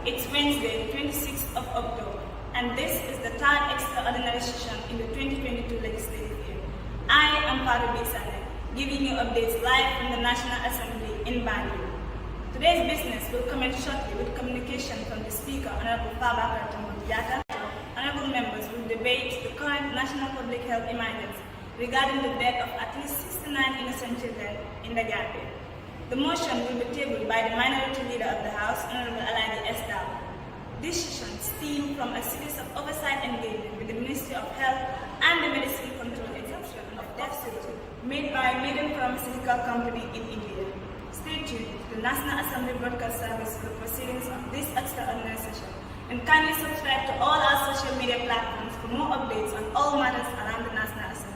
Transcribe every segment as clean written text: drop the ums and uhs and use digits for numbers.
It's Wednesday, 26th of October, and this is the third extraordinary session in the 2022 legislative year. I am Paru Bisane, giving you updates live from the National Assembly in Banjul. Today's business will commence shortly with communication from the Speaker, Honorable Fabakar Tambodiata. Honorable members will debate the current national public health emergency regarding the death of at least 69 innocent children in the Gambia. The motion will be tabled by the Minority Leader of the House, Honorable Alaji Esdal. This session stems from a series of oversight engagement with the Ministry of Health and the Medicine Control Exemption of Death Certificate made by Maiden Pharmaceutical Company in India. Stay tuned to the National Assembly Broadcast Service for the proceedings of this extraordinary session, and kindly subscribe to all our social media platforms for more updates on all matters around the National Assembly.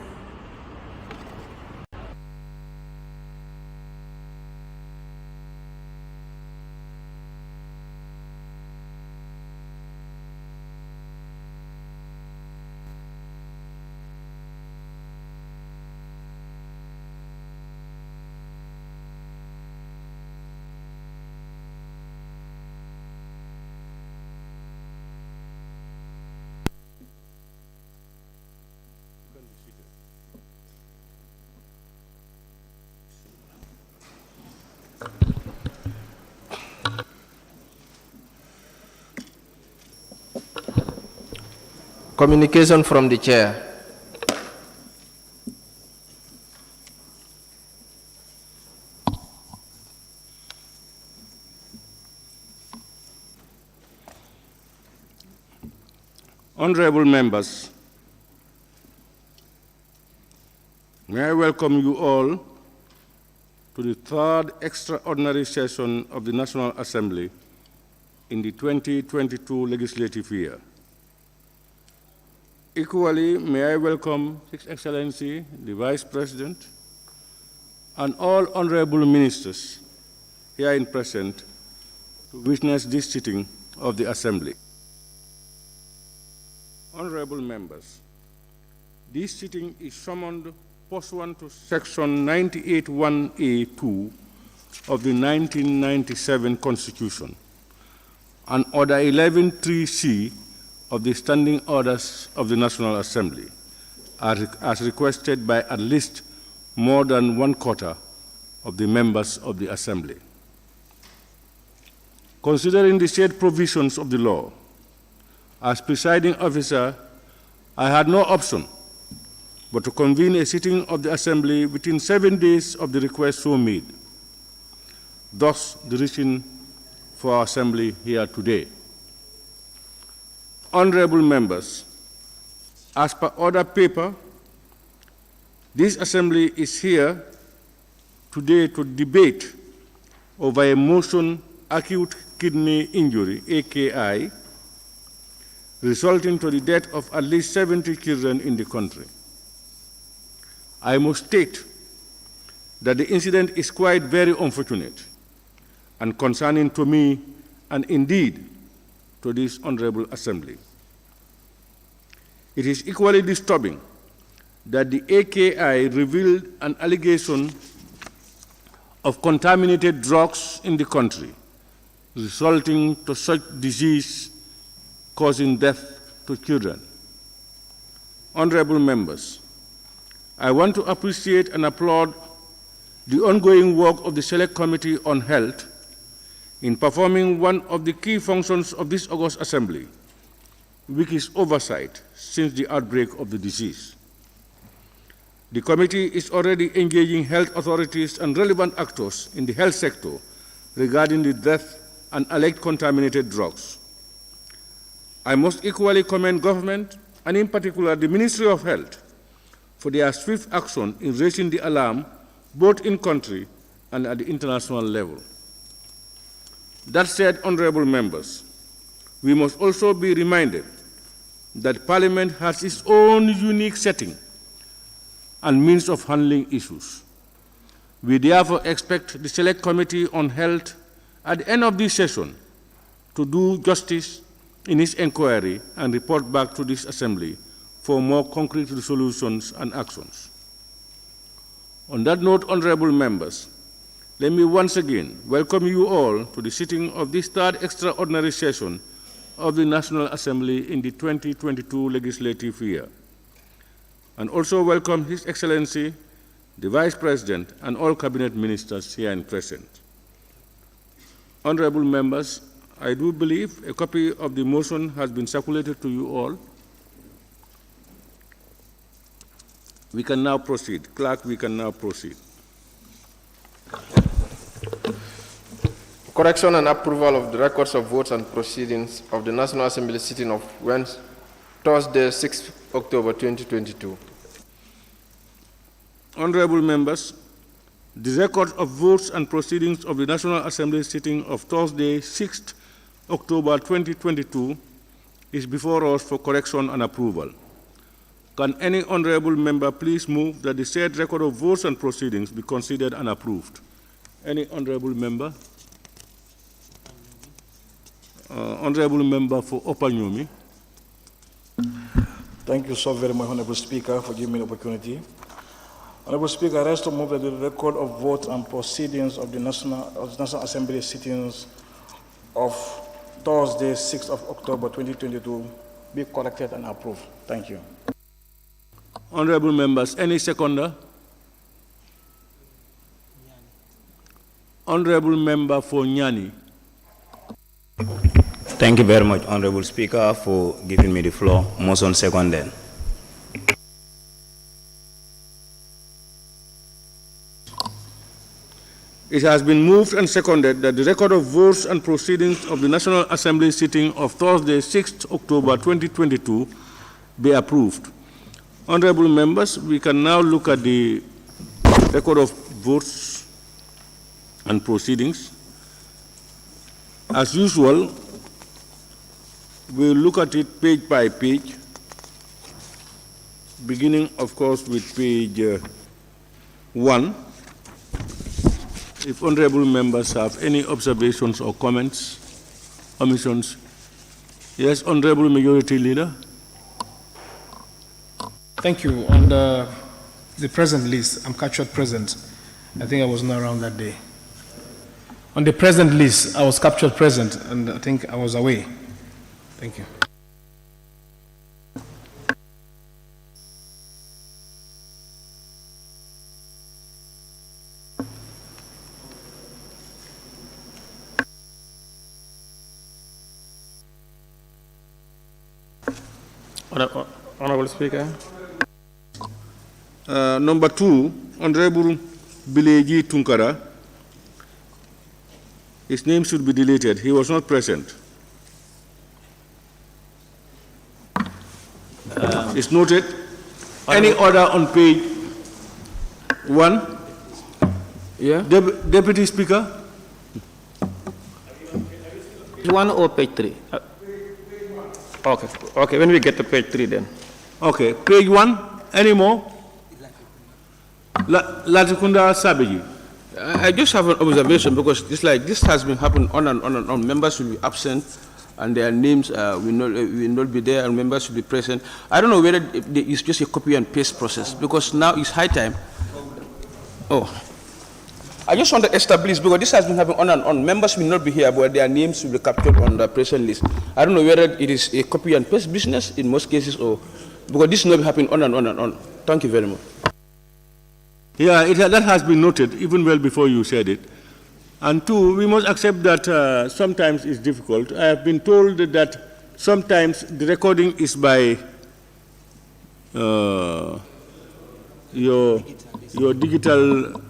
Communication from the Chair. Honorable members, may I welcome you all to the third extraordinary session of the National Assembly in the 2022 legislative year. Equally, may I welcome His Excellency, the Vice President, and all honorable ministers here in present to witness this sitting of the Assembly. Honorable members, this sitting is summoned pursuant to Section 98(1)(a)(2) of the 1997 Constitution and Order 11(3)(c) of the Standing Orders of the National Assembly, as requested by at least more than 1/4 of the members of the Assembly. Considering the said provisions of the law, as presiding officer, I had no option but to convene a sitting of the Assembly within 7 days of the request so made. Thus, the reason for our Assembly here today. Honorable members, as per order paper, this Assembly is here today to debate over a motion acute kidney injury, AKI, resulting to the death of at least 70 children in the country. I must state that the incident is quite very unfortunate and concerning to me and indeed to this Honorable Assembly. It is equally disturbing that the AKI revealed an allegation of contaminated drugs in the country, resulting to such disease causing death to children. Honorable members, I want to appreciate and applaud the ongoing work of the Select Committee on Health in performing one of the key functions of this August Assembly, which is oversight since the outbreak of the disease. The committee is already engaging health authorities and relevant actors in the health sector regarding the death and alleged contaminated drugs. I must equally commend government, and in particular the Ministry of Health, for their swift action in raising the alarm both in country and at the international level. That said, honorable members, we must also be reminded that Parliament has its own unique setting and means of handling issues. We therefore expect the Select Committee on Health at the end of this session to do justice in its inquiry and report back to this Assembly for more concrete resolutions and actions. On that note, honorable members, Let me once again welcome you all to the sitting of this third extraordinary session of the National Assembly in the 2022 legislative year, and also welcome His Excellency, the Vice President, and all Cabinet Ministers here and present. Honorable members, I do believe a copy of the motion has been circulated to you all. We can now proceed. Clerk, we can now proceed. Correction and approval of the records of votes and proceedings of the National Assembly sitting of Thursday, 6 October 2022. Honorable members, the record of votes and proceedings of the National Assembly sitting of Thursday, 6 October 2022 is before us for correction and approval. Can any honorable member please move that the said record of votes and proceedings be considered and approved? Any honorable member? Honorable member for Opanyomi. Thank you so very much, Honorable Speaker, for giving me the opportunity. Honorable Speaker, I rise to move that the record of votes and proceedings of the National Assembly sittings of Thursday, 6th of October 2022 be corrected and approved. Thank you. Honorable members, any seconder? Honorable member for Nyani. Thank you very much, Honorable Speaker, for giving me the floor. Motion seconded. It has been moved and seconded that the record of votes and proceedings of the National Assembly sitting of Thursday, 6th October 2022 be approved. Honorable members, we can now look at the record of votes and proceedings. As usual, we'll look at it page by page, beginning, of course, with page 1. If honorable members have any observations or comments, omissions. Yes, Honorable Majority Leader. Thank you. On the present list, I'm captured present. I think I was not around that day. On the present list, I was captured present, and I think I was away. Thank you. Honorable Speaker. Number 2, Honorable Bileji Tunkara. His name should be deleted. He was not present. It's noted. Any order on page 1? Yeah. Deputy Speaker? 1 or page 3? Okay, when we get to page 3 then. Okay, page 1, any more? Latikunda Sabiji. I just have an observation because this has been happening on and on and on. Members will be absent and their names will not be there and members will be present. I don't know whether it's just a copy and paste process because now it's high time. Oh. I just want to establish, because this has been happening on and on, members will not be here, but their names will be captured on the present list. I don't know whether it is a copy and paste business in most cases, or because this will not be happening on and on and on. Thank you very much. Yeah, that has been noted even well before you said it. And 2, we must accept that sometimes it's difficult. I have been told that sometimes the recording is by your digital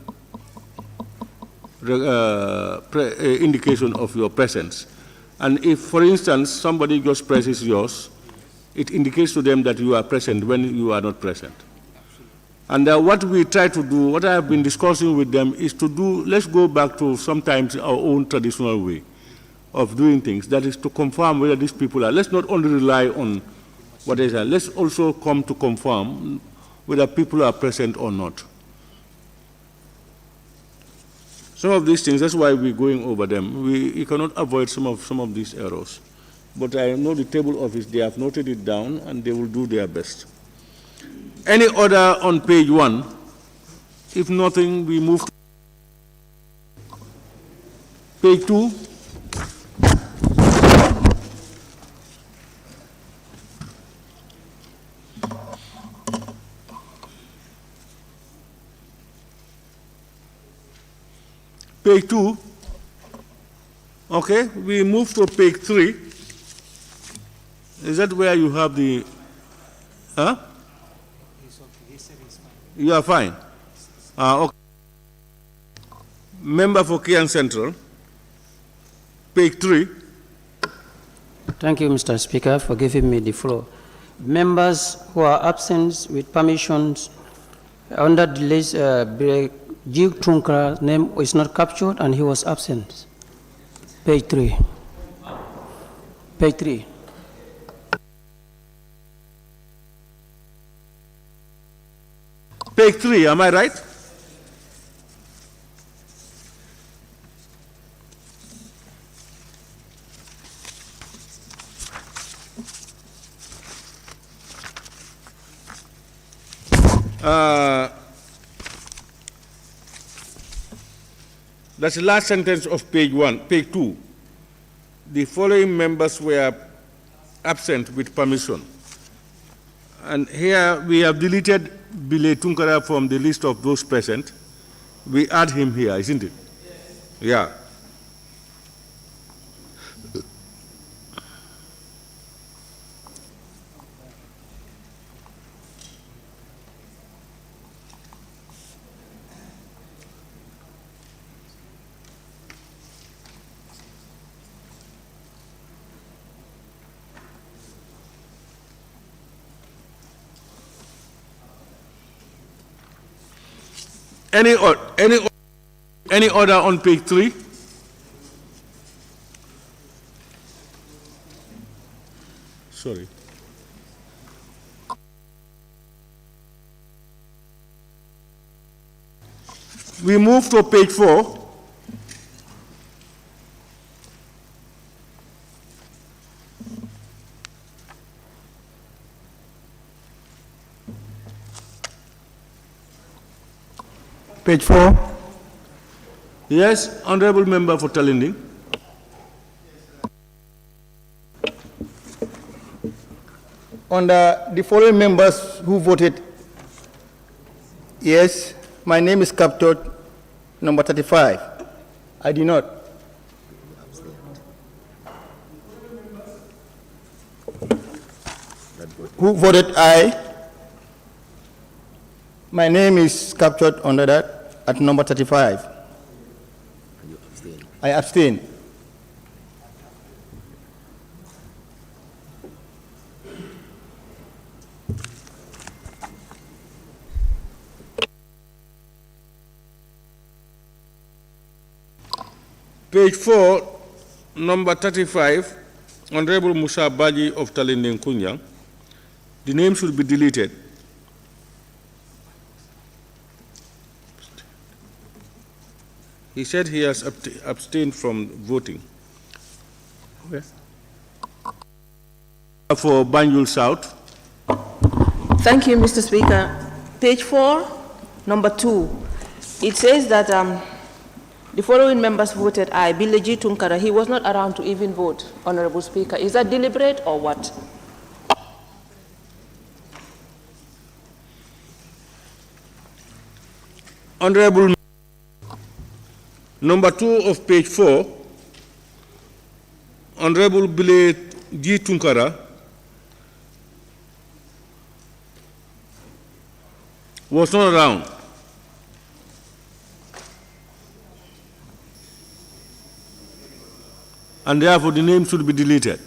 indication of your presence. And if, for instance, somebody just presses yours, it indicates to them that you are present when you are not present. And what we try to do, what I have been discussing with them, is to do, let's go back to sometimes our own traditional way of doing things. That is to confirm whether these people are, let's not only rely on what is that, let's also come to confirm whether people are present or not. Some of these things, that's why we're going over them. We cannot avoid some of these errors. But I know the table office, they have noted it down and they will do their best. Any order on page 1? If nothing, we move to Page 2. Page 2. Okay, we move to page 3. Is that where you have the, huh? You are fine. Okay. Member for Kian Central, page 3. Thank you, Mr. Speaker, for giving me the floor. Members who are absent with permissions under the list, G. Trunkara's name is not captured and he was absent. Page 3. Page 3. Page 3, am I right? That's the last sentence of page 1, page 2. The following members were absent with permission. And here we have deleted Bile Tunkara from the list of those present. We add him here, isn't it? Yeah. Any order on page 3? Sorry. We move to page 4. Page 4. Yes, Honorable Member for Talinding. Under the following members who voted yes, my name is captured number 35. I did not. Who voted aye? My name is captured under that at number 35. I abstain. Page 4, number 35, Honorable Musa Baji of Talinding Kunyang. The name should be deleted. He said he has abstained from voting. Okay. For Banjul South. Thank you, Mr. Speaker. Page 4, number 2. It says that the following members voted aye. Bileji Tunkara, he was not around to even vote, Honorable Speaker. Is that deliberate or what? Honorable Number 2 of page 4, Honorable Bile G. Tunkara was not around. And therefore the name should be deleted.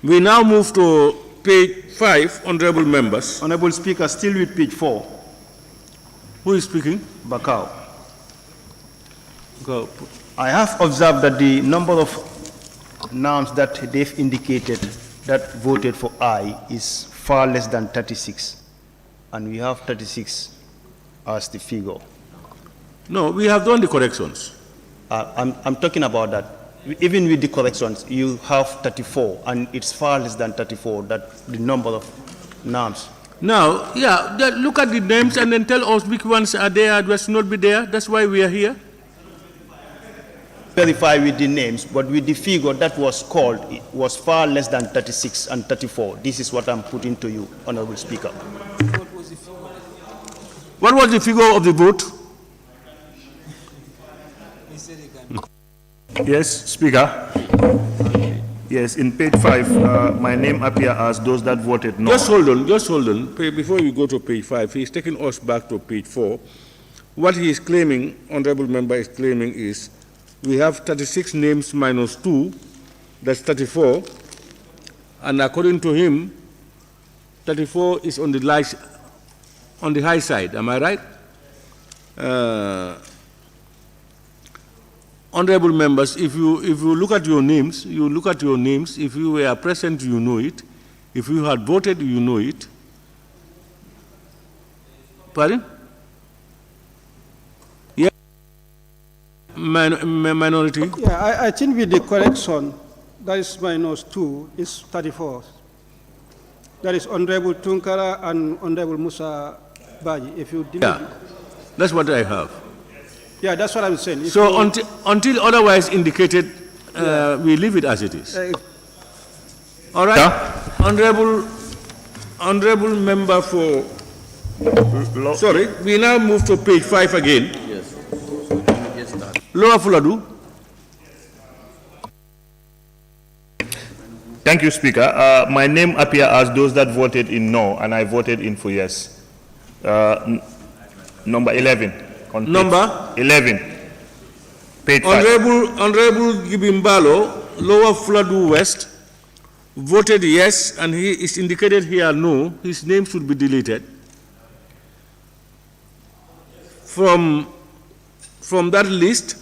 We now move to page 5, honorable members. Honorable Speaker, still with page 4. Who is speaking? Bakau. Go. I have observed that the number of names that they've indicated that voted for aye is far less than 36. And we have 36 as the figure. No, we have done the corrections. I'm talking about that. even with the corrections, you have 34, and it's far less than 34, that the number of names. Now, yeah, look at the names and then tell us which ones are there and which not be there. That's why we are here. Verify with the names, but with the figure that was called, it was far less than 36 and 34. This is what I'm putting to you, Honorable Speaker. What was the figure of the vote? Yes, Speaker. Yes, in page 5, my name appears as those that voted no. Just hold on. Before we go to page 5, he's taking us back to page 4. What he is claiming, honorable member is claiming, is we have 36 names minus 2, that's 34, and according to him, 34 is on the high side. Am I right? Honorable members, if you look at your names, if you were present, you know it. If you had voted, you know it. Pardon? Yeah. Minority? Yeah, I think with the correction, that is minus 2, is 34. That is Honorable Tunkara and Honorable Musa Baji. If you delete Yeah, that's what I have. Yeah, that's what I'm saying. If So you, until otherwise indicated, we leave it as it is. All right? Yeah. Honorable member for... Sorry, we now move to page 5 again. Yes. Lower Fuladu. Thank you, Speaker. My name appears as those that voted in no, and I voted in for yes. Number 11. Number? 11. Page 5. Honorable Gibimbalo, Lower Fuladu West, voted yes, and he is indicated here no. His name should be deleted. From that list,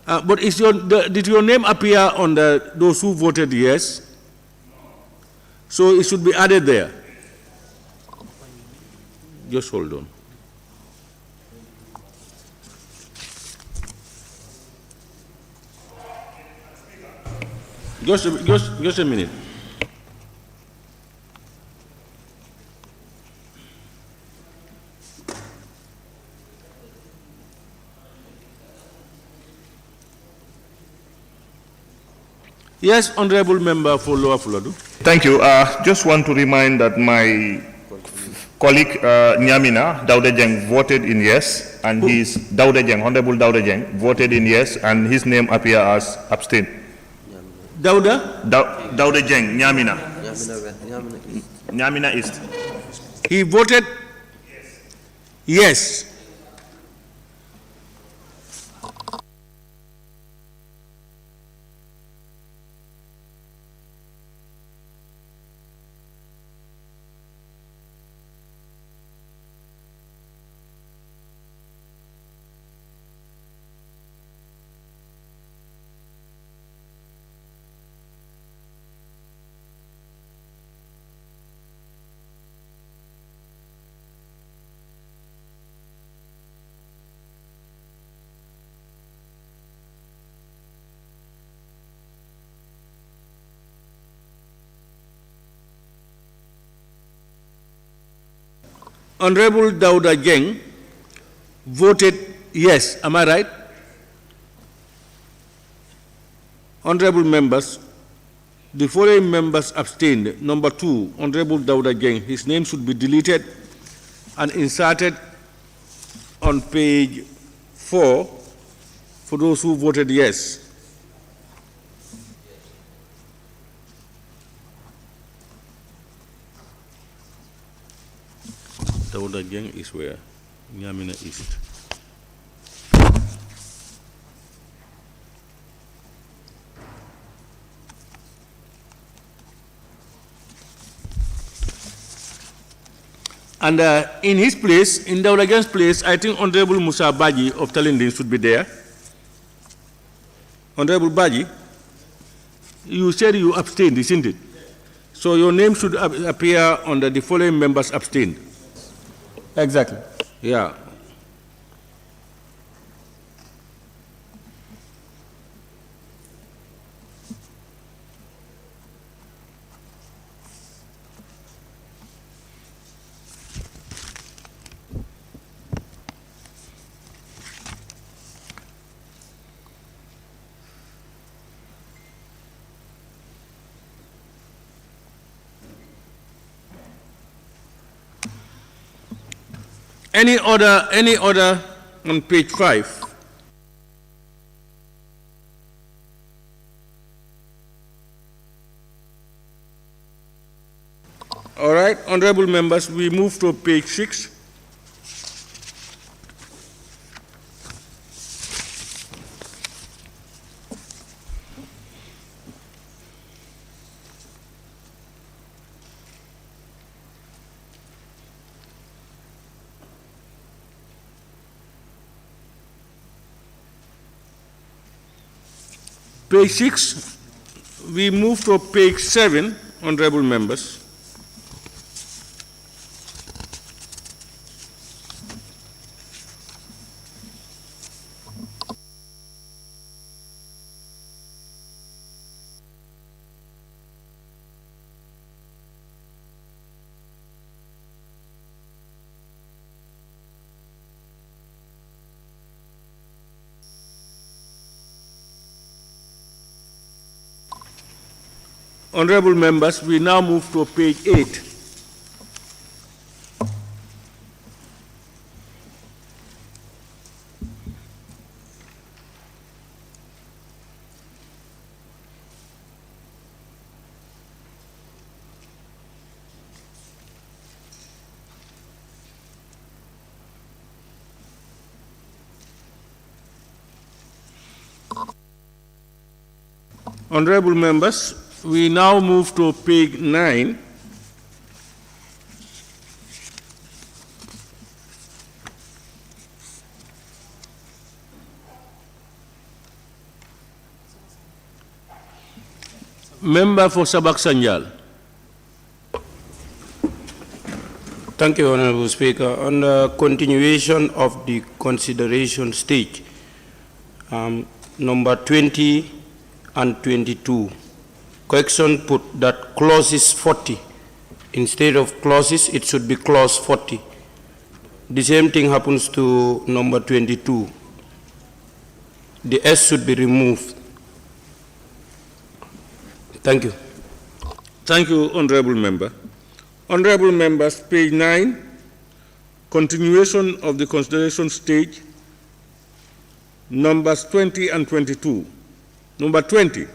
but did your name appear on those who voted yes? So it should be added there. Just hold on. Just a minute. Yes, honorable member for Lower Fuladu. Thank you. Just want to remind that my colleague Nyamina Daudejeng voted in yes, and his Daudejeng, Honorable Daudejeng, voted in yes, and his name appears as abstain. Dauda? Daudejeng, Nyamina. Nyamina East. He voted yes. Honorable Dauda Jeng voted yes. Am I right? Honorable members, the following members abstained. Number 2, Honorable Dauda Jeng. His name should be deleted and inserted on page 4 for those who voted yes. Dauda Jeng is where? Nyamina East. And in his place, in Dauda Jeng's place, I think Honorable Musa Baji of Talindin should be there. Honorable Baji, you said you abstained, isn't it? So your name should appear under the following members abstained. Exactly. Yeah. Any order on page 5? All right, honorable members, we move to page 6. Page 6, we move to page 7, honorable members. Honorable members, we now move to page 8. Honorable members, we now move to page 9. Member for Sabak Sanjal. Thank you, Honorable Speaker. On the continuation of the consideration stage, number 20 and 22, correction put that clause is 40. Instead of clauses, it should be clause 40. The same thing happens to number 22. The S should be removed. Thank you. Thank you, honorable member. Honorable members, page 9, continuation of the consideration stage, numbers 20 and 22. Number 20,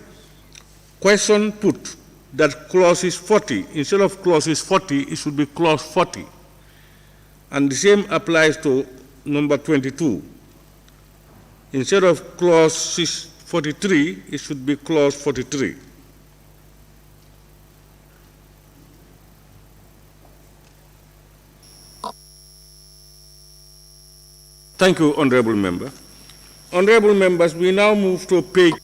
question put that clause is 40. Instead of clause is 40, it should be clause 40. And the same applies to number 22. Instead of clause 43, it should be clause 43. Thank you, honorable member. Honorable members, we now move to page.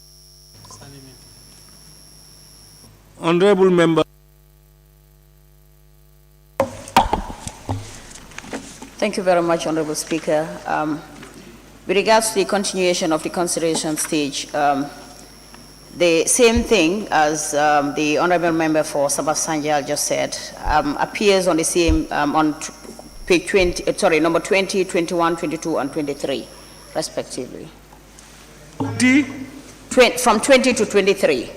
Honorable member. Thank you very much, Honorable Speaker. With regards to the continuation of the consideration stage, the same thing as the Honorable Member for Sabah Sanjal just said appears on the same, on page 20, number 20, 21, 22, and 23, respectively. From 20 to 23.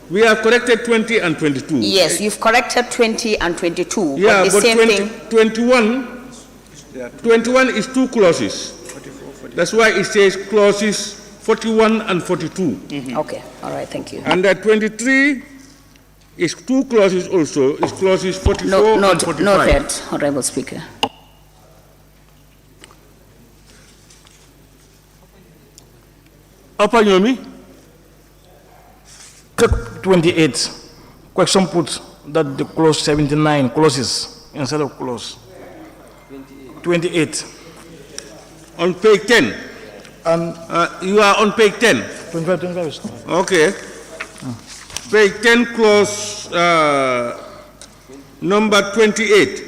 We have corrected 20 and 22. Yes, you've corrected 20 and 22. Yeah, but the same 21 is two clauses. That's why it says clauses 41 and 42. Okay, all right, thank you. And that 23 is two clauses also, is clauses 44 and 45. Noted, Honorable Speaker. Opanyomi? 28, question put that the clause 79 clauses instead of clause 28. On page 10? And you are on page 10? 25. Okay. Page 10, clause number 28.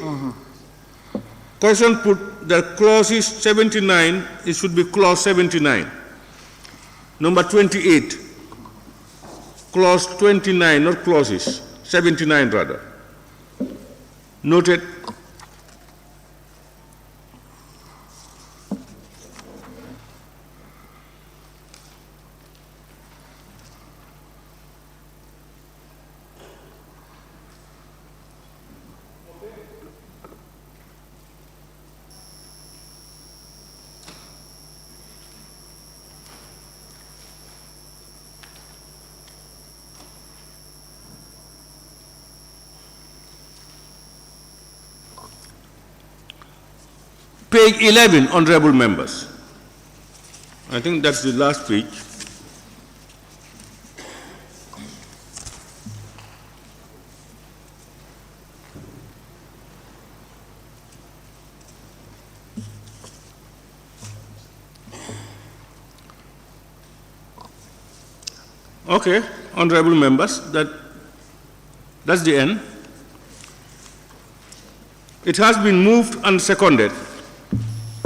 Question put that clause is 79, it should be clause 79. Number 28. Clause 29, not clauses, 79 rather. Noted. Page 11, honorable members. I think that's the last page. Okay, honorable members, that's the end. It has been moved and seconded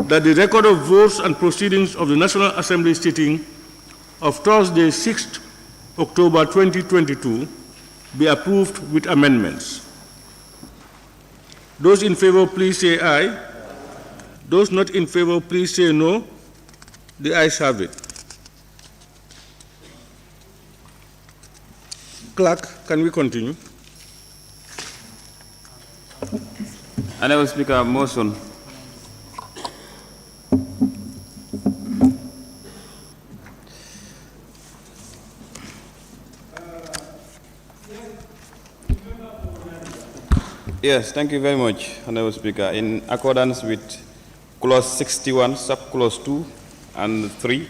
that the record of votes and proceedings of the National Assembly sitting of Thursday, 6th October 2022 be approved with amendments. Those in favor, please say aye. Those not in favor, please say no. The ayes have it. Clerk, can we continue? Honorable Speaker, motion. Yes, thank you very much, Honorable Speaker. In accordance with Clause 61, Sub-Clause 2 and 3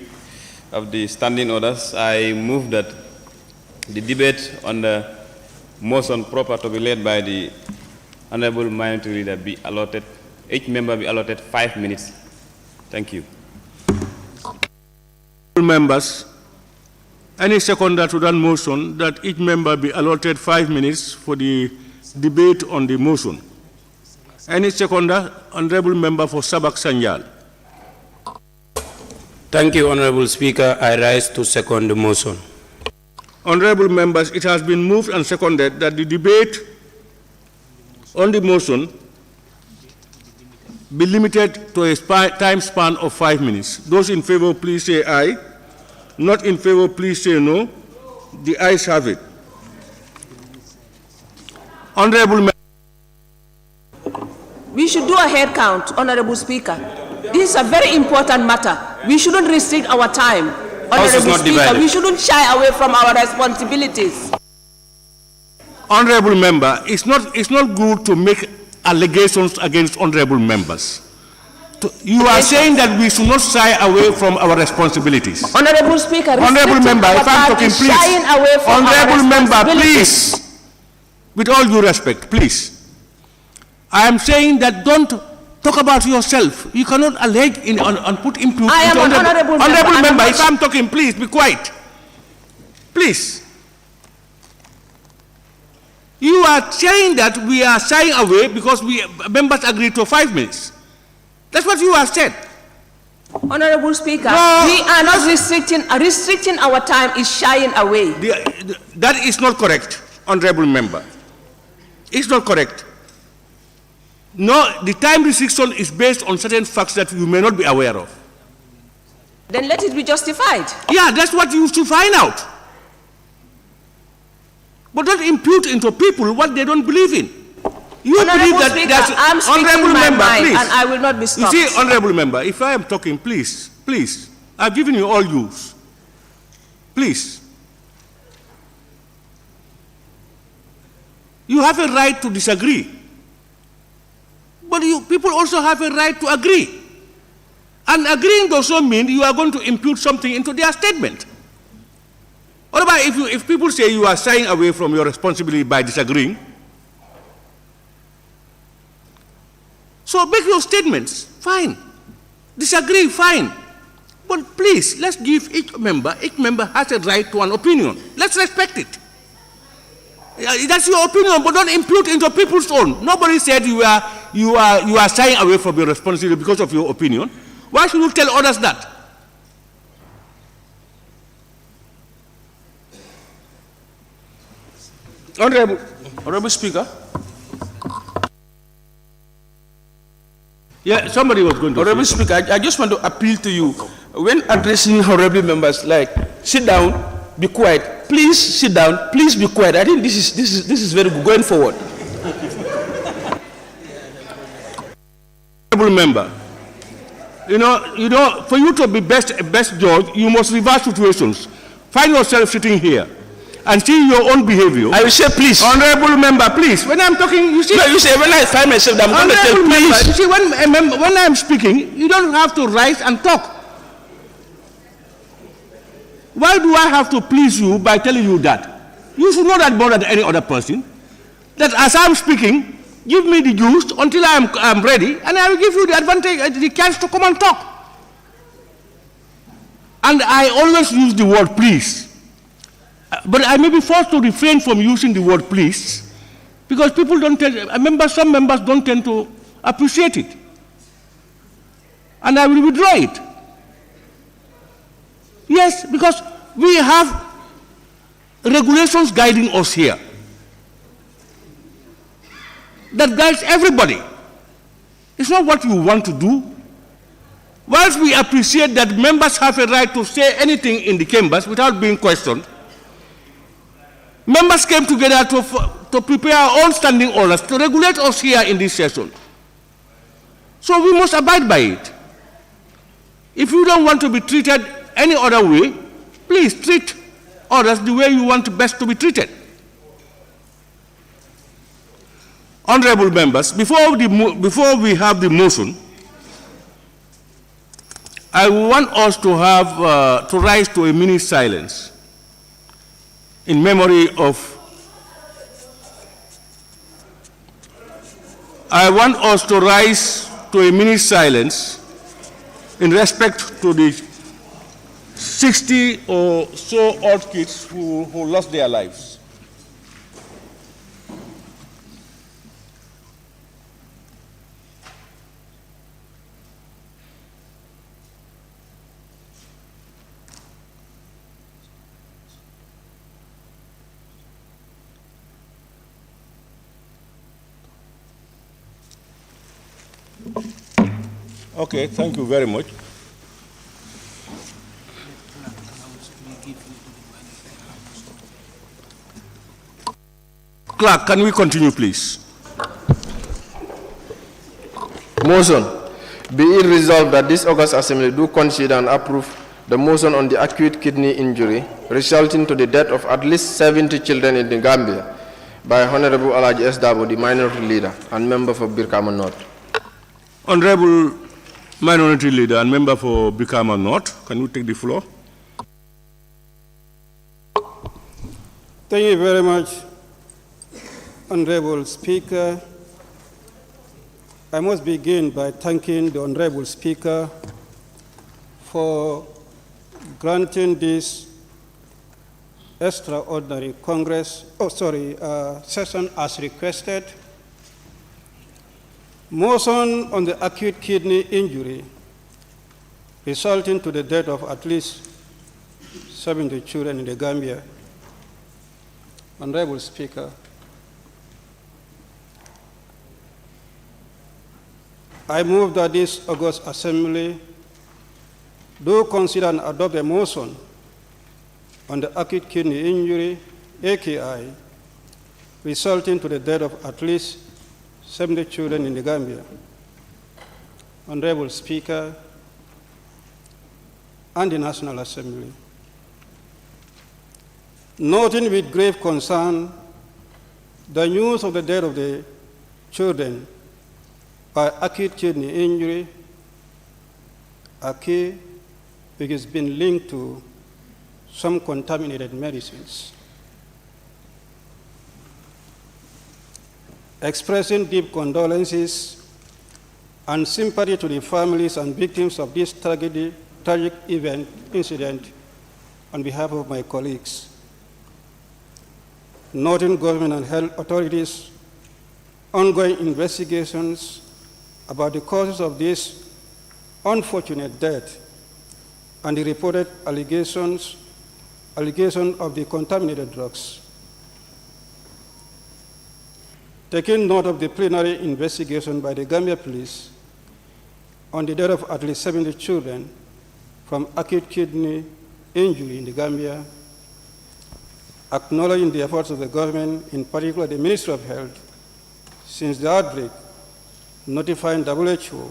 of the standing orders, I move that the debate on the motion proper to be led by the Honorable Minority Leader be allotted, each member be allotted 5 minutes. Thank you. Members, any seconder to that motion that each member be allotted 5 minutes for the debate on the motion. Any seconder, honorable member for Sabak Sanjal. Thank you, Honorable Speaker. I rise to second the motion. Honorable members, it has been moved and seconded that the debate on the motion be limited to a time span of 5 minutes. Those in favor, please say aye. Not in favor, please say no. The ayes have it. Honorable members, we should do a head count, Honorable Speaker. This is a very important matter. We shouldn't restrict our time. Honorable Speaker, we shouldn't shy away from our responsibilities. honorable member, it's not good to make allegations against honorable members. You are saying that we should not shy away from our responsibilities. Honorable Speaker, honorable member, if I'm talking, please. Shying away from honorable member, please. With all due respect, please. I am saying that don't talk about yourself. You cannot allege and put input. I am an honorable member. Honorable member, if I'm talking, please be quiet. Please. You are saying that we are shying away because members agreed to 5 minutes. That's what you have said. Honorable Speaker, no, we are not restricting. Restricting our time is shying away. That is not correct, honorable member. It's not correct. No, the time restriction is based on certain facts that you may not be aware of. Then let it be justified. Yeah, that's what you should find out. But don't impute into people what they don't believe in. You Honorable believe that Speaker, that's I'm speaking honorable my member, mind, please. and I will not be stopped. You see, honorable member, if I am talking, please, please, I've given you all use. Please. You have a right to disagree. But people also have a right to agree. And agreeing does not mean you are going to impute something into their statement. What about if people say you are shying away from your responsibility by disagreeing? So make your statements, fine. Disagree, fine. But please, let's give each member has a right to an opinion. Let's respect it. That's your opinion, but don't impute into people's own. Nobody said you are shying away from your responsibility because of your opinion. Why should you tell others that? Honorable Speaker. Yeah, somebody was going to. Honorable Speaker, I just want to appeal to you. When addressing honorable members, like, sit down, be quiet. Please sit down. Please be quiet. I think this is very good going forward. Honorable member, you know, for you to be best judge, you must reverse situations. Find yourself sitting here. and see your own behavior. I will say please. Honorable member, please. When I'm talking, you see. No, you say when I find myself, I'm going to tell Honorable please. member, you see, when I'm speaking, you don't have to rise and talk. Why do I have to please you by telling you that? You should know that more than any other person. That as I'm speaking, give me the juice until I'm ready, and I will give you the advantage, the chance to come and talk. And I always use the word please. But I may be forced to refrain from using the word please because people don't some members don't tend to appreciate it. And I will withdraw it. Yes, because we have regulations guiding us here that guides everybody. It's not what you want to do. Whilst we appreciate that members have a right to say anything in the chambers without being questioned, members came together to prepare our own standing orders to regulate us here in this session. So we must abide by it. If you don't want to be treated any other way, please treat others the way you want best to be treated. Honorable members, before we have the motion, I want us to have to rise to a minute silence in memory of. I want us to rise to a minute silence in respect to the 60 or so odd kids who lost their lives. Okay, thank you very much. Clerk, can we continue, please? Motion. Be it resolved that this August Assembly do consider and approve the motion on the acute kidney injury resulting to the death of at least 70 children in the Gambia by Honorable Alaji S. Dabo, the Minority Leader and Member for Birkama North. Honorable Minority Leader and Member for Birkama North, can you take the floor? Thank you very much, Honorable Speaker. I must begin by thanking the Honorable Speaker for granting this extraordinary session as requested. Motion on the acute kidney injury resulting to the death of at least 70 children in the Gambia. Honorable Speaker, I move that this August Assembly do consider and adopt a motion on the acute kidney injury, AKI, resulting to the death of at least 70 children in the Gambia. Honorable Speaker and the National Assembly, noting with grave concern the news of the death of the children by acute kidney injury, which has been linked to some contaminated medicines. Expressing deep condolences and sympathy to the families and victims of this tragic incident on behalf of my colleagues. Noting government and health authorities' ongoing investigations about the causes of this unfortunate death and the reported allegation of the contaminated drugs. Taking note of the preliminary investigation by the Gambia Police on the death of at least 70 children from acute kidney injury in the Gambia, acknowledging the efforts of the government, in particular the Ministry of Health, since the outbreak, notifying WHO,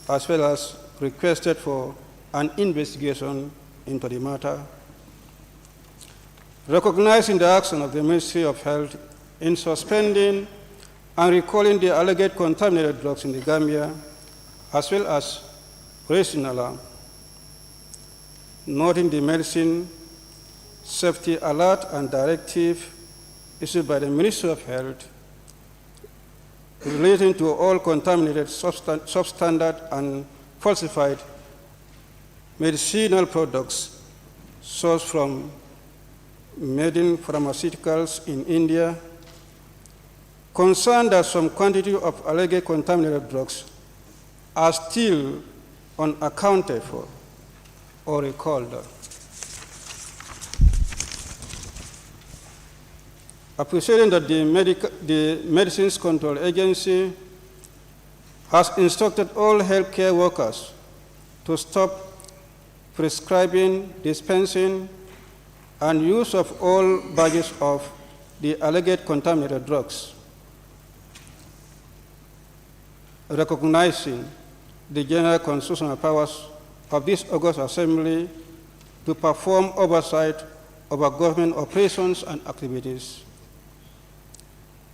as well as requested for an investigation into the matter. recognizing the action of the Ministry of Health in suspending and recalling the alleged contaminated drugs in the Gambia, as well as raising alarm, noting the medicine safety alert and directive issued by the Ministry of Health relating to all contaminated, substandard, and falsified medicinal products sourced from Maiden Pharmaceuticals in India, concerned that some quantity of alleged contaminated drugs are still unaccounted for or recalled. Appreciating that the Medicines Control Agency has instructed all healthcare workers to stop prescribing, dispensing, and use of all batches of the alleged contaminated drugs, recognizing the general constitutional powers of this August Assembly to perform oversight over government operations and activities,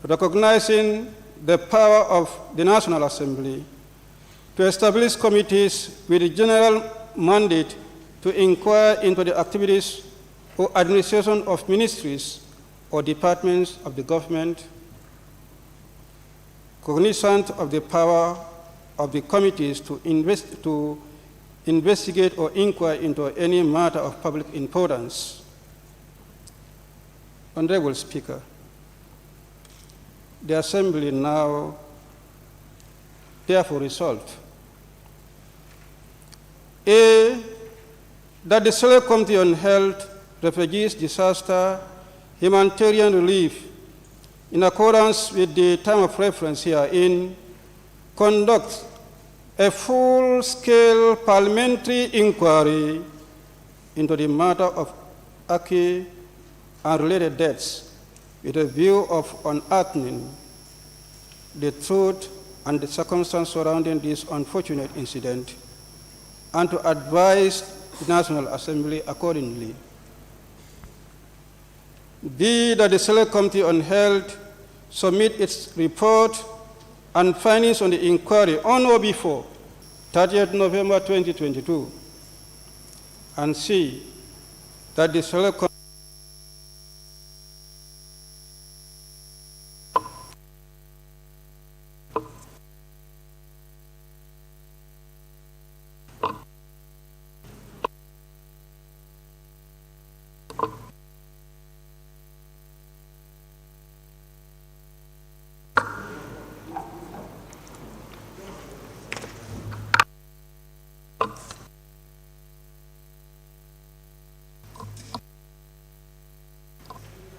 recognizing the power of the National Assembly to establish committees with a general mandate to inquire into the activities or administration of ministries or departments of the government, cognizant of the power of the committees to investigate or inquire into any matter of public importance. Honorable Speaker, the Assembly now therefore resolved: A, that the Select Committee on Health, Refugees, Disaster, Humanitarian Relief, in accordance with the time of reference herein, conduct a full-scale parliamentary inquiry into the matter of Aki and related deaths, with a view of unearthing the truth and the circumstances surrounding this unfortunate incident, and to advise the National Assembly accordingly. B, that the Select Committee on Health submit its report and findings on the inquiry on or before 30th November 2022. And C, that the Select Committee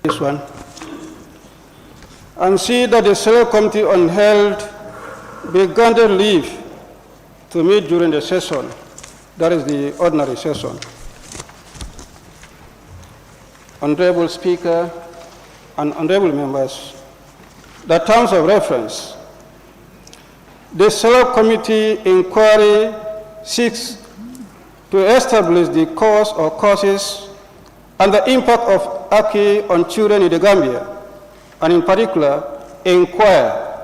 this one, and see that the Select Committee on Health be granted leave to meet during the session, that is the ordinary session. Honorable Speaker and honorable members, the terms of reference: the Select Committee inquiry seeks to establish the cause or causes and the impact of Aki on children in the Gambia, and in particular, inquire: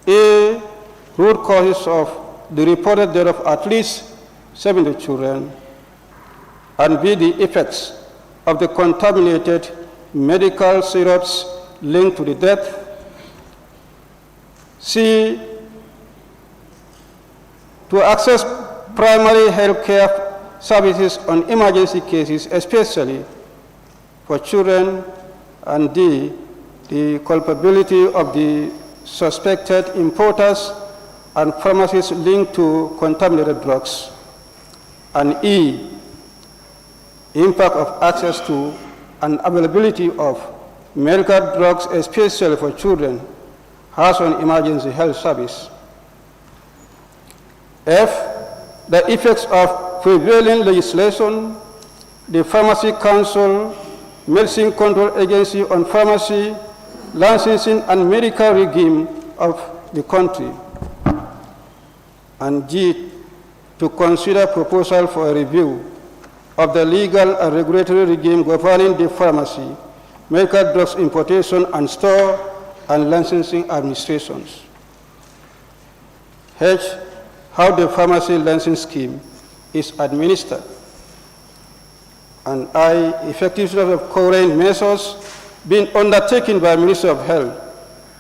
A, root causes of the reported death of at least 70 children, and B, the effects of the contaminated medical syrups linked to the death. C, to access primary health care services on emergency cases, especially for children, and D, the culpability of the suspected importers and pharmacies linked to contaminated drugs, and E, impact of access to and availability of medical drugs, especially for children, has on emergency health service. F, the effects of prevailing legislation, the Pharmacy Council, Medicine Control Agency on pharmacy, licensing and medical regime of the country. And G, to consider proposal for a review of the legal and regulatory regime governing the pharmacy, medical drugs importation and store and licensing administrations. H, how the pharmacy licensing scheme is administered. And I, effectiveness of current measures being undertaken by Ministry of Health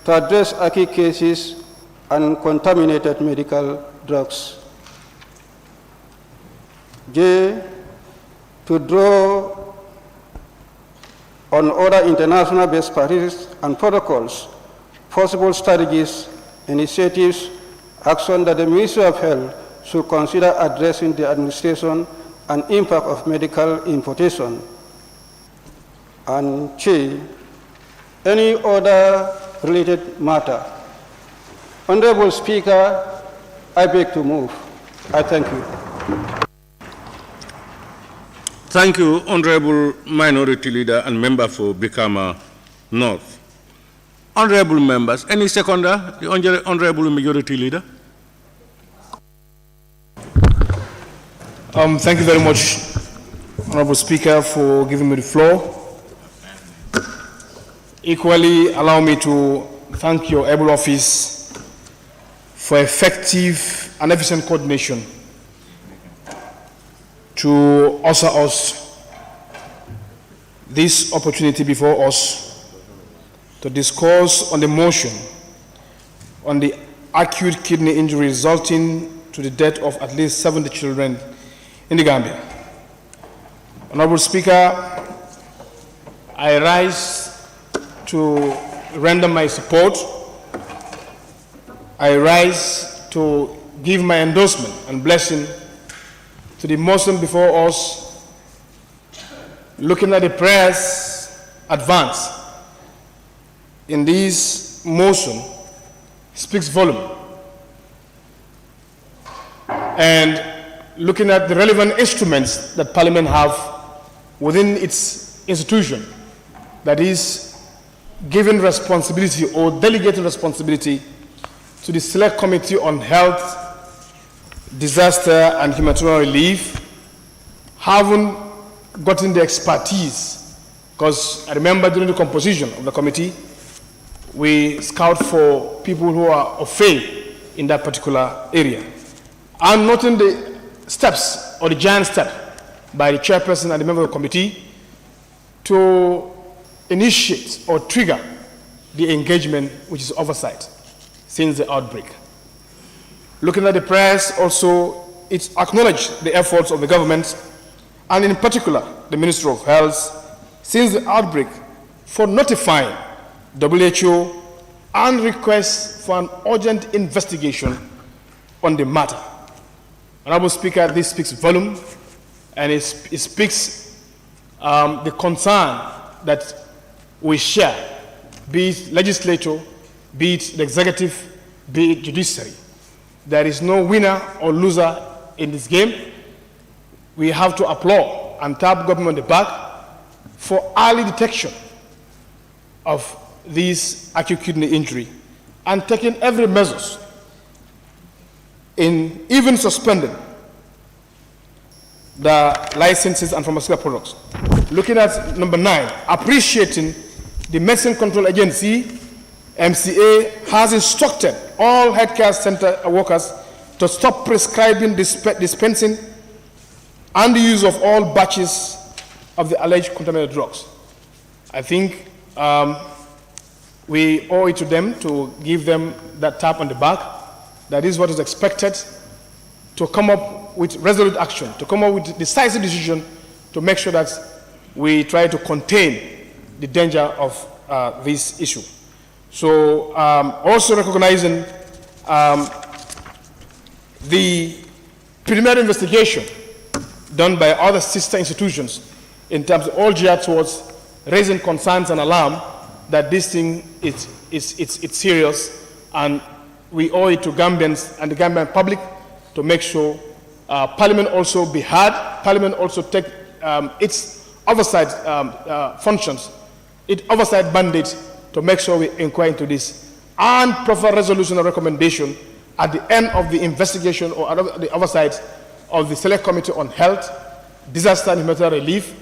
to address acute cases and contaminated medical drugs. J, to draw on other international best practices and protocols, possible strategies, initiatives, action that the Ministry of Health should consider addressing the administration and impact of medical importation. And K, any other related matter. Honorable Speaker, I beg to move. I thank you. Thank you, Honorable Minority Leader and Member for Bikama North. Honorable members, any seconder? The Honorable Majority Leader. Thank you very much, Honorable Speaker, for giving me the floor. Equally, allow me to thank your able office for effective and efficient coordination to offer us this opportunity before us to discuss on the motion on the acute kidney injury resulting to the death of at least 70 children in the Gambia. Honorable Speaker, I rise to render my support. I rise to give my endorsement and blessing to the motion before us. Looking at the prayers advance in this motion speaks volume. And looking at the relevant instruments that Parliament have within its institution, that is giving responsibility or delegating responsibility to the Select Committee on Health, Disaster and Humanitarian Relief, haven't gotten the expertise, because I remember during the composition of the committee, we scout for people who are of faith in that particular area. I'm noting the steps or the giant step by the chairperson and the member of the committee to initiate or trigger the engagement, which is oversight, since the outbreak. Looking at the press, also, it's acknowledged the efforts of the government, and in particular, the Ministry of Health, since the outbreak, for notifying WHO and requests for an urgent investigation on the matter. Honorable Speaker, this speaks volume, and it speaks the concern that we share, be it legislature, be it the executive, be it judiciary. There is no winner or loser in this game. We have to applaud and tap government on the back for early detection of this acute kidney injury and taking every measures in even suspending the licenses and pharmaceutical products. Looking at number 9, appreciating the Medicine Control Agency, MCA, has instructed all healthcare center workers to stop prescribing, dispensing, and the use of all batches of the alleged contaminated drugs. I think we owe it to them to give them that tap on the back. That is what is expected, to come up with resolute action, to come up with decisive decision to make sure that we try to contain the danger of this issue. So also recognizing the preliminary investigation done by other sister institutions in terms of all geared towards raising concerns and alarm that this thing is serious, and we owe it to Gambians and the Gambian public to make sure Parliament also be heard, Parliament also take its oversight functions, its oversight mandate to make sure we inquire into this and proper resolution or recommendation at the end of the investigation or the oversight of the Select Committee on Health, Disaster and Humanitarian Relief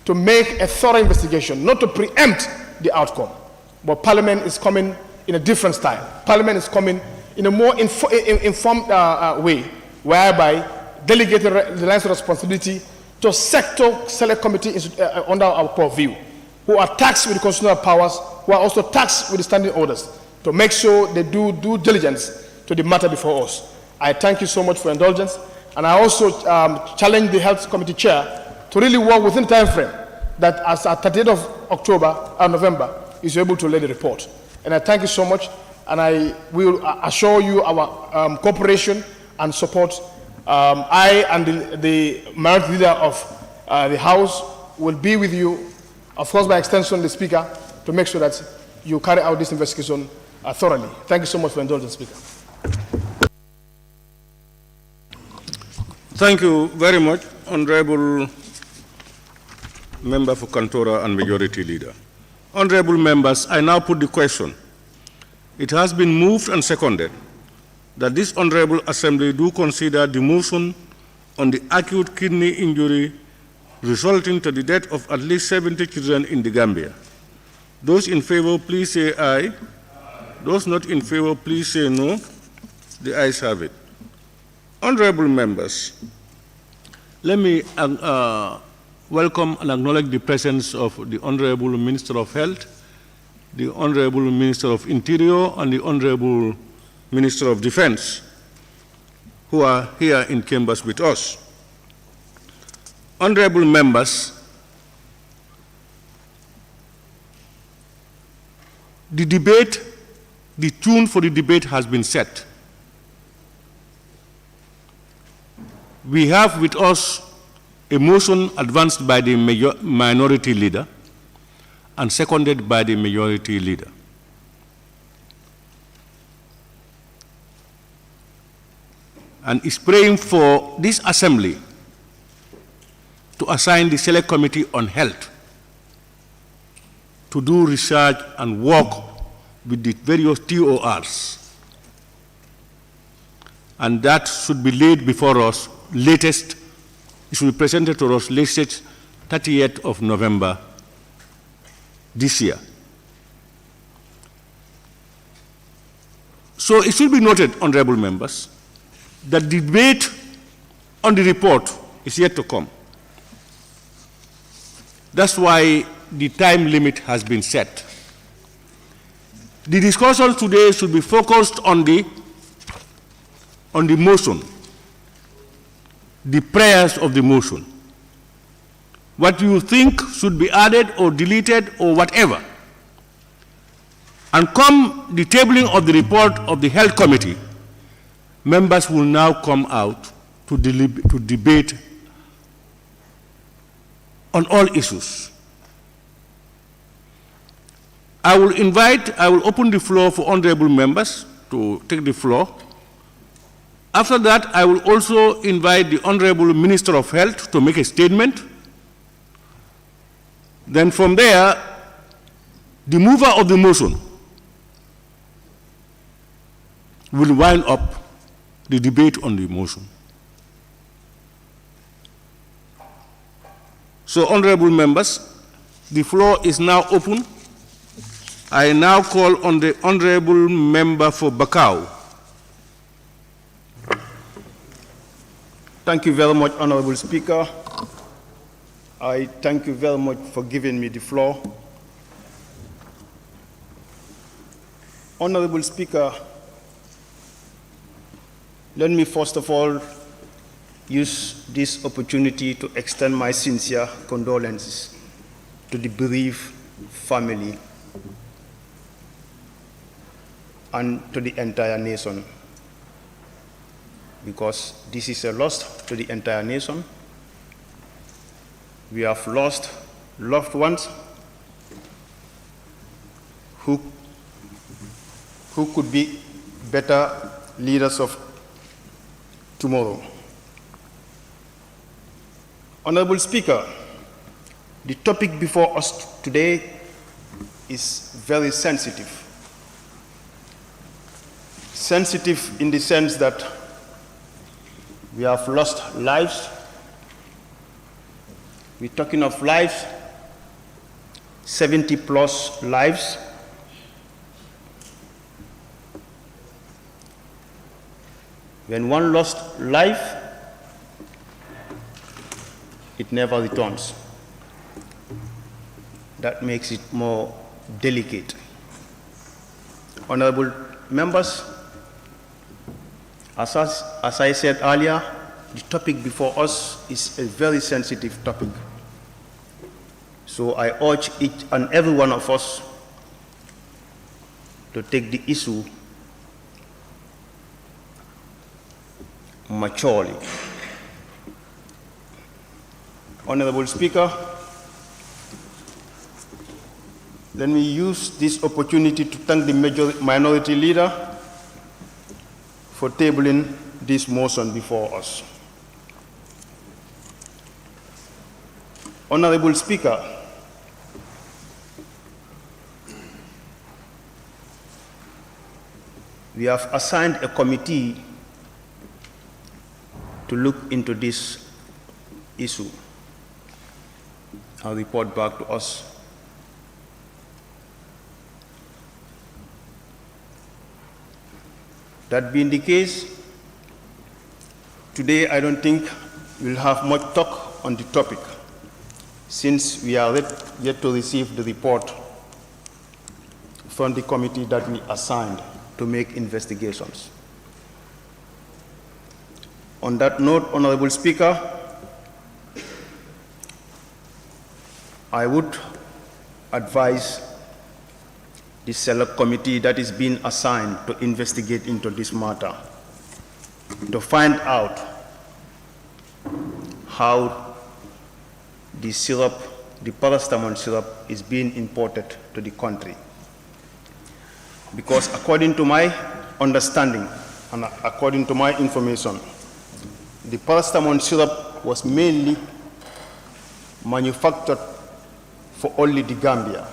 to make a thorough investigation, not to preempt the outcome. But Parliament is coming in a different style. Parliament is coming in a more informed way, whereby delegating the lines of responsibility to sector select committee under our purview, who are taxed with constitutional powers, who are also taxed with the standing orders, to make sure they do due diligence to the matter before us. I thank you so much for indulgence, and I also challenge the Health Committee Chair to really work within the time frame that as at 30th of October or November is able to lay the report. And I thank you so much, and I will assure you our cooperation and support. I and the minority leader of the House will be with you, of course by extension the Speaker, to make sure that you carry out this investigation thoroughly. Thank you so much for indulgence, Speaker. Thank you very much, Honorable Member for Kantora and Majority Leader. Honorable members, I now put the question. It has been moved and seconded that this Honorable Assembly do consider the motion on the acute kidney injury resulting to the death of at least 70 children in the Gambia. Those in favor, please say aye. Those not in favor, please say no. The ayes have it. Honorable members, let me welcome and acknowledge the presence of the Honorable Minister of Health, the Honorable Minister of Interior, and the Honorable Minister of Defense, who are here in chambers with us. Honorable members, the debate, the tune for the debate has been set. We have with us a motion advanced by the minority leader and seconded by the majority leader. And is praying for this assembly to assign the Select Committee on Health to do research and work with the various TORs. And that should be laid before us latest, it should be presented to us latest 30th of November this year. So it should be noted, honorable members, that the debate on the report is yet to come. That's why the time limit has been set. The discussion today should be focused on the motion, the prayers of the motion. What you think should be added or deleted or whatever. And come the tabling of the report of the Health Committee, members will now come out to debate on all issues. I will open the floor for honorable members to take the floor. After that, I will also invite the Honorable Minister of Health to make a statement. Then from there, the mover of the motion will wind up the debate on the motion. So, honorable members, the floor is now open. I now call on the honorable member for Bakau. Thank you very much, Honorable Speaker. I thank you very much for giving me the floor. Honorable Speaker, let me first of all use this opportunity to extend my sincere condolences to the bereaved family and to the entire nation, because this is a loss to the entire nation. We have lost loved ones who could be better leaders of tomorrow. Honorable Speaker, the topic before us today is very sensitive. Sensitive in the sense that we have lost lives, We're talking of lives, 70 plus lives. When one lost life, it never returns. That makes it more delicate. Honorable members, as I said earlier, the topic before us is a very sensitive topic. So I urge each and every one of us to take the issue maturely. Honorable Speaker, let me use this opportunity to thank the minority leader for tabling this motion before us. Honorable Speaker, we have assigned a committee to look into this issue and report back to us. That being the case, today I don't think we'll have much talk on the topic, since we are yet to receive the report from the committee that we assigned to make investigations. On that note, Honorable Speaker, I would advise the select committee that is being assigned to investigate into this matter to find out how the syrup, the paracetamol syrup, is being imported to the country. Because according to my understanding and according to my information, the paracetamol syrup was mainly manufactured for only the Gambia.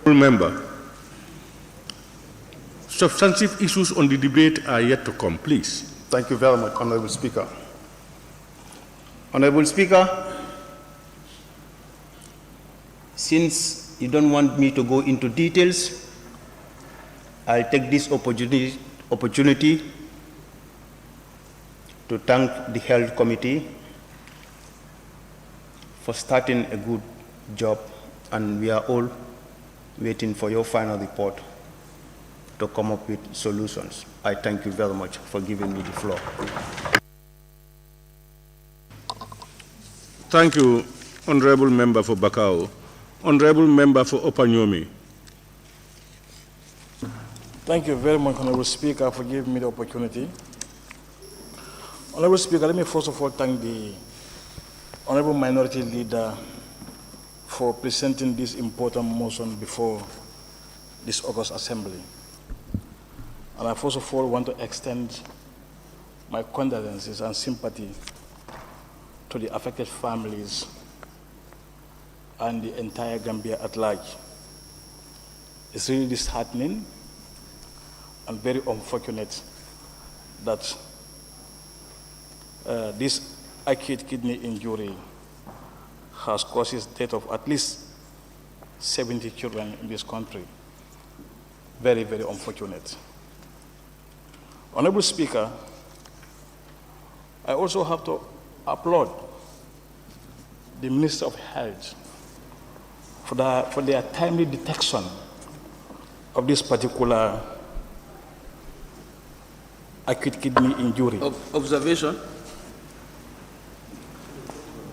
Remember, substantive issues on the debate are yet to come, please. Thank you very much, Honorable Speaker. Honorable Speaker, since you don't want me to go into details, I'll take this opportunity to thank the Health Committee for starting a good job, and we are all waiting for your final report to come up with solutions. I thank you very much for giving me the floor. Thank you, Honorable Member for Bakau. Honorable Member for Opanyomi. Thank you very much, Honorable Speaker, for giving me the opportunity. Honorable Speaker, let me first of all thank the Honorable Minority Leader for presenting this important motion before this August Assembly. And I first of all want to extend my condolences and sympathy to the affected families and the entire Gambia at large. It's really disheartening and very unfortunate that this acute kidney injury has caused the death of at least 70 children in this country. Very, very unfortunate. Honorable Speaker, I also have to applaud the Minister of Health for their timely detection of this particular acute kidney injury. Observation?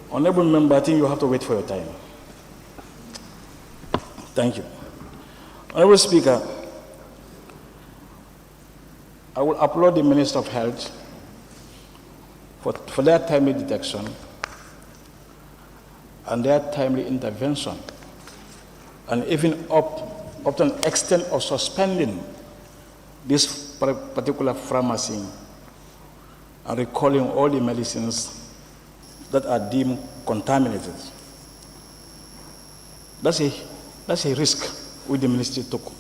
Honorable Member, I think you have to wait for your time. Thank you. Honorable Speaker, I will applaud the Minister of Health for their timely detection and their timely intervention, and even up to an extent of suspending this particular pharmacy and recalling all the medicines that are deemed contaminated. That's a risk which the ministry took.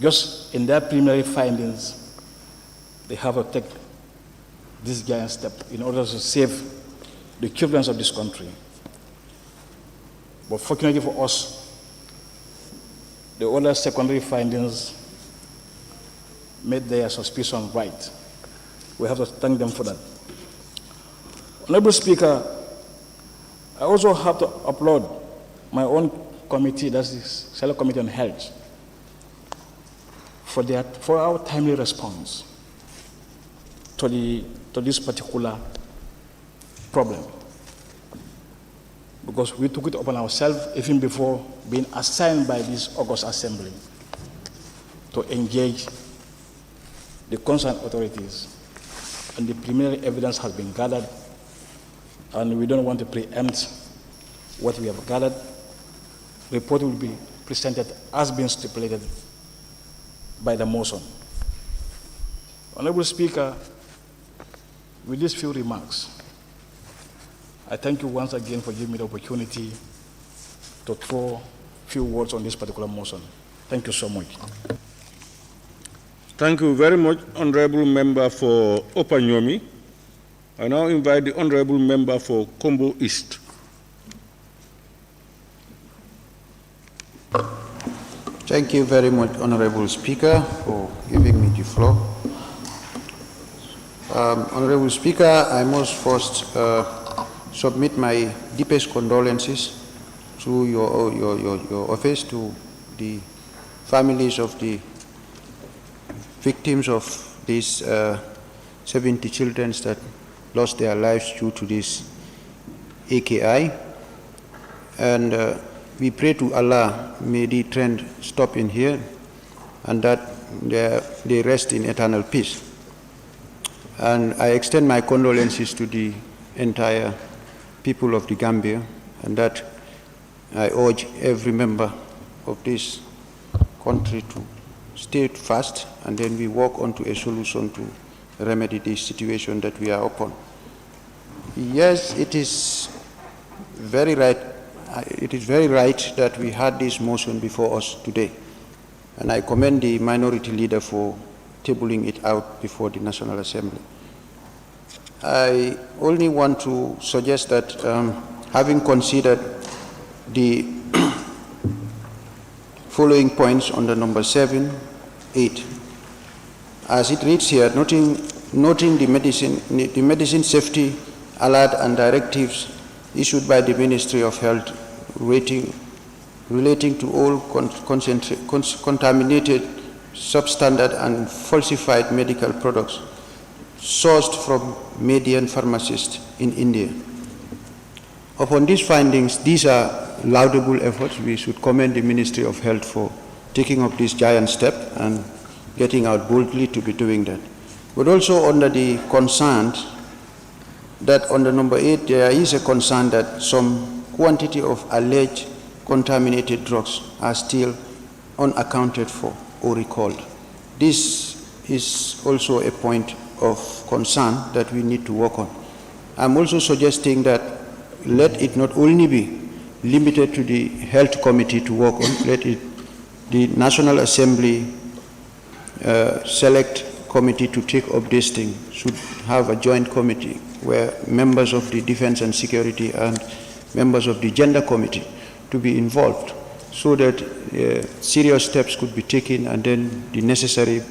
Just in their preliminary findings, they have to take this giant step in order to save the children of this country. But fortunately for us, the other secondary findings made their suspicion right. We have to thank them for that. Honorable Speaker, I also have to applaud my own committee, that's the Select Committee on Health, for our timely response to this particular problem. Because we took it upon ourselves even before being assigned by this August Assembly to engage the concerned authorities. And the preliminary evidence has been gathered, and we don't want to preempt what we have gathered. The report will be presented as being stipulated by the motion. Honorable Speaker, with these few remarks, I thank you once again for giving me the opportunity to throw a few words on this particular motion. Thank you so much. Thank you very much, Honorable Member for Opanyomi. I now invite the Honorable Member for Kombo East. Thank you very much, Honorable Speaker, for giving me the floor. Honorable Speaker, I must first submit my deepest condolences through your office to the families of the victims of these 70 children that lost their lives due to this AKI. And we pray to Allah, may the trend stop in here and that they rest in eternal peace. And I extend my condolences to the entire people of the Gambia, and that I urge every member of this country to stay fast, and then we work on to a solution to remedy this situation that we are upon. Yes, it is very right. It is very right that we had this motion before us today, and I commend the minority leader for tabling it out before the National Assembly. I only want to suggest that having considered the following points under number 7, 8, as it reads here, noting the medicine safety alert and directives issued by the Ministry of Health relating to all contaminated, substandard and falsified medical products sourced from Maiden Pharmacists in India. Upon these findings, these are laudable efforts. We should commend the Ministry of Health for taking up this giant step and getting out boldly to be doing that. But also under the concern that under number 8, there is a concern that some quantity of alleged contaminated drugs are still unaccounted for or recalled. This is also a point of concern that we need to work on. I'm also suggesting that let it not only be limited to the Health Committee to work on, let it, the National Assembly Select Committee to take up this thing should have a joint committee where members of the Defense and Security and members of the Gender Committee to be involved so that serious steps could be taken and then the necessary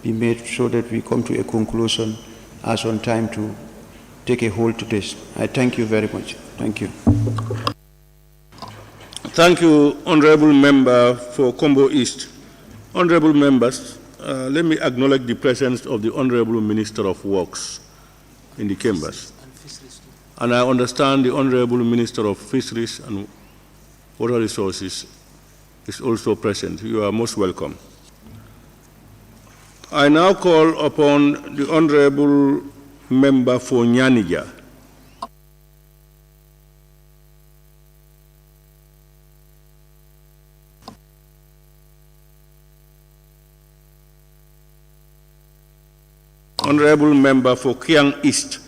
be made so that we come to a conclusion as on time to take a hold to this. I thank you very much. Thank you. Thank you, Honorable Member for Kombo East. Honorable members, let me acknowledge the presence of the Honorable Minister of Works in the chambers. And I understand the Honorable Minister of Fisheries and Water Resources is also present. You are most welcome. I now call upon the Honorable Member for Nyanija. Honorable Member for Kiang East.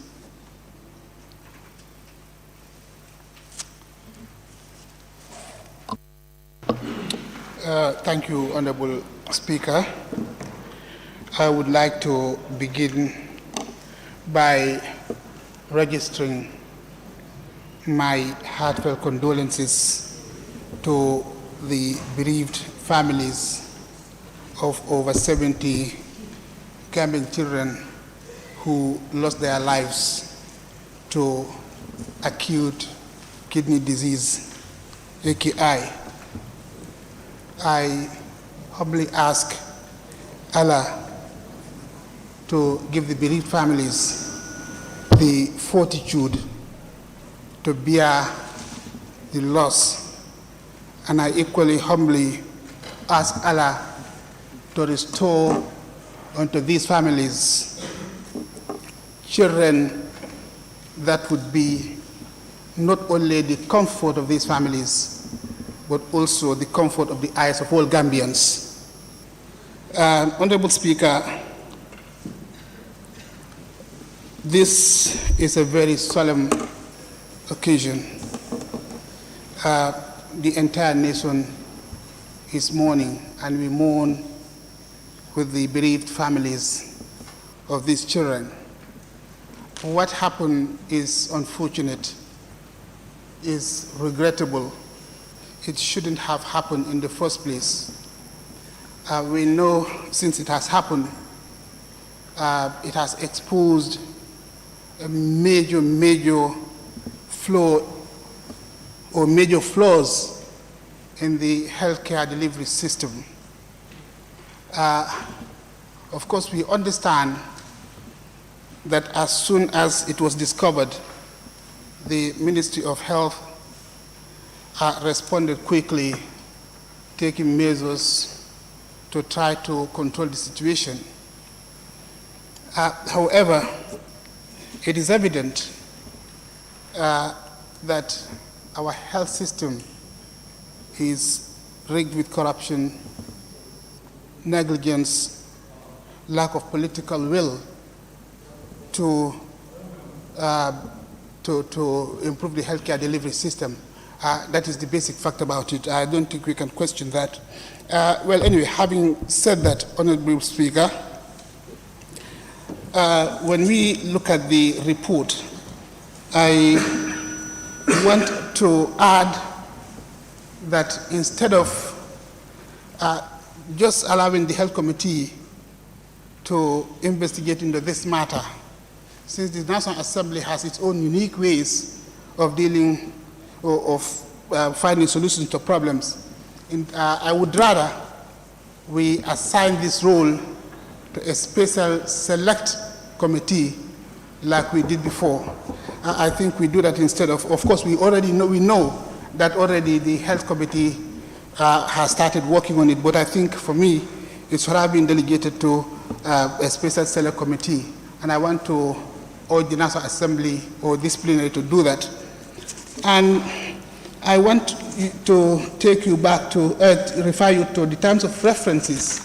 Thank you, Honorable Speaker. I would like to begin by registering my heartfelt condolences to the bereaved families of over 70 Gambian children who lost their lives to acute kidney disease, AKI. I humbly ask Allah to give the bereaved families the fortitude to bear the loss. And I equally humbly ask Allah to restore unto these families children that would be not only the comfort of these families, but also the comfort of the eyes of all Gambians. Honorable Speaker, this is a very solemn occasion. The entire nation is mourning, and we mourn with the bereaved families of these children. What happened is unfortunate, is regrettable. It shouldn't have happened in the first place. We know since it has happened, it has exposed a major flaw or major flaws in the healthcare delivery system. Of course, we understand that as soon as it was discovered, the Ministry of Health responded quickly, taking measures to try to control the situation. However, it is evident that our health system is rigged with corruption, negligence, lack of political will to improve the healthcare delivery system. That is the basic fact about it. I don't think we can question that. Well, anyway, having said that, Honorable Speaker, when we look at the report, I want to add that instead of just allowing the Health Committee to investigate into this matter, since the National Assembly has its own unique ways of dealing or of finding solutions to problems, I would rather we assign this role to a special select committee like we did before. I think we do that instead of course, we know that already the Health Committee has started working on it, but I think for me, it should have been delegated to a special select committee, and I want to urge the National Assembly or this plenary to do that. And I want to take you back to, refer you to the terms of references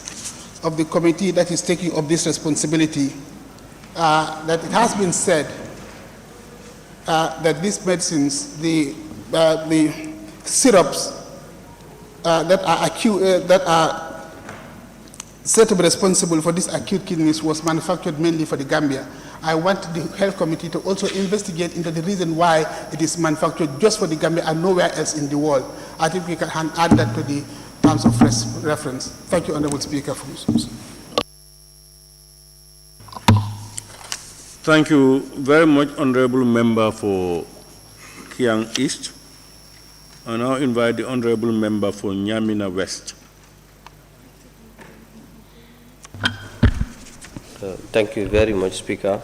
of the committee that is taking up this responsibility, that it has been said that these medicines, the syrups that are said to be responsible for this acute kidneys was manufactured mainly for the Gambia. I want the Health Committee to also investigate into the reason why it is manufactured just for the Gambia and nowhere else in the world. I think we can add that to the terms of reference. Thank you, Honorable Speaker, for this. Thank you very much, Honorable Member for Kiang East. I now invite the Honorable Member for Nyamina West. Thank you very much, Speaker.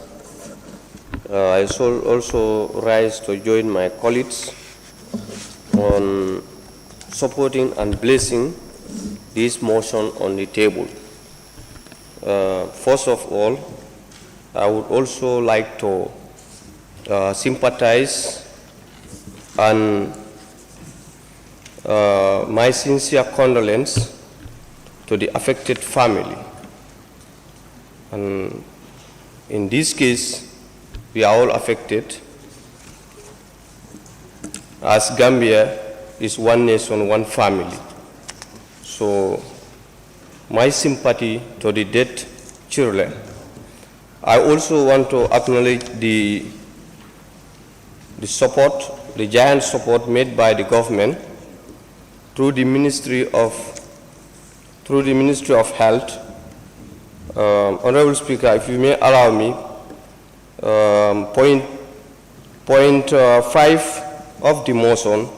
I shall also rise to join my colleagues on supporting and blessing this motion on the table. First of all, I would also like to sympathize and my sincere condolence to the affected family. And in this case, we are all affected, as Gambia is one nation, one family. So my sympathy to the dead children. I also want to acknowledge the support the giant support made by the government through the Ministry of Health. Honorable Speaker, if you may allow me, point 5 of the motion,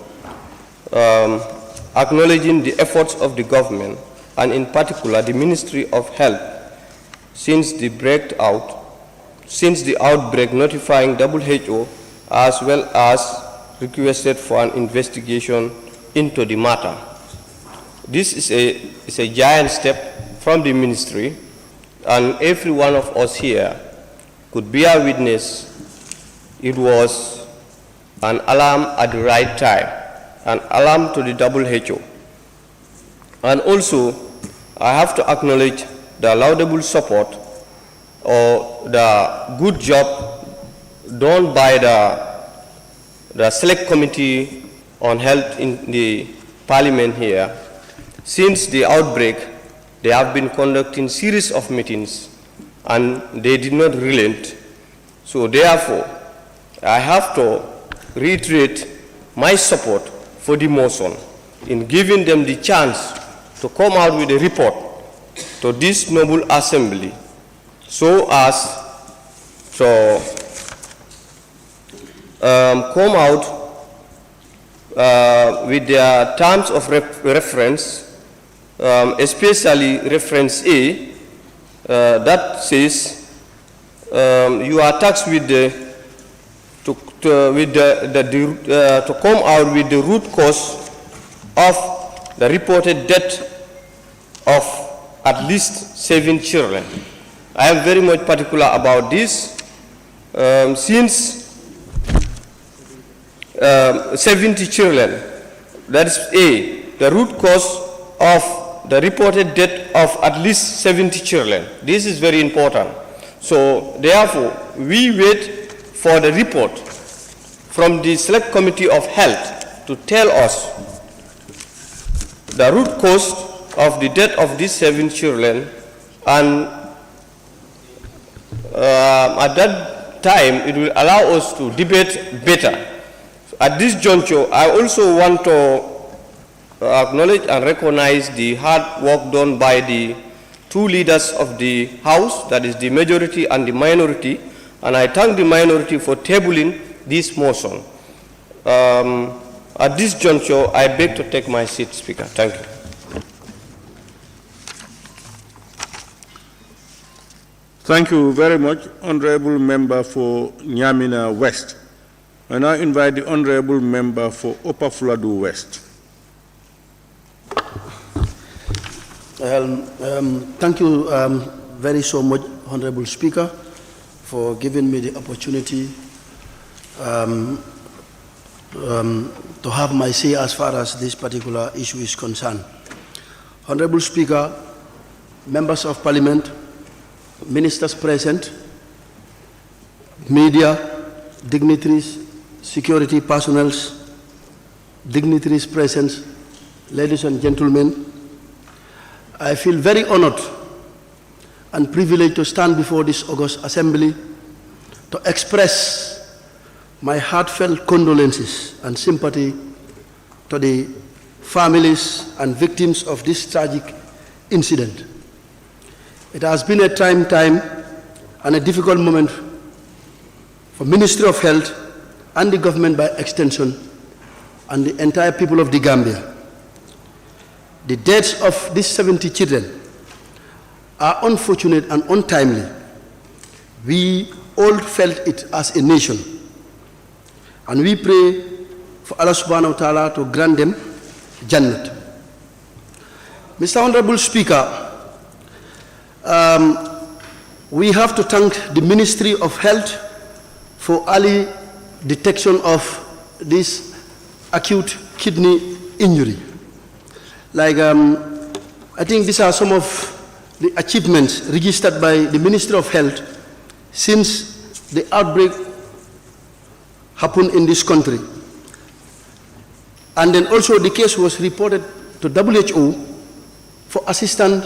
acknowledging the efforts of the government and in particular the Ministry of Health since the outbreak, notifying WHO as well as requested for an investigation into the matter. This is a giant step from the ministry, and every one of us here could bear witness it was an alarm at the right time, an alarm to the WHO. And also, I have to acknowledge the laudable support or the good job done by the Select Committee on Health in the Parliament here. Since the outbreak, they have been conducting series of meetings and they did not relent. So therefore, I have to reiterate my support for the motion in giving them the chance to come out with a report to this noble assembly so as to come out with their terms of reference, especially reference A, that says you are tasked with to come out with the root cause of the reported death of at least 7 children. I am very much particular about this since 70 children, that is A, the root cause of the reported death of at least 70 children. This is very important. So therefore, we wait for the report from the Select Committee of Health to tell us the root cause of the death of these 7 children, and at that time it will allow us to debate better. At this juncture, I also want to acknowledge and recognize the hard work done by the 2 leaders of the House, that is the majority and the minority, and I thank the minority for tabling this motion. At this juncture, I beg to take my seat, Speaker. Thank you. Thank you very much, Honorable Member for Nyamina West. I now invite the Honorable Member for Upper Fuladu West. Thank you very so much, Honorable Speaker, for giving me the opportunity to have my say as far as this particular issue is concerned. Honorable Speaker, members of Parliament, ministers present, media, dignitaries, security personnel, dignitaries present, ladies and gentlemen, I feel very honored and privileged to stand before this august assembly to express my heartfelt condolences and sympathy to the families and victims of this tragic incident. It has been a trying time and a difficult moment for Ministry of Health and the government by extension and the entire people of the Gambia. The deaths of these 70 children are unfortunate and untimely. We all felt it as a nation, and we pray for Allah subhanahu wa ta'ala to grant them Jannat. Mr. Honorable Speaker, we have to thank the Ministry of Health for early detection of this acute kidney injury. I think these are some of the achievements registered by the Ministry of Health since the outbreak happened in this country. And then also the case was reported to WHO for assistance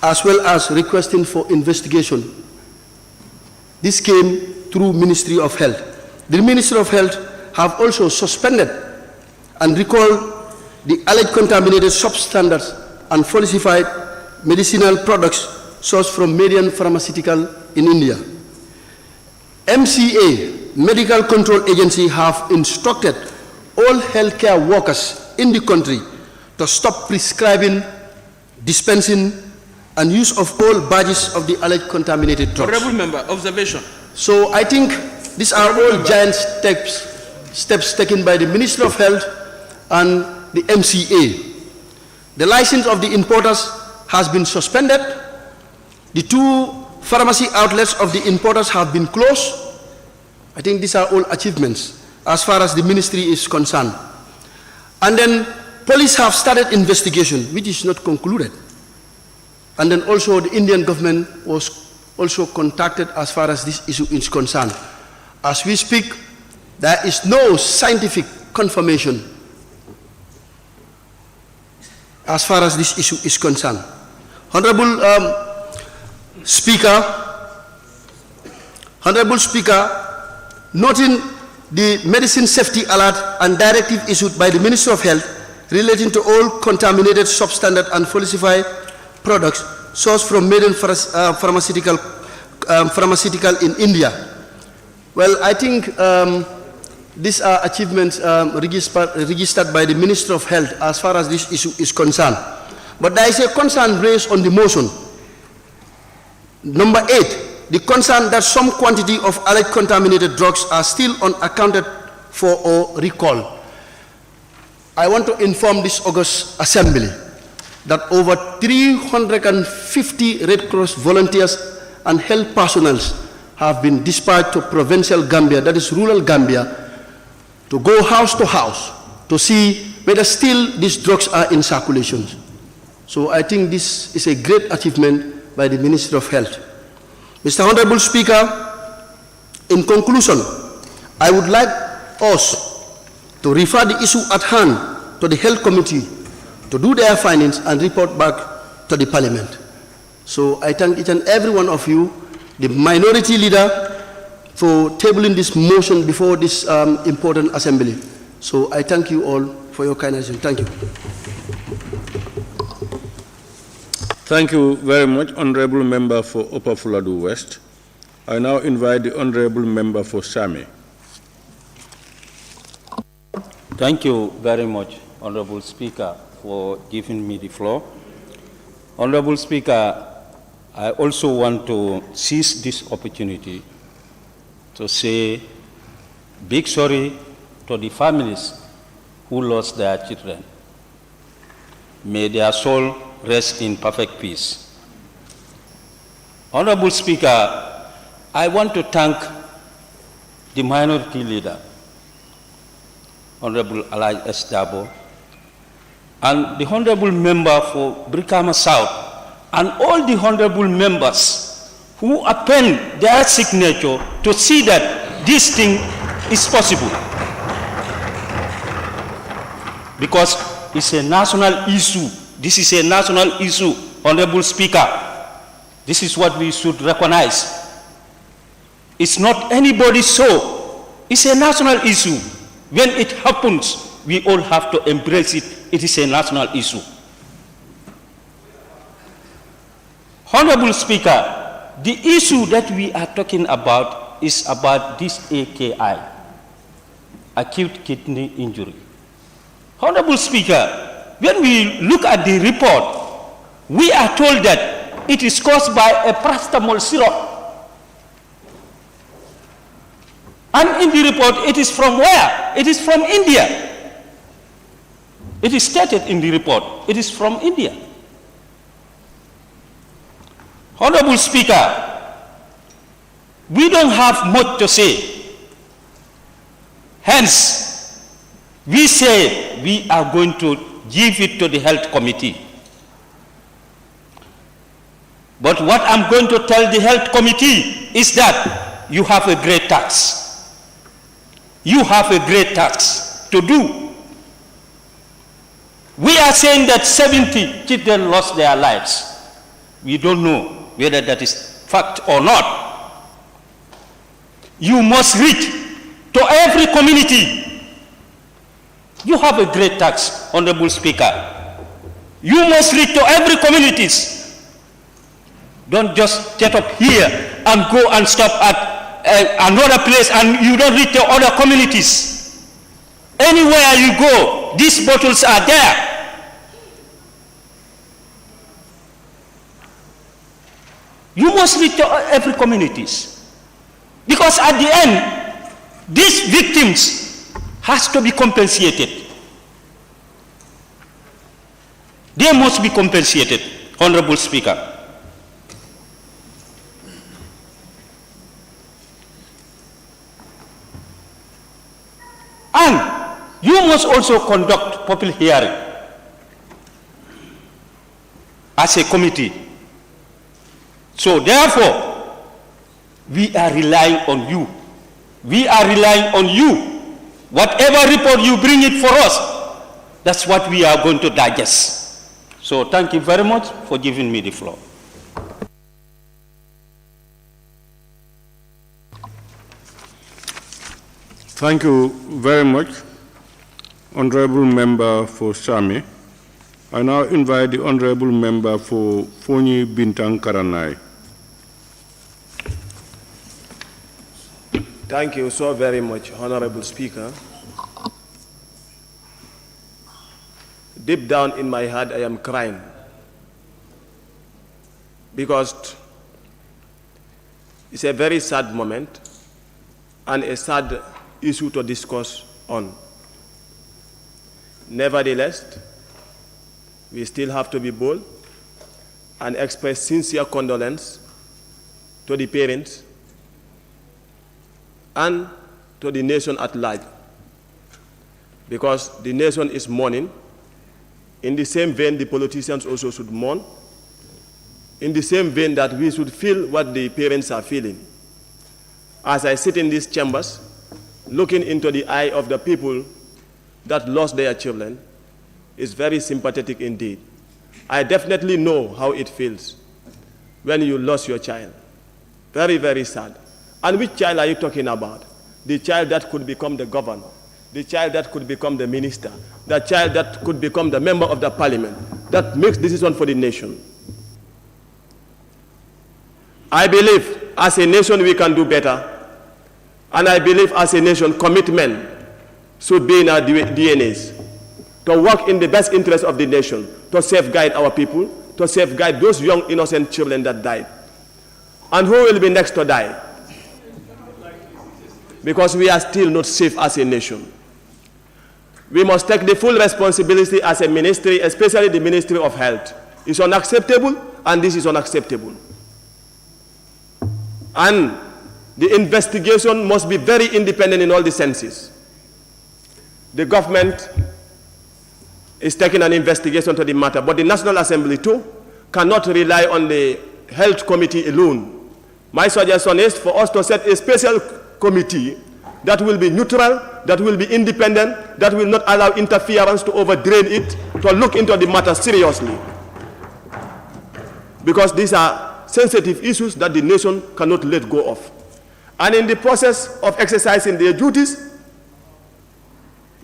as well as requesting for investigation. This came through Ministry of Health. The Ministry of Health have also suspended and recalled the alleged contaminated substandards and falsified medicinal products sourced from Maiden Pharmaceutical in India. MCA, Medical Control Agency, have instructed all healthcare workers in the country to stop prescribing, dispensing, and use of all batches of the alleged contaminated drugs. Honorable member, observation. So I think these are all giant steps taken by the Ministry of Health and the MCA. The license of the importers has been suspended. The 2 pharmacy outlets of the importers have been closed. I think these are all achievements as far as the ministry is concerned. And then police have started investigation, which is not concluded. And then also the Indian government was also contacted as far as this issue is concerned. As we speak, there is no scientific confirmation as far as this issue is concerned. Honorable Speaker, noting the medicine safety alert and directive issued by the Ministry of Health relating to all contaminated, substandard, and falsified products sourced from Maiden Pharmaceutical in India. Well, I think these are achievements registered by the Ministry of Health as far as this issue is concerned. But there is a concern raised on the motion. Number 8, the concern that some quantity of alleged contaminated drugs are still unaccounted for or recalled. I want to inform this August Assembly that over 350 Red Cross volunteers and health personnel have been dispatched to provincial Gambia, that is rural Gambia, to go house to house to see whether still these drugs are in circulation. So I think this is a great achievement by the Ministry of Health. Mr. Honorable Speaker, in conclusion, I would like us to refer the issue at hand to the Health Committee to do their findings and report back to the Parliament. So I thank each and every one of you, the minority leader, for tabling this motion before this important assembly. So I thank you all for your kindness. Thank you. Thank you very much, Honorable Member for Upper Fuladu West. I now invite the Honorable Member for Sami. Thank you very much, Honorable Speaker, for giving me the floor. Honorable Speaker, I also want to seize this opportunity to say big sorry to the families who lost their children. May their soul rest in perfect peace. Honorable Speaker, I want to thank the minority leader, Honorable Alaj S. Dabo, and the Honorable Member for Brikama South, and all the Honorable members who append their signature to see that this thing is possible. Because it's a national issue. This is a national issue, Honorable Speaker. This is what we should recognize. It's not anybody's show. It's a national issue. When it happens, we all have to embrace it. It is a national issue. Honorable Speaker, the issue that we are talking about is about this AKI, acute kidney injury. Honorable Speaker, when we look at the report, we are told that it is caused by a paracetamol syrup. And in the report, it is from where? It is from India. It is stated in the report, it is from India. Honorable Speaker, we don't have much to say. Hence, we say we are going to give it to the Health Committee. But what I'm going to tell the Health Committee is that you have a great task. You have a great task to do. We are saying that 70 children lost their lives. We don't know whether that is fact or not. You must reach to every community You have a great task, Honorable Speaker. You must reach to every communities. Don't just get up here and go and stop at another place and you don't reach to other communities. Anywhere you go, these bottles are there. You must reach to every communities. Because at the end, these victims has to be compensated. They must be compensated, Honorable Speaker. And you must also conduct public hearing as a committee. So therefore, we are relying on you. We are relying on you. Whatever report you bring it for us, that's what we are going to digest. So thank you very much for giving me the floor. Thank you very much, Honorable Member for Sami. I now invite the Honorable Member for Fonyi Bintang Karanai. Thank you so very much, Honorable Speaker. Deep down in my heart, I am crying because it's a very sad moment and a sad issue to discuss on. Nevertheless, we still have to be bold and express sincere condolence to the parents and to the nation at large, because the nation is mourning. In the same vein, the politicians also should mourn. In the same vein that we should feel what the parents are feeling. As I sit in these chambers, looking into the eye of the people that lost their children, is very sympathetic indeed. I definitely know how it feels when you lost your child. Very, very sad. And which child are you talking about? The child that could become the governor, the child that could become the minister, the child that could become the member of the parliament, that makes decisions for the nation. I believe as a nation we can do better. And I believe as a nation commitment should be in our DNAs to work in the best interest of the nation, to safeguard our people, to safeguard those young innocent children that died. And who will be next to die? Because we are still not safe as a nation. We must take the full responsibility as a ministry, especially the Ministry of Health. It's unacceptable, and this is unacceptable. And the investigation must be very independent in all the senses. The government is taking an investigation to the matter, but the National Assembly too cannot rely on the Health Committee alone. My suggestion is for us to set a special committee that will be neutral, that will be independent, that will not allow interference to overdrain it, to look into the matter seriously. Because these are sensitive issues that the nation cannot let go of. And in the process of exercising their duties,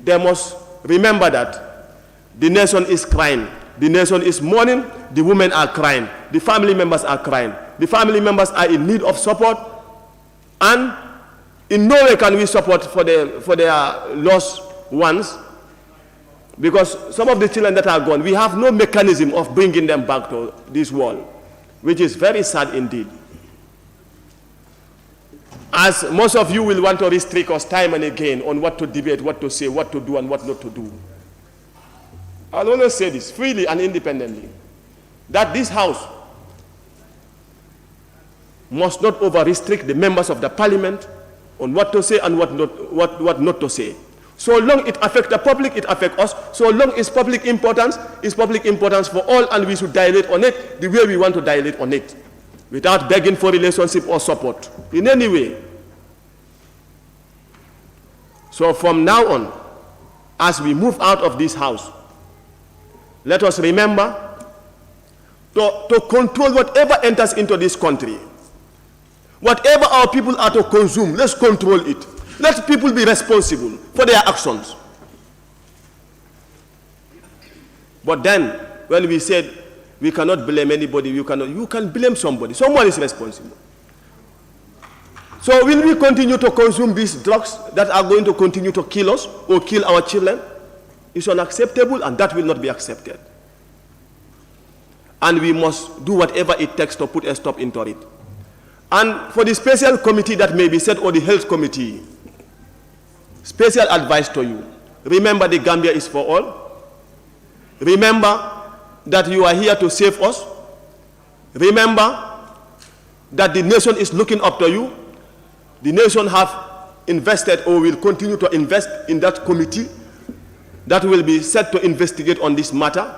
they must remember that the nation is crying, the nation is mourning, the women are crying, the family members are crying, the family members are in need of support, and in no way can we support for their lost ones, because some of the children that are gone, we have no mechanism of bringing them back to this world, which is very sad indeed. As most of you will want to restrict us time and again on what to debate, what to say, what to do, and what not to do. I'll always say this freely and independently, that this House must not over-restrict the members of the Parliament on what to say and what not to say. So long it affects the public, it affects us. So long it's public importance for all, and we should dilate on it the way we want to dilate on it, without begging for relationship or support in any way. So from now on, as we move out of this House, let us remember to control whatever enters into this country. Whatever our people are to consume, let's control it. Let people be responsible for their actions. But then, when we said we cannot blame anybody, you can blame somebody. Someone is responsible. So will we continue to consume these drugs that are going to continue to kill us or kill our children? It's unacceptable, and that will not be accepted. And we must do whatever it takes to put a stop into it. And for the special committee that may be set, or the health committee, special advice to you. Remember, the Gambia is for all. Remember that you are here to save us. Remember that the nation is looking up to you. The nation have invested or will continue to invest in that committee that will be set to investigate on this matter.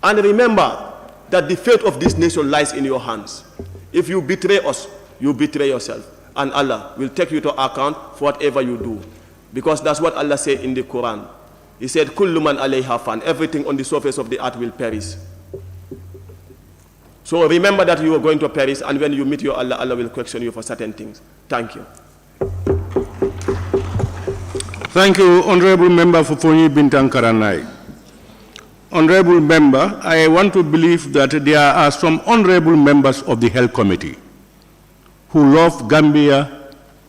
And remember that the fate of this nation lies in your hands. If you betray us, you betray yourself. And Allah will take you to account for whatever you do. Because that's what Allah said in the Quran. He said, Kullu man alayha fan, everything on the surface of the earth will perish. So remember that you are going to perish, and when you meet your Allah, Allah will question you for certain things. Thank you. Thank you, Honorable Member Fofoni Bintang Karanai. Honorable Member, I want to believe that there are some honorable members of the Health Committee who love Gambia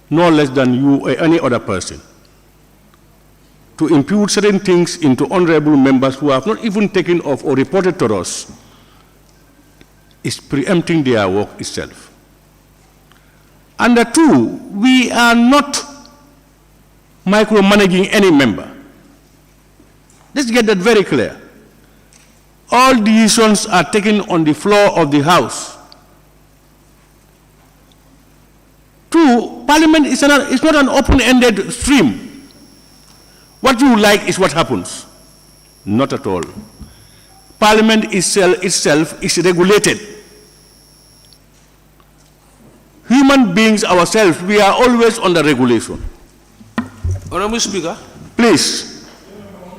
no less than you or any other person. To impute certain things into honorable members who have not even taken off or reported to us is preempting their work itself. And two, we are not micromanaging any member. Let's get that very clear. All decisions are taken on the floor of the House. Two, Parliament is not an open-ended stream. What you like is what happens. Not at all. Parliament itself is regulated. Human beings ourselves, we are always under regulation. Honorable Speaker. Please.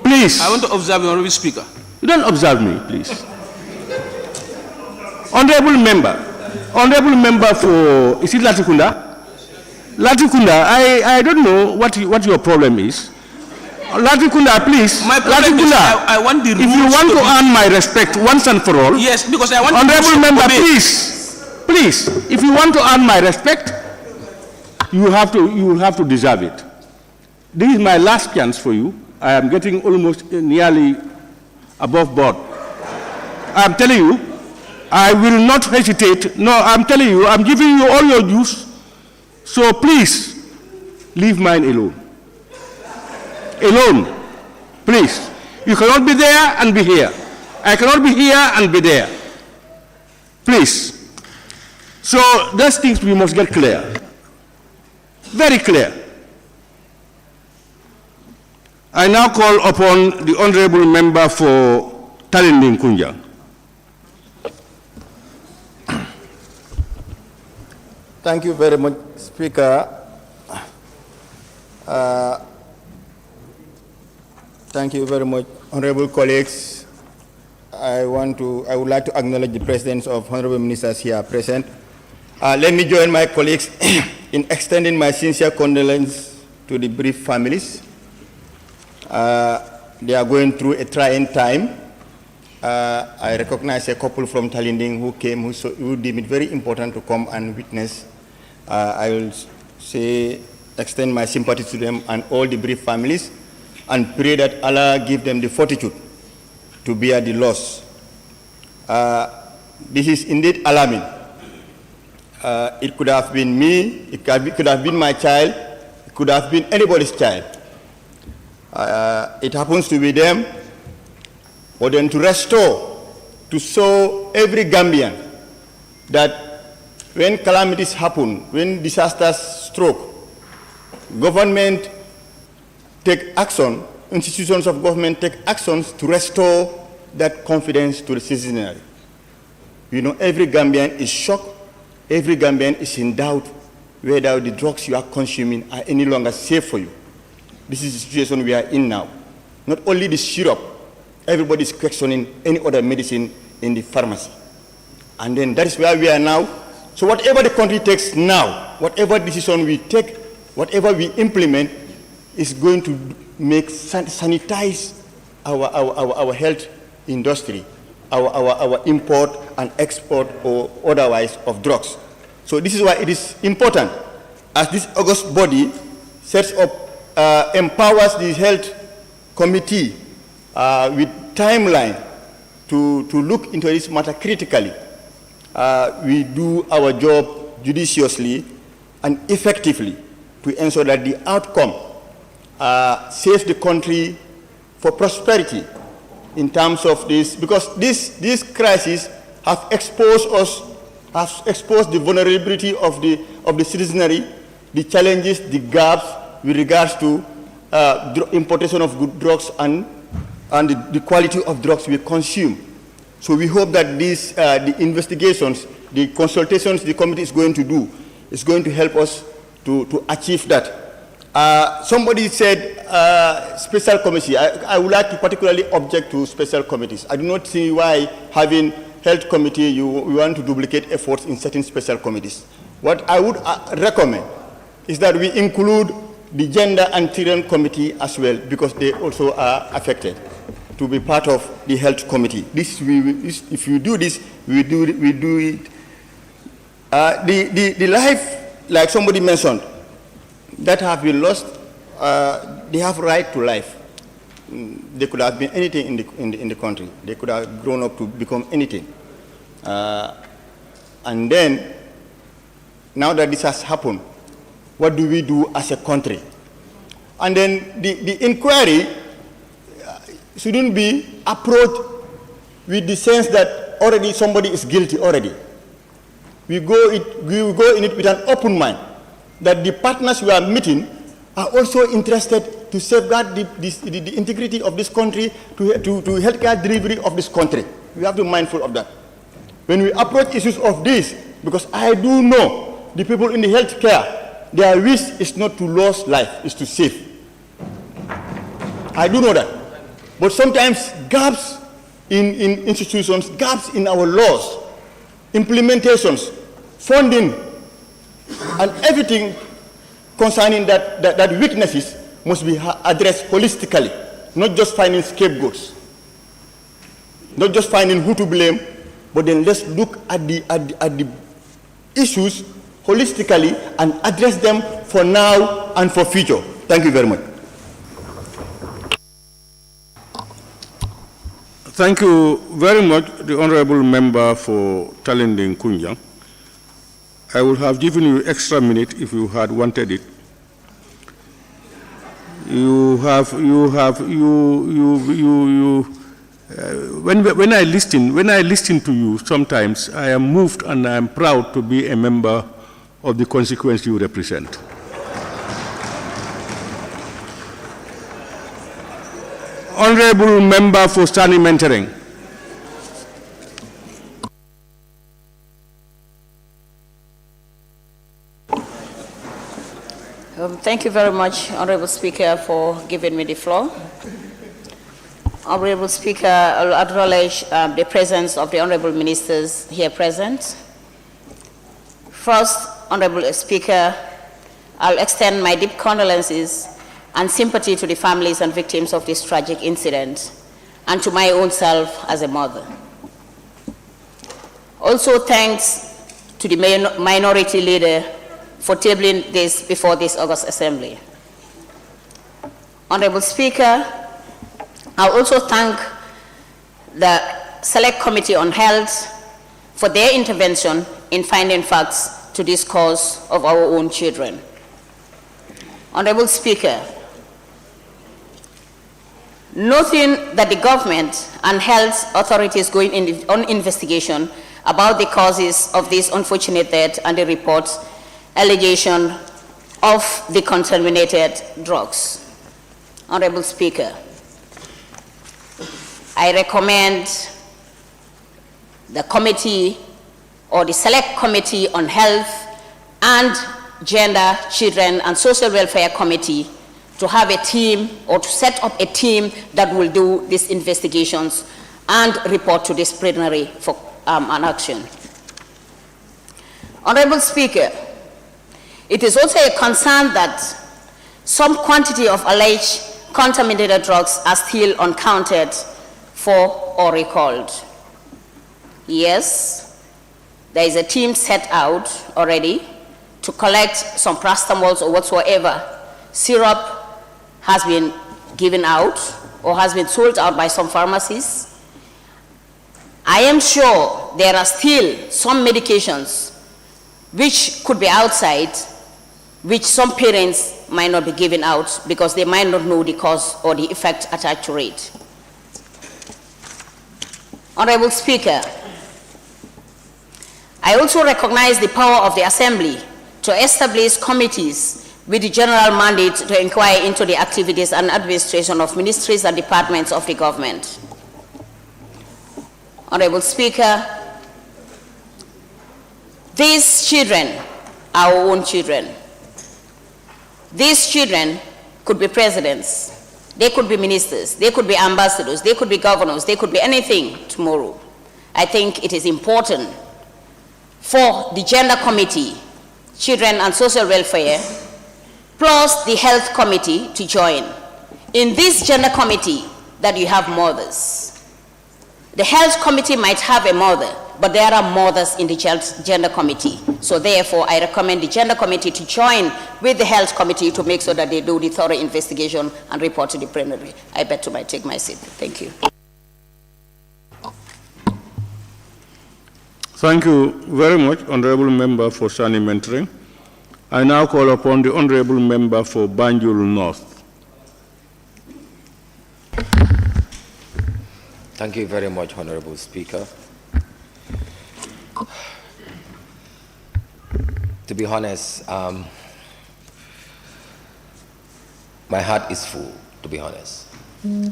Please. I want to observe you, Honorable Speaker. You don't observe me, please. Honorable member for, is it Latikunda? Latikunda, I don't know what your problem is. Latikunda, please. My problem is I want the rules. If you want to earn my respect once and for all. Yes, because I want Honorable member, please, if you want to earn my respect, you will have to deserve it. This is my last chance for you. I am getting almost nearly above board. I'm telling you, I will not hesitate. No, I'm telling you, I'm giving you all your dues. So please, leave mine alone. Alone, please. You cannot be there and be here. I cannot be here and be there. Please. So those things we must get clear. Very clear. I now call upon the honorable member for Talinding Kunjang. Thank you very much, Speaker. Thank you very much, honorable colleagues. I would like to acknowledge the presence of honorable ministers here present. Let me join my colleagues in extending my sincere condolence to the bereaved families. They are going through a trying time. I recognize a couple from Talinding who came, who deemed it very important to come and witness. I will extend my sympathy to them and all the bereaved families, and pray that Allah give them the fortitude to bear the loss. This is indeed alarming. It could have been me, it could have been my child, it could have been anybody's child. It happens to be them, but then to restore, to show every Gambian that when calamities happen, when disasters stroke, government take action, institutions of government take actions to restore that confidence to the citizenry. You know, every Gambian is shocked, every Gambian is in doubt whether the drugs you are consuming are any longer safe for you. This is the situation we are in now. Not only the syrup, everybody is questioning any other medicine in the pharmacy. And then that is where we are now. So whatever the country takes now, whatever decision we take, whatever we implement, is going to make sanitize our health industry, our import and export or otherwise of drugs. So this is why it is important, as this august body sets up, empowers the health committee with timeline to look into this matter critically. We do our job judiciously and effectively to ensure that the outcome saves the country for prosperity in terms of this, because this crisis have exposed us, has exposed the vulnerability of the citizenry, the challenges, the gaps with regards to importation of good drugs and the quality of drugs we consume. So we hope that these, the investigations, the consultations the committee is going to do is going to help us to achieve that. Somebody said special committee. I would like to particularly object to special committees. I do not see why having health committee, you want to duplicate efforts in certain special committees. What I would recommend is that we include the gender and children committee as well, because they also are affected, to be part of the health committee. If you do this, we do it. The life, like somebody mentioned, that have been lost, they have right to life. They could have been anything in the country. They could have grown up to become anything. And then, now that this has happened, what do we do as a country? And then the inquiry shouldn't be approached with the sense that already somebody is guilty already. We go in it with an open mind, that the partners we are meeting are also interested to safeguard the integrity of this country, to healthcare delivery of this country. We have to be mindful of that. When we approach issues of this, because I do know the people in the healthcare, their wish is not to lose life, is to save. I do know that. But sometimes gaps in institutions, gaps in our laws, implementations, funding, and everything concerning that weaknesses must be addressed holistically, not just finding scapegoats, not just finding who to blame, but then let's look at the issues holistically and address them for now and for future. Thank you very much. Thank you very much, the Honorable Member for Talending Kunjang. I would have given you extra minute if you had wanted it. When I listen to you, sometimes I am moved and I am proud to be a member of the constituency you represent. Honorable Member for Stani Mentoring. Thank you very much, Honorable Speaker, for giving me the floor. Honorable Speaker, I'll acknowledge the presence of the Honorable Ministers here present. First, Honorable Speaker, I'll extend my deep condolences and sympathy to the families and victims of this tragic incident, and to my own self as a mother. Also, thanks to the minority leader for tabling this before this August Assembly. Honorable Speaker, I also thank the Select Committee on Health for their intervention in finding facts to this cause of our own children. Honorable Speaker, noting that the government and health authorities going on investigation about the causes of this unfortunate death and the reports, allegation of the contaminated drugs. Honorable Speaker, I recommend the committee or the Select Committee on Health and Gender, Children and Social Welfare Committee to have a team or to set up a team that will do these investigations and report to this plenary for an action. Honorable Speaker, it is also a concern that some quantity of alleged contaminated drugs are still uncounted for or recalled. Yes, there is a team set out already to collect some paracetamol or whatsoever syrup has been given out or has been sold out by some pharmacies. I am sure there are still some medications which could be outside, which some parents might not be giving out because they might not know the cause or the effect attached to it. Honorable Speaker, I also recognize the power of the Assembly to establish committees with the general mandate to inquire into the activities and administration of ministries and departments of the government. Honorable Speaker, these children are our own children. These children could be presidents, they could be ministers, they could be ambassadors, they could be governors, they could be anything tomorrow. I think it is important for the Gender Committee, Children and Social Welfare, plus the Health Committee to join. In this Gender Committee that you have mothers. The Health Committee might have a mother, but there are mothers in the Gender Committee. So therefore, I recommend the Gender Committee to join with the Health Committee to make sure that they do the thorough investigation and report to the plenary. I bet to take my seat. Thank you. Thank you very much, Honorable Member for Sani Mentoring. I now call upon the Honorable Member for Banjul North. Thank you very much, Honorable Speaker. To be honest, my heart is full, to be honest.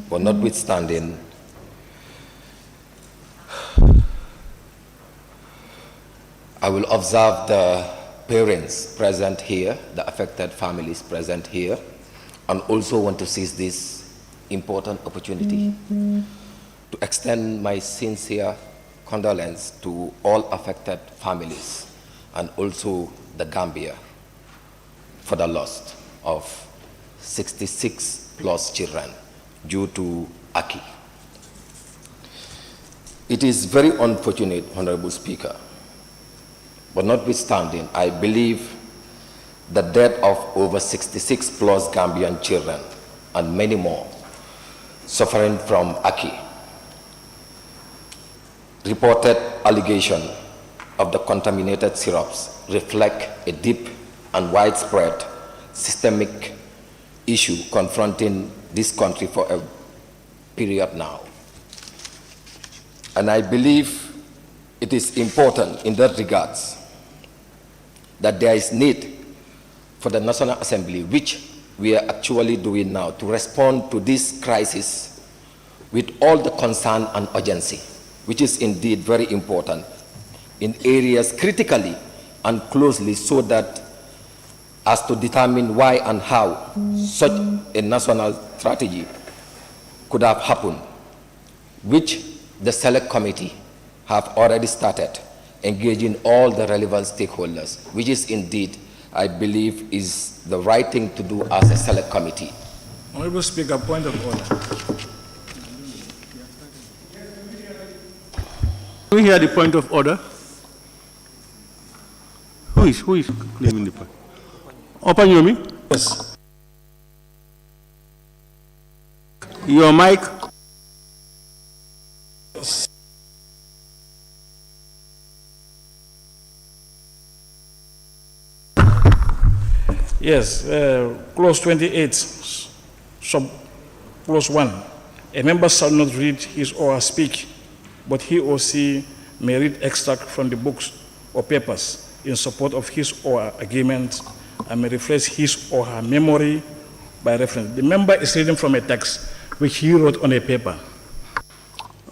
But notwithstanding, I will observe the parents present here, the affected families present here, and also want to seize this important opportunity to extend my sincere condolence to all affected families and also the Gambia for the loss of 66 plus children due to Aki. It is very unfortunate, Honorable Speaker, but notwithstanding, I believe the death of over 66 plus Gambian children and many more suffering from Aki, reported allegation of the contaminated syrups reflect a deep and widespread systemic issue confronting this country for a period now. And I believe it is important in that regards that there is need for the National Assembly, which we are actually doing now, to respond to this crisis with all the concern and urgency, which is indeed very important in areas critically and closely, so that as to determine why and how such a national strategy could have happened, which the Select Committee have already started engaging all the relevant stakeholders, which is indeed, I believe, is the right thing to do as a Select Committee. Honorable Speaker, point of order. We hear the point of order. Who is claiming the point? Open your mic. Yes. Your mic. Yes, clause 28, sub clause 1. A member shall not read his or her speech, but he or she may read extract from the books or papers in support of his or her argument and may refresh his or her memory by reference. The member is reading from a text which he wrote on a paper.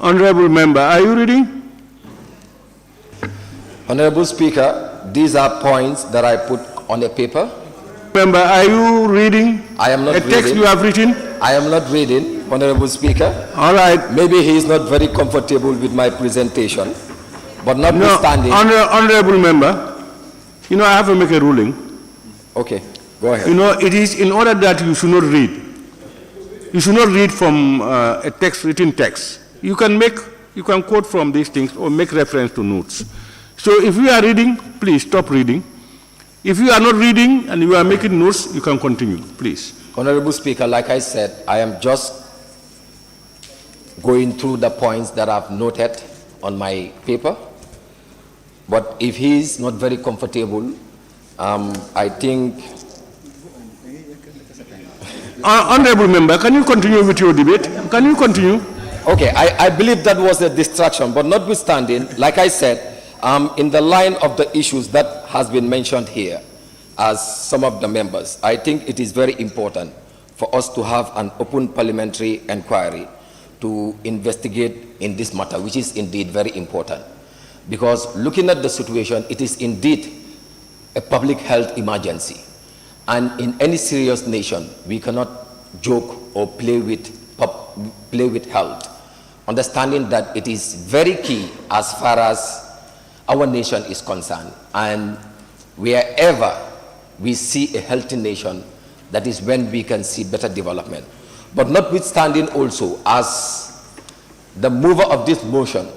Honorable Member, are you reading? Honorable Speaker, these are points that I put on a paper. Member, are you reading? I am not reading. A text you have written? I am not reading, Honorable Speaker. All right. Maybe he is not very comfortable with my presentation, but notwithstanding. No, Honorable Member, you know, I have to make a ruling. Okay, go ahead. You know, it is in order that you should not read. You should not read from a text, written text. You can quote from these things or make reference to notes. So if you are reading, please stop reading. If you are not reading and you are making notes, you can continue, please. Honorable Speaker, like I said, I am just going through the points that I've noted on my paper. But if he is not very comfortable, I think... Honorable Member, can you continue with your debate? Can you continue? Okay, I believe that was a distraction, but notwithstanding, like I said, in the line of the issues that has been mentioned here as some of the members, I think it is very important for us to have an open parliamentary inquiry to investigate in this matter, which is indeed very important. Because looking at the situation, it is indeed a public health emergency. And in any serious nation, we cannot joke or play with health, understanding that it is very key as far as our nation is concerned. And wherever we see a healthy nation, that is when we can see better development. But notwithstanding also, as the mover of this motion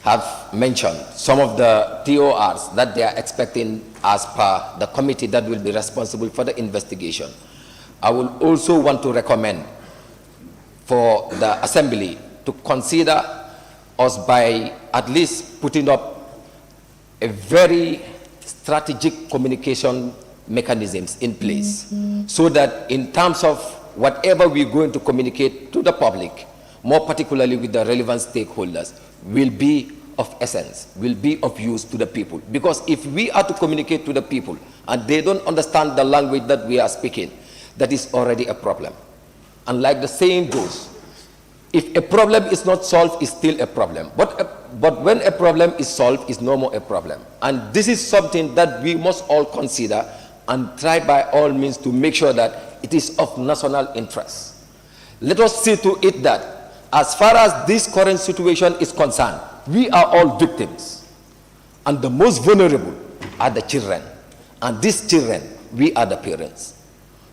have mentioned, some of the TORs that they are expecting as per the committee that will be responsible for the investigation, I will also want to recommend for the Assembly to consider us by at least putting up a very strategic communication mechanisms in place, so that in terms of whatever we're going to communicate to the public, more particularly with the relevant stakeholders, will be of essence, will be of use to the people. Because if we are to communicate to the people and they don't understand the language that we are speaking, that is already a problem. And like the saying goes, if a problem is not solved, it's still a problem. But when a problem is solved, it's no more a problem. And this is something that we must all consider and try by all means to make sure that it is of national interest. Let us see to it that as far as this current situation is concerned, we are all victims. And the most vulnerable are the children. And these children, we are the parents.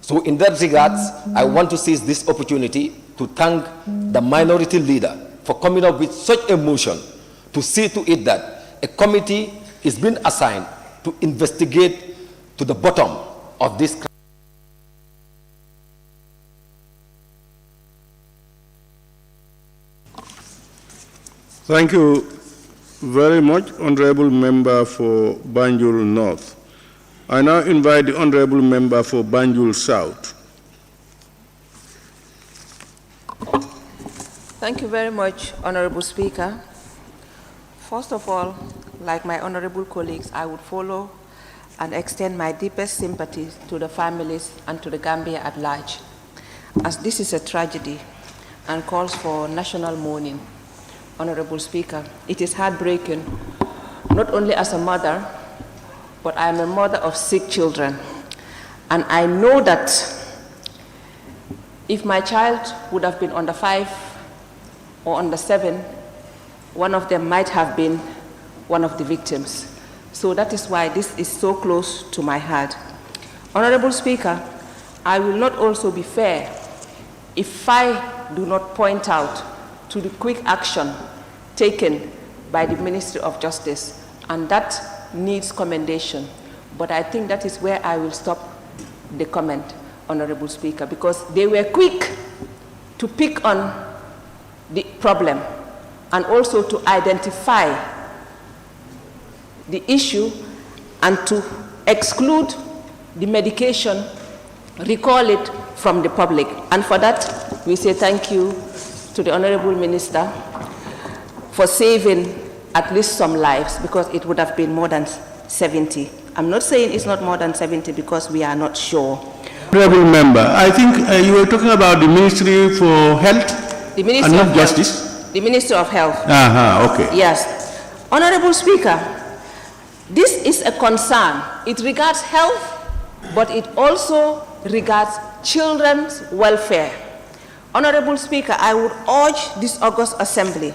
So in that regards, I want to seize this opportunity to thank the minority leader for coming up with such a motion to see to it that a committee is being assigned to investigate to the bottom of this crime. Thank you very much, Honorable Member for Banjul North. I now invite the Honorable Member for Banjul South. Thank you very much, Honorable Speaker. First of all, like my honorable colleagues, I would follow and extend my deepest sympathies to the families and to the Gambia at large, as this is a tragedy and calls for national mourning. Honorable Speaker, it is heartbreaking, not only as a mother, but I am a mother of 6 children. And I know that if my child would have been under 5 or under 7, one of them might have been one of the victims. So that is why this is so close to my heart. Honorable Speaker, I will not also be fair if I do not point out to the quick action taken by the Ministry of Justice, and that needs commendation. But I think that is where I will stop the comment, Honorable Speaker, because they were quick to pick on the problem and also to identify the issue and to exclude the medication, recall it from the public. And for that, we say thank you to the Honorable Minister for saving at least some lives, because it would have been more than 70. I'm not saying it's not more than 70 because we are not sure. Honorable Member, I think you were talking about the Ministry for Health and not Justice. The Ministry of Health. Okay. Yes. Honorable Speaker, this is a concern. It regards health, but it also regards children's welfare. Honorable Speaker, I would urge this August Assembly,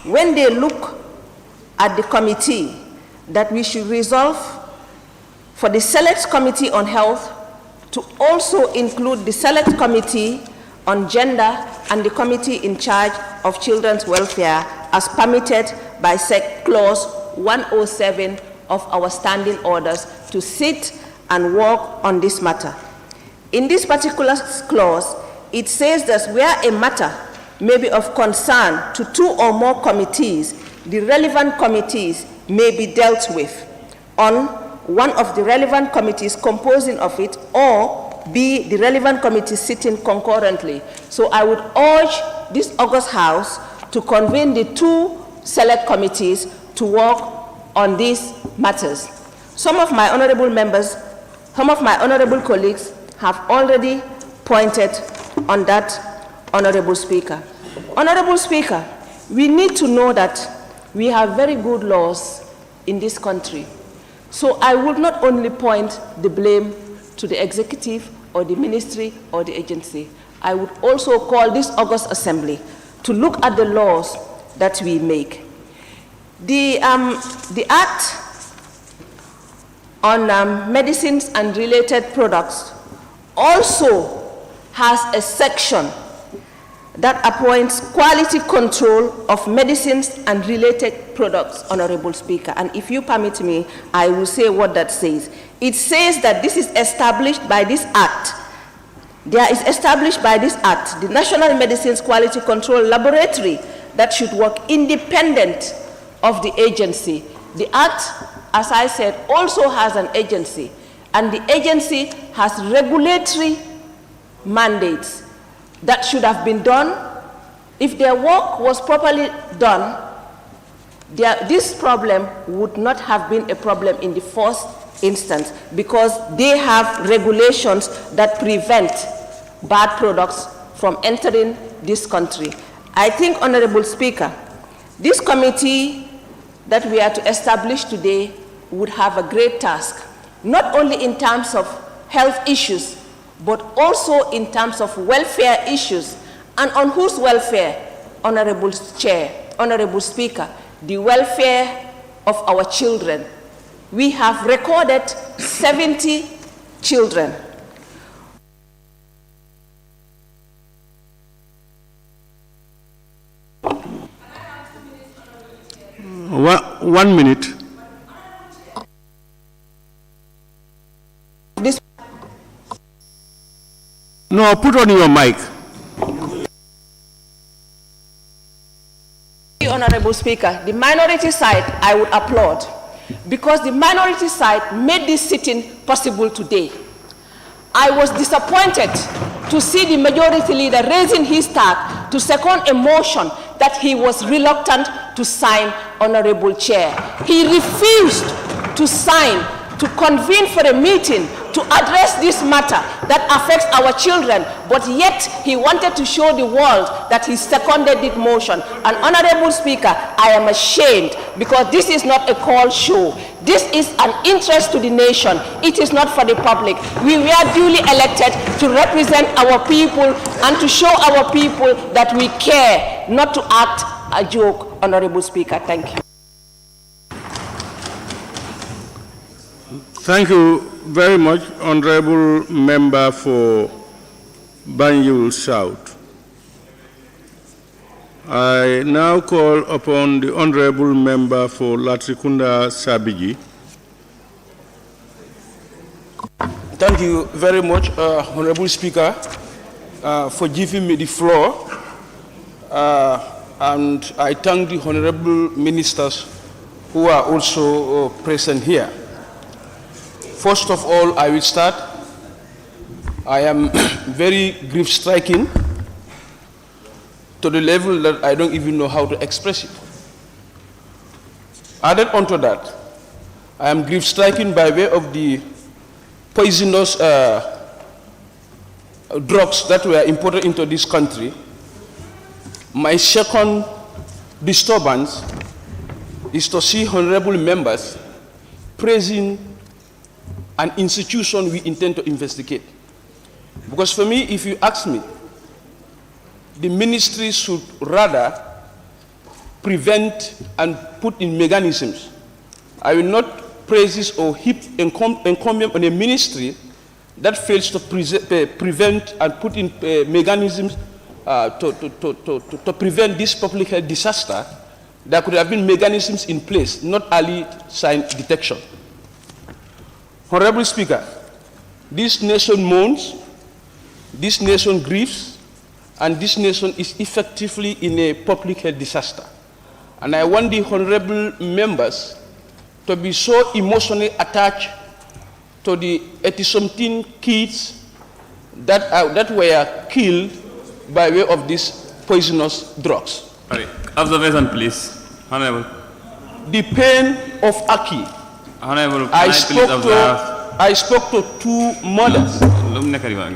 when they look at the committee, that we should resolve for the Select Committee on Health to also include the Select Committee on Gender and the Committee in charge of Children's Welfare as permitted by Clause 107 of our standing orders to sit and work on this matter. In this particular clause, it says that where a matter may be of concern to 2 or more committees, the relevant committees may be dealt with on one of the relevant committees composing of it, or B, the relevant committee sitting concurrently. So I would urge this August House to convene the 2 select committees to work on these matters. Some of my honorable members, some of my honorable colleagues have already pointed on that, Honorable Speaker. Honorable Speaker, we need to know that we have very good laws in this country. So I would not only point the blame to the executive or the ministry or the agency. I would also call this August Assembly to look at the laws that we make. The Act on medicines and related products also has a section that appoints quality control of medicines and related products, Honorable Speaker. And if you permit me, I will say what that says. It says that this is established by this Act. There is established by this Act the National Medicines Quality Control Laboratory that should work independent of the agency. The Act, as I said, also has an agency, and the agency has regulatory mandates that should have been done. If their work was properly done, this problem would not have been a problem in the first instance, because they have regulations that prevent bad products from entering this country. I think, Honorable Speaker, this committee that we are to establish today would have a great task, not only in terms of health issues, but also in terms of welfare issues. And on whose welfare, Honorable Chair, Honorable Speaker? The welfare of our children. We have recorded 70 children. One minute. No, put on your mic. Honorable Speaker, the minority side I would applaud, because the minority side made this sitting possible today. I was disappointed to see the majority leader raising his tag to second a motion that he was reluctant to sign, Honorable Chair. He refused to sign, to convene for a meeting to address this matter that affects our children, but yet he wanted to show the world that he seconded this motion. And Honorable Speaker, I am ashamed, because this is not a call show. This is an interest to the nation. It is not for the public. We were duly elected to represent our people and to show our people that we care, not to act a joke, Honorable Speaker. Thank you. Thank you very much, Honorable Member for Banjul South. I now call upon the Honorable Member for Latrikunda Sabiji. Thank you very much, Honorable Speaker, for giving me the floor. And I thank the Honorable Ministers who are also present here. First of all, I will start. I am very grief-stricken to the level that I don't even know how to express it. Added onto that, I am grief-stricken by way of the poisonous drugs that were imported into this country. My second disturbance is to see honorable members praising an institution we intend to investigate. Because for me, if you ask me, the ministry should rather prevent and put in mechanisms. I will not praise this or heap encomium on a ministry that fails to prevent and put in mechanisms to prevent this public health disaster, there could have been mechanisms in place, not early sign detection. Honorable Speaker, this nation mourns, this nation grieves, and this nation is effectively in a public health disaster. And I want the honorable members to be so emotionally attached to the 80-something kids that were killed by way of these poisonous drugs. Sorry. Observation, please. Honorable. The pain of Aki. Honorable, I spoke to two mothers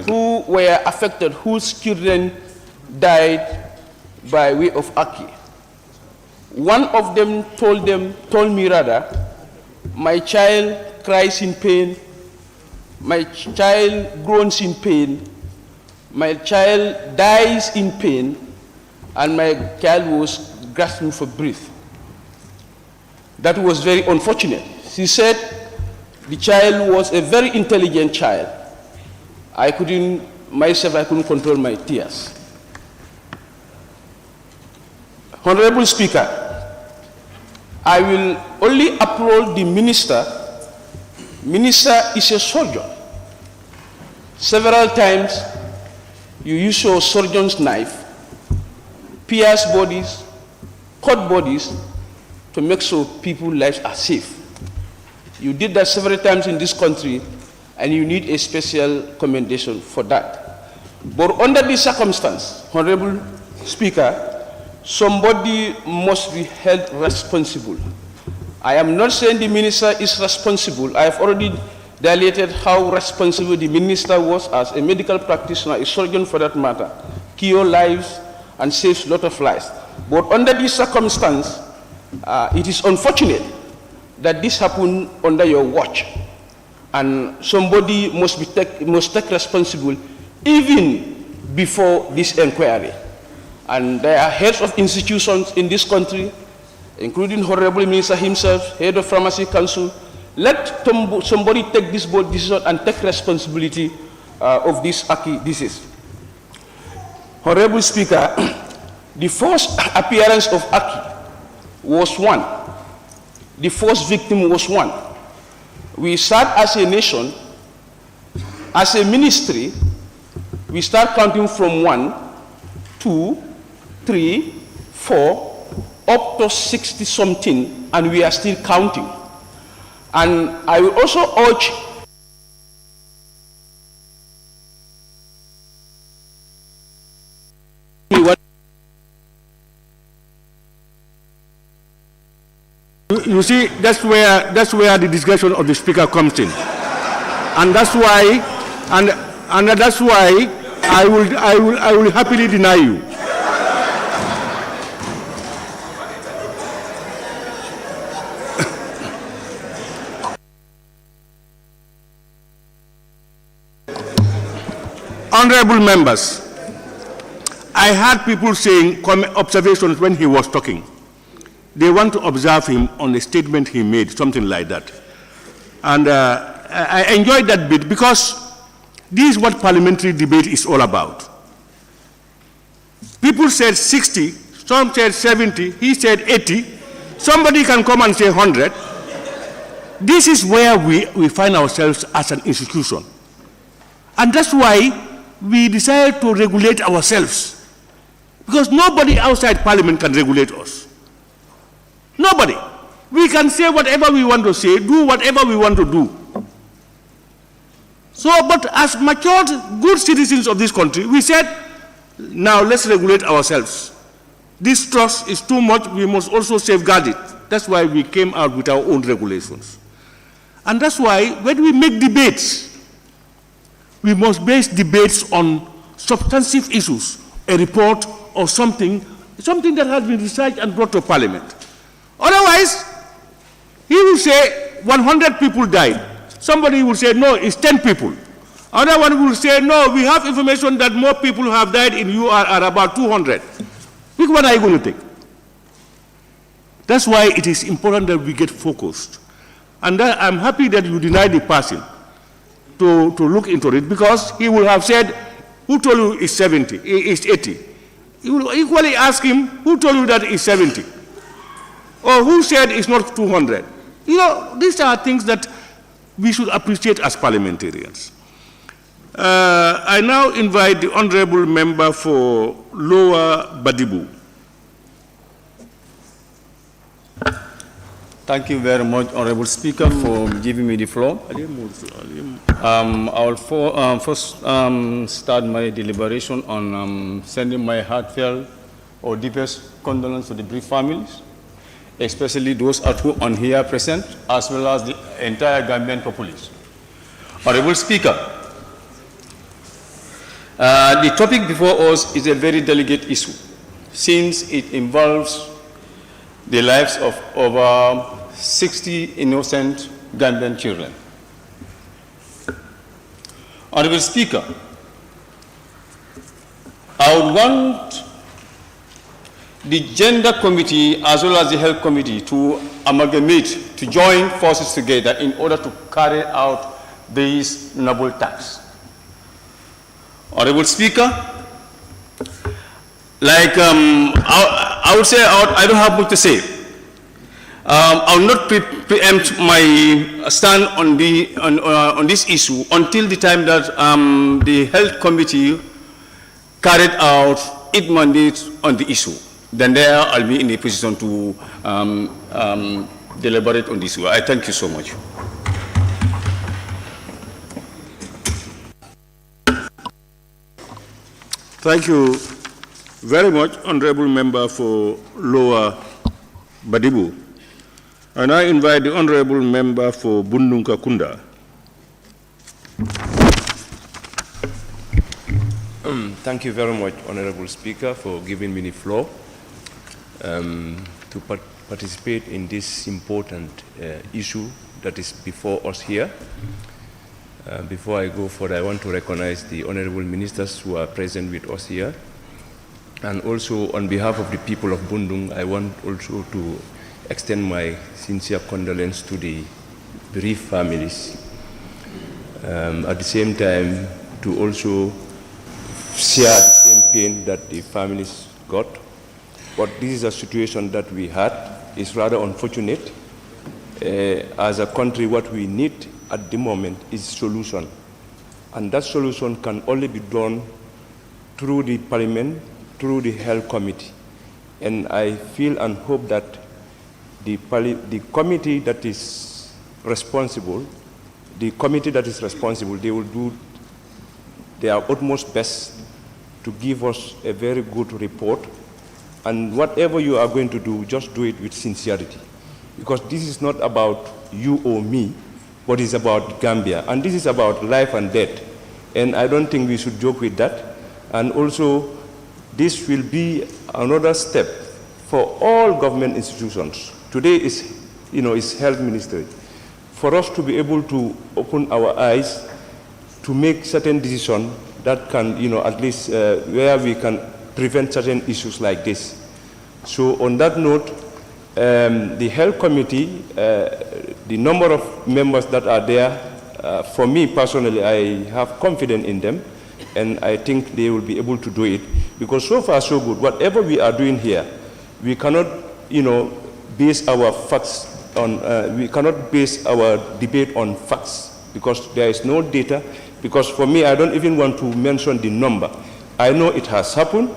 who were affected, whose children died by way of Aki. One of them told me, my child cries in pain, my child groans in pain, my child dies in pain, and my child was grasping for breath. That was very unfortunate. She said the child was a very intelligent child. I couldn't control my tears. Honorable Speaker, I will only applaud the minister. Minister is a surgeon. Several times you use your surgeon's knife, pierce bodies, cut bodies to make sure people's lives are safe. You did that several times in this country, and you need a special commendation for that. But under this circumstance, Honorable Speaker, somebody must be held responsible. I am not saying the minister is responsible. I have already dilated how responsible the minister was as a medical practitioner, a surgeon for that matter, cure lives and saves a lot of lives. But under this circumstance, it is unfortunate that this happened under your watch, and somebody must take responsible even before this inquiry. And there are heads of institutions in this country, including Honorable Minister himself, head of Pharmacy Council. Let somebody take this board decision and take responsibility of this Aki disease. Honorable Speaker, the first appearance of Aki was one. The first victim was one. We start as a nation, as a ministry, we start counting from 1, 2, 3, 4, up to 60 something, and we are still counting. And I will also urge you see, that's where the discussion of the speaker comes in, and that's why, and that's why I will happily deny you. Honorable members, I had people saying observations when he was talking. They want to observe him on a statement he made, something like that. And I enjoyed that bit because this is what parliamentary debate is all about. People said 60, some said 70, he said 80. Somebody can come and say 100. This is where we find ourselves as an institution. And that's why we decided to regulate ourselves. Because nobody outside parliament can regulate us. Nobody. We can say whatever we want to say, do whatever we want to do. So, but as matured, good citizens of this country, we said, now let's regulate ourselves. This trust is too much, we must also safeguard it. That's why we came out with our own regulations. And that's why when we make debates, we must base debates on substantive issues, a report or something that has been researched and brought to Parliament. Otherwise, he will say 100 people died. Somebody will say, no, it's 10 people. Another one will say, no, we have information that more people have died in UR are about 200. Which one are you going to take? That's why it is important that we get focused. And I'm happy that you deny the person to look into it, because he will have said, who told you it's 70, it's 80? You will equally ask him, who told you that it's 70? Or who said it's not 200? You know, these are things that we should appreciate as parliamentarians. I now invite the honorable member for Lower Badibu. Thank you very much, Honorable Speaker, for giving me the floor. I will first start my deliberation on sending my heartfelt or deepest condolence to the bereaved families, especially those on here present, as well as the entire Gambian population. Honorable Speaker, the topic before us is a very delicate issue, since it involves the lives of over 60 innocent Gambian children. Honorable Speaker, I would want the Gender Committee as well as the Health Committee to amalgamate, to join forces together in order to carry out this noble task. Honorable Speaker, like I would say, I don't have much to say. I will not preempt my stand on this issue until the time that the Health Committee carried out its mandate on the issue. Then there I'll be in a position to deliberate on this issue. I thank you so much. Thank you very much, Honorable Member for Lower Badibu. And I invite the Honorable Member for Bundunka Kunda. Thank you very much, Honorable Speaker, for giving me the floor to participate in this important issue that is before us here. Before I go further, I want to recognize the honorable ministers who are present with us here. And also, on behalf of the people of Bundung, I want also to extend my sincere condolence to the bereaved families. At the same time, to also share the same pain that the families got. But this is a situation that we had. It's rather unfortunate. As a country, what we need at the moment is solution. And that solution can only be done through the Parliament, through the Health Committee. And I feel and hope that the committee that is responsible, they will do their utmost best to give us a very good report. And whatever you are going to do, just do it with sincerity. Because this is not about you or me, but it's about Gambia. And this is about life and death. And I don't think we should joke with that. And also, this will be another step for all government institutions. Today is, is health ministry. For us to be able to open our eyes to make certain decisions that can, at least where we can prevent certain issues like this. So on that note, the Health Committee, the number of members that are there, for me personally, I have confidence in them, and I think they will be able to do it. Because so far so good. Whatever we are doing here, we cannot, base our facts on, we cannot base our debate on facts, because there is no data. Because for me, I don't even want to mention the number. I know it has happened,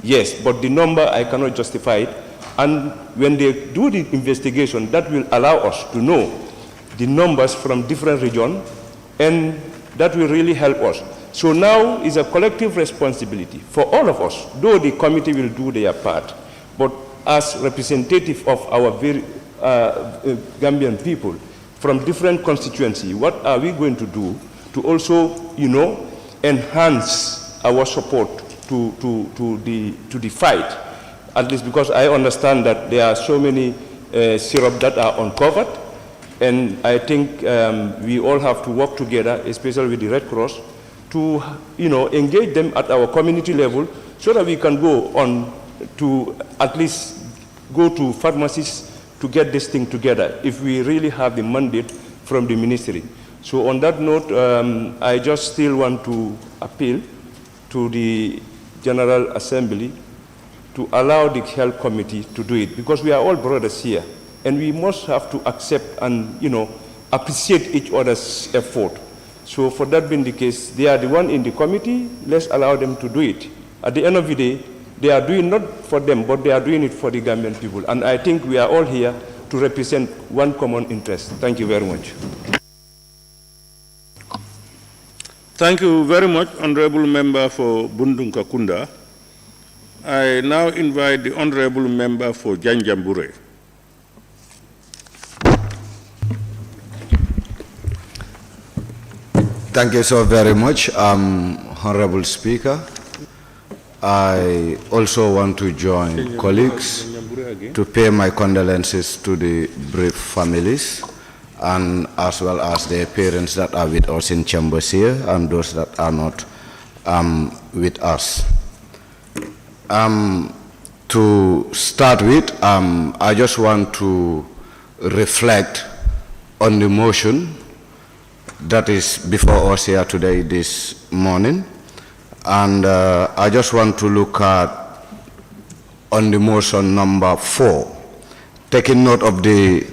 yes, but the number, I cannot justify it. And when they do the investigation, that will allow us to know the numbers from different regions, and that will really help us. So now is a collective responsibility for all of us, though the committee will do their part, but as representative of our very Gambian people from different constituencies, what are we going to do to also, enhance our support to the fight? At least because I understand that there are so many syrup that are uncovered, and I think we all have to work together, especially with the Red Cross, to engage them at our community level, so that we can go on to at least go to pharmacies to get this thing together, if we really have the mandate from the ministry. So on that note, I just still want to appeal to the General Assembly to allow the Health Committee to do it, because we are all brothers here, and we must have to accept and, appreciate each other's effort. So for that being the case, they are the one in the committee, let's allow them to do it. At the end of the day, they are doing not for them, but they are doing it for the Gambian people. And I think we are all here to represent one common interest. Thank you very much. Thank you very much, Honorable Member for Bundunka Kunda. I now invite the Honorable Member for Janjambure. Thank you so very much, Honorable Speaker. I also want to join colleagues to pay my condolences to the bereaved families, and as well as the parents that are with us in chambers here and those that are not with us. To start with, I just want to reflect on the motion that is before us here today, this morning. And I just want to look at on the motion number 4, taking note of the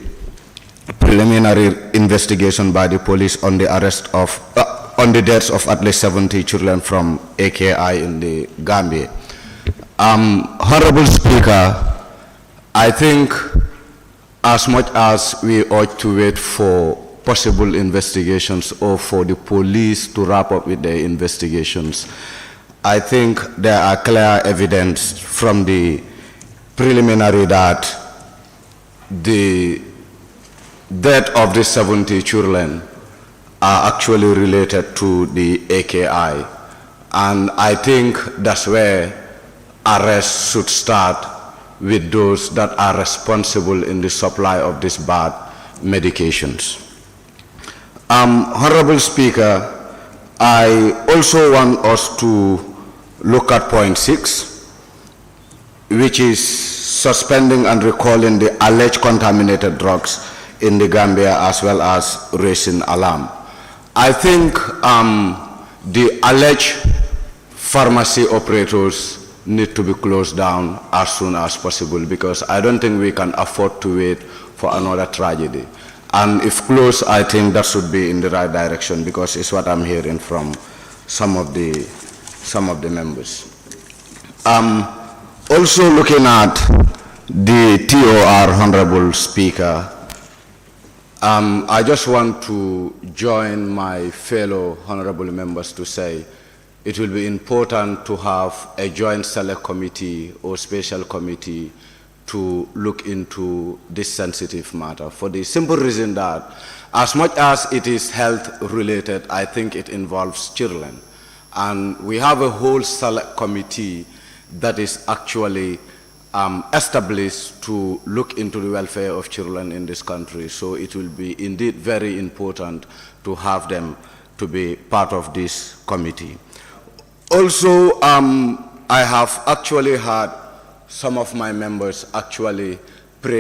preliminary investigation by the police on the arrest of, on the deaths of at least 70 children from AKI in the Gambia. Honorable Speaker, I think as much as we ought to wait for possible investigations or for the police to wrap up with their investigations, I think there are clear evidence from the preliminary that the death of the 70 children are actually related to the AKI. And I think that's where arrests should start with those that are responsible in the supply of these bad medications. Honorable Speaker, I also want us to look at point 6, which is suspending and recalling the alleged contaminated drugs in the Gambia, as well as raising alarm. I think the alleged pharmacy operators need to be closed down as soon as possible, because I don't think we can afford to wait for another tragedy. And if closed, I think that should be in the right direction, because it's what I'm hearing from some of the members. Also looking at the TOR, Honorable Speaker, I just want to join my fellow honorable members to say it will be important to have a joint select committee or special committee to look into this sensitive matter, for the simple reason that as much as it is health related, I think it involves children. And we have a whole select committee that is actually established to look into the welfare of children in this country. So it will be indeed very important to have them to be part of this committee. Also, I have actually had some of my members actually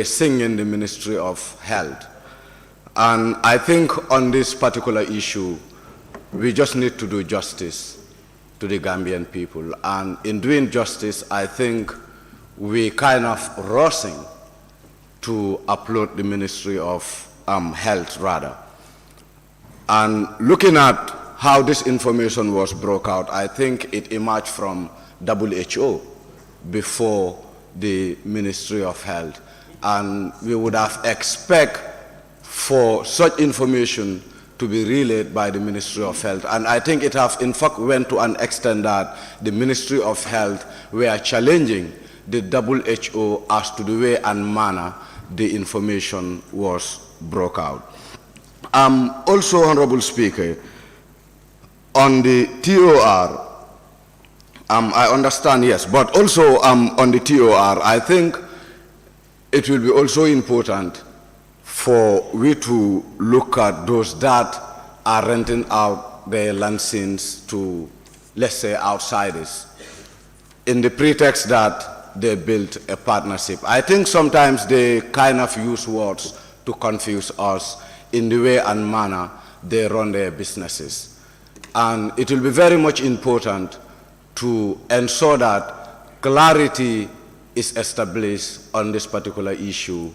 singing the Ministry of Health. And I think on this particular issue, we just need to do justice to the Gambian people. And in doing justice, I think we kind of rushing to upload the Ministry of Health rather. And looking at how this information was brought out, I think it emerged from WHO before the Ministry of Health. And we would have expected for such information to be relayed by the Ministry of Health. And I think it have in fact went to an extent that the Ministry of Health were challenging the WHO as to the way and manner the information was brought out. Also, Honorable Speaker, on the TOR, I understand, yes, but also on the TOR, I think it will be also important for we to look at those that are renting out their licenses to, let's say, outsiders, in the pretext that they built a partnership. I think sometimes they kind of use words to confuse us in the way and manner they run their businesses. And it will be very much important to ensure that clarity is established on this particular issue,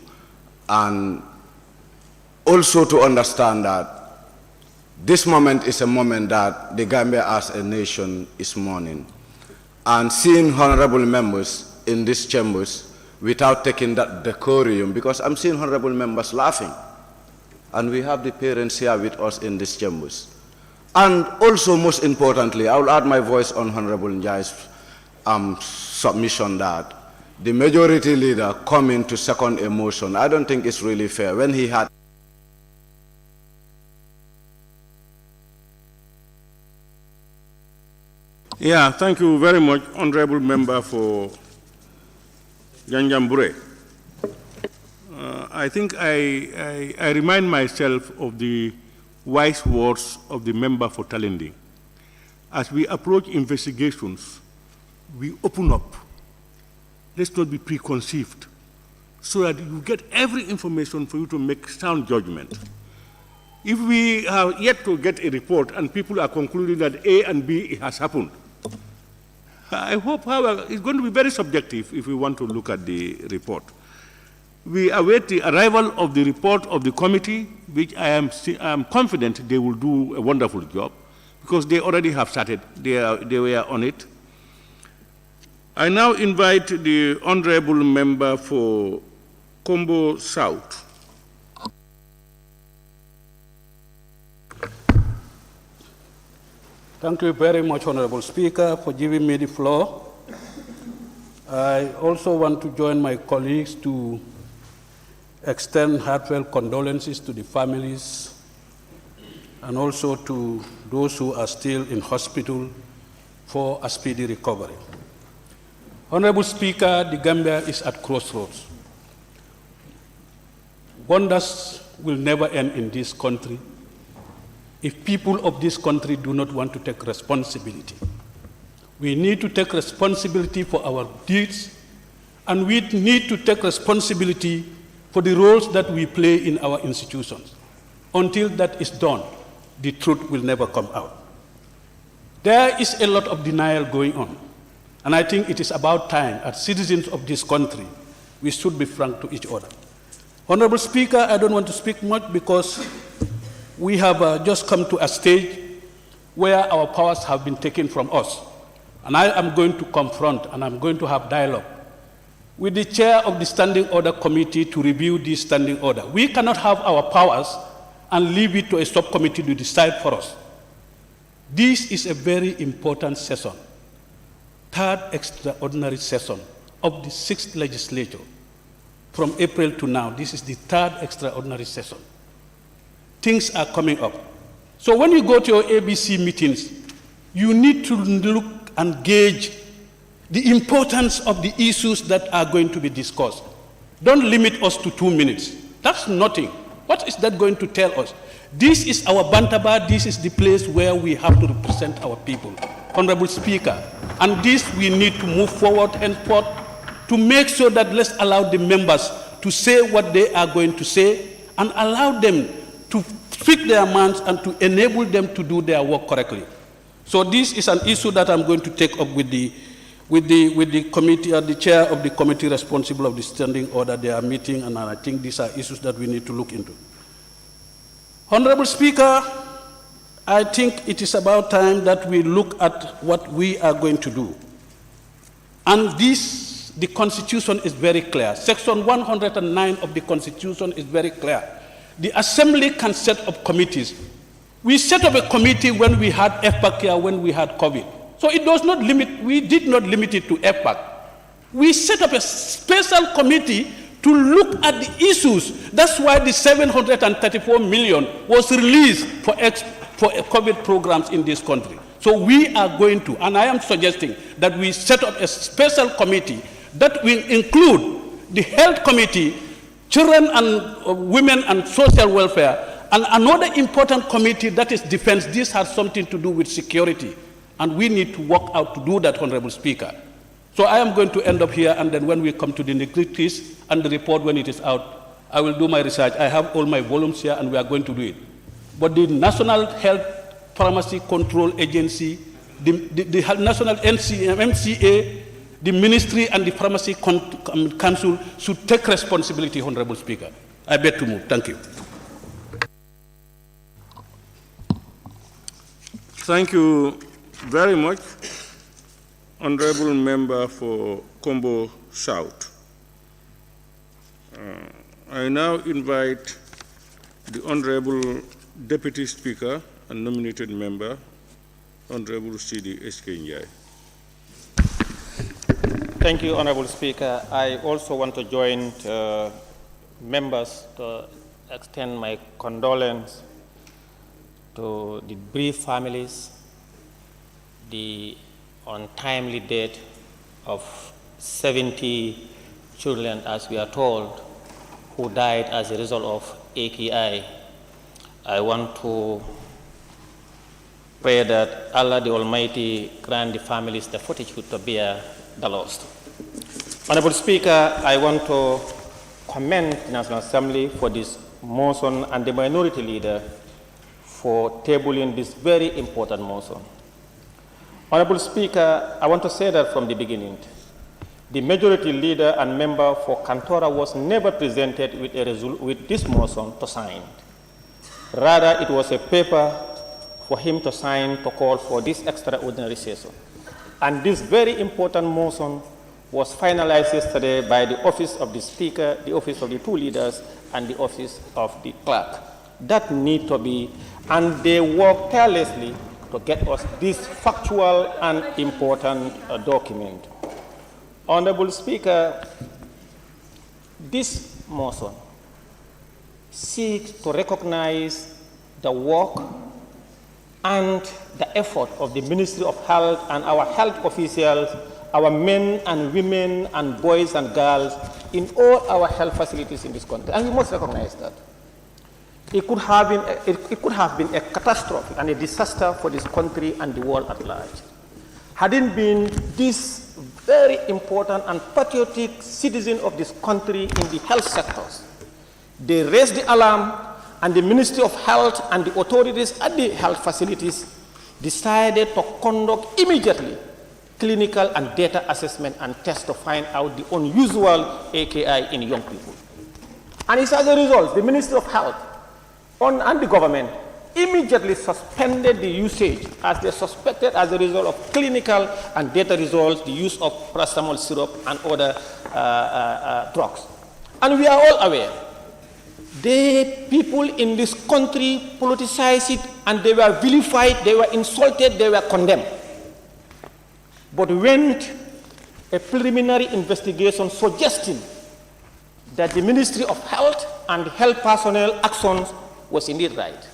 and also to understand that this moment is a moment that the Gambia as a nation is mourning. And seeing honorable members in these chambers without taking that decorum, because I'm seeing honorable members laughing, and we have the parents here with us in these chambers. And also, most importantly, I will add my voice on Honorable Njai's submission that the majority leader coming to second a motion, I don't think it's really fair. When he had Yeah, thank you very much, Honorable Member for Janjambure. I think I remind myself of the wise words of the member for Talending. As we approach investigations, we open up. Let's not be preconceived, so that you get every information for you to make sound judgment. If we have yet to get a report and people are concluding that A and B has happened, I hope, however, it's going to be very subjective if we want to look at the report. We await the arrival of the report of the committee, which I am confident they will do a wonderful job, because they already have started. They were on it. I now invite the honorable member for Combo South. Thank you very much, Honorable Speaker, for giving me the floor. I also want to join my colleagues to extend heartfelt condolences to the families and also to those who are still in hospital for a speedy recovery. Honorable Speaker, the Gambia is at crossroads. Wonders will never end in this country if people of this country do not want to take responsibility. We need to take responsibility for our deeds, and we need to take responsibility for the roles that we play in our institutions. Until that is done, the truth will never come out. There is a lot of denial going on, and I think it is about time, as citizens of this country, we should be frank to each other. Honorable Speaker, I don't want to speak much because we have just come to a stage where our powers have been taken from us. And I am going to confront and I'm going to have dialogue with the chair of the Standing Order Committee to review this standing order. We cannot have our powers and leave it to a subcommittee to decide for us. This is a very important session, third extraordinary session of the 6th legislature. From April to now, this is the third extraordinary session. Things are coming up. So when you go to your ABC meetings, you need to look and gauge the importance of the issues that are going to be discussed. Don't limit us to 2 minutes. That's nothing. What is that going to tell us? This is our Bantaba, this is the place where we have to represent our people. Honorable Speaker, and this we need to move forward and forth to make sure that let's allow the members to say what they are going to say and allow them to speak their minds and to enable them to do their work correctly. So this is an issue that I'm going to take up with the committee, the chair of the committee responsible of the standing order. They are meeting, and I think these are issues that we need to look into. Honorable Speaker, I think it is about time that we look at what we are going to do. And the Constitution is very clear. Section 109 of the Constitution is very clear. The Assembly can set up committees. We set up a committee when we had FPAC here, when we had COVID. So it does not limit, we did not limit it to FPAC. We set up a special committee to look at the issues. That's why the 734 million was released for COVID programs in this country. So we are going to, and I am suggesting that we set up a special committee that will include the health committee, children and women and social welfare, and another important committee that is defense. This has something to do with security, and we need to work out to do that, Honorable Speaker. So I am going to end up here, and then when we come to the nitty-gritties and the report when it is out, I will do my research. I have all my volumes here, and we are going to do it. but the National Health Pharmacy Control Agency, the National MCA, the Ministry and the Pharmacy Council should take responsibility, Honorable Speaker. I beg to move. Thank you. Thank you very much, Honorable Member for Combo South. I now invite the Honorable Deputy Speaker and nominated member, Honorable C.D. S.K. Njai. Thank you, Honorable Speaker. I also want to join members to extend my condolence to the bereaved families, the untimely death of 70 children, as we are told, who died as a result of AKI. I want to pray that Allah the Almighty grant the families the fortitude to bear the loss. Honorable Speaker, I want to commend the National Assembly for this motion and the minority leader for tabling this very important motion. Honorable Speaker, I want to say that from the beginning, the majority leader and member for Kantora was never presented with this motion to sign. Rather, it was a paper for him to sign to call for this extraordinary session. And this very important motion was finalized yesterday by the Office of the Speaker, the Office of the two leaders, and the Office of the Clerk. That need to be, and they work tirelessly to get us this factual and important document. Honorable Speaker, this motion seeks to recognize the work and the effort of the Ministry of Health and our health officials, our men and women and boys and girls in all our health facilities in this country. And we must recognize that. It could have been a catastrophe and a disaster for this country and the world at large. Hadn't been this very important and patriotic citizen of this country in the health sectors. They raised the alarm, and the Ministry of Health and the authorities at the health facilities decided to conduct immediately clinical and data assessment and tests to find out the unusual AKI in young people. And it's as a result, the Ministry of Health and the government immediately suspended the usage, as they suspected as a result of clinical and data results, the use of paracetamol syrup and other drugs. And we are all aware, the people in this country politicized it, and they were vilified, they were insulted, they were condemned. But when a preliminary investigation suggesting that the Ministry of Health and health personnel actions was indeed right,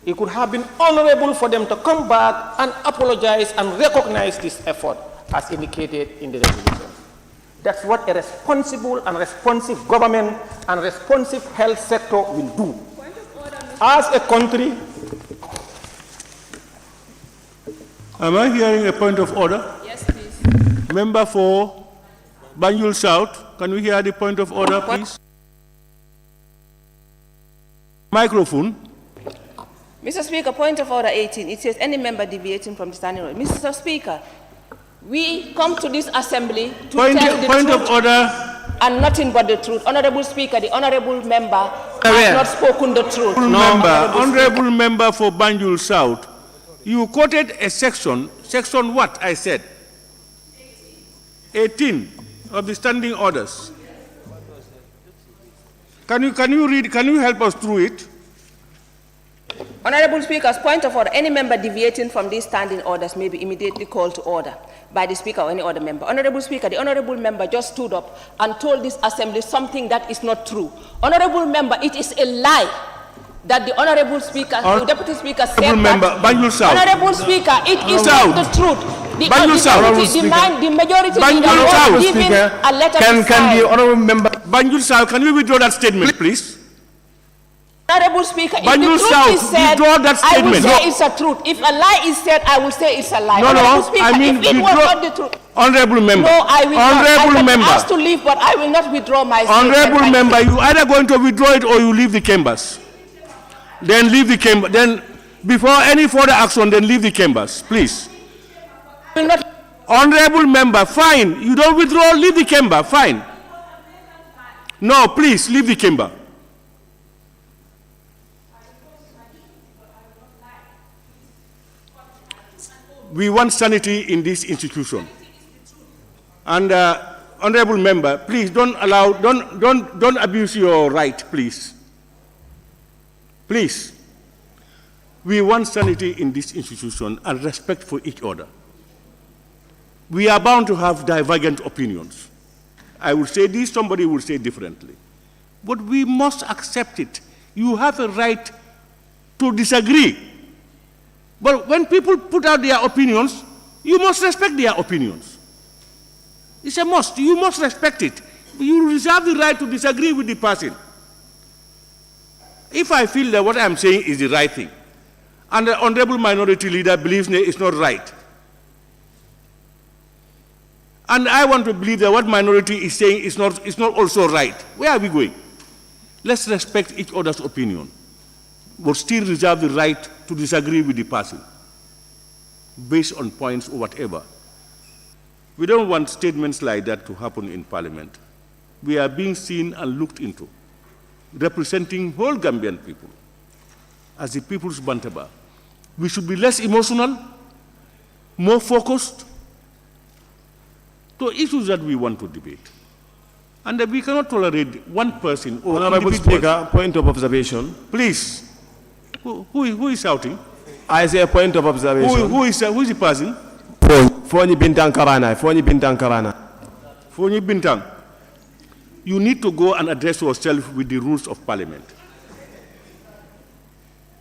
it could have been honorable for them to come back and apologize and recognize this effort as indicated in the resolution. That's what a responsible and responsive government and responsive health sector will do. As a country. Am I hearing a point of order? Yes, please. Member for Banjul South, can we hear the point of order, please? Microphone. Mr. Speaker, point of order 18. It says any member deviating from the standing order. Mr. Speaker, we come to this assembly to tell the point truth of order and nothing but the truth. Honorable Speaker, the honorable member has not spoken the truth. Honorable member for Banjul South, you quoted a section what I said? 18 of the standing orders. Can you read, can you help us through it? Honorable Speaker's point of order, any member deviating from these standing orders may be immediately called to order by the Speaker or any other member. Honorable Speaker, the honorable member just stood up and told this assembly something that is not true. Honorable member, it is a lie that the honorable Speaker, the Deputy Speaker said that. Honorable Speaker, it is not the truth. The majority leader was given a letter to sign. Can the honorable member Banjul South, can you withdraw that statement, please? Honorable Speaker, if the Banjul truth South, is said, withdraw that I will statement. say it's a truth. If a lie is said, I will say it's a lie. No, Honorable no, Speaker, I mean, if it was not the truth. Honorable member. No, I will Honorable not. I member. can ask to leave, but I will not withdraw my statement. Honorable member, you either going to withdraw it or you leave the chambers. Then leave the chamber. Then, before any further action, then leave the chambers, please. Honorable member, fine. You don't withdraw, leave the chamber, fine. No, please, leave the chamber. We want sanity in this institution. And honorable member, please don't allow, don't abuse your right, please. Please. We want sanity in this institution and respect for each other. We are bound to have divergent opinions. I will say this, somebody will say differently. But we must accept it. You have a right to disagree. But when people put out their opinions, you must respect their opinions. It's a must. You must respect it. You reserve the right to disagree with the person. If I feel that what I'm saying is the right thing, and the honorable minority leader believes it's not right, and I want to believe that what minority is saying is not also right, where are we going? Let's respect each other's opinion, but still reserve the right to disagree with the person based on points or whatever. We don't want statements like that to happen in Parliament. We are being seen and looked into, representing whole Gambian people as the people's Bantaba. We should be less emotional, more focused to issues that we want to debate. And that we cannot tolerate one person or Honorable Speaker, point of observation. Please. Who is shouting? I say a point of observation. Who is the person? Foni Bintang Karana. Foni Bintang Karana. Foni Bintang. You need to go and address yourself with the rules of Parliament.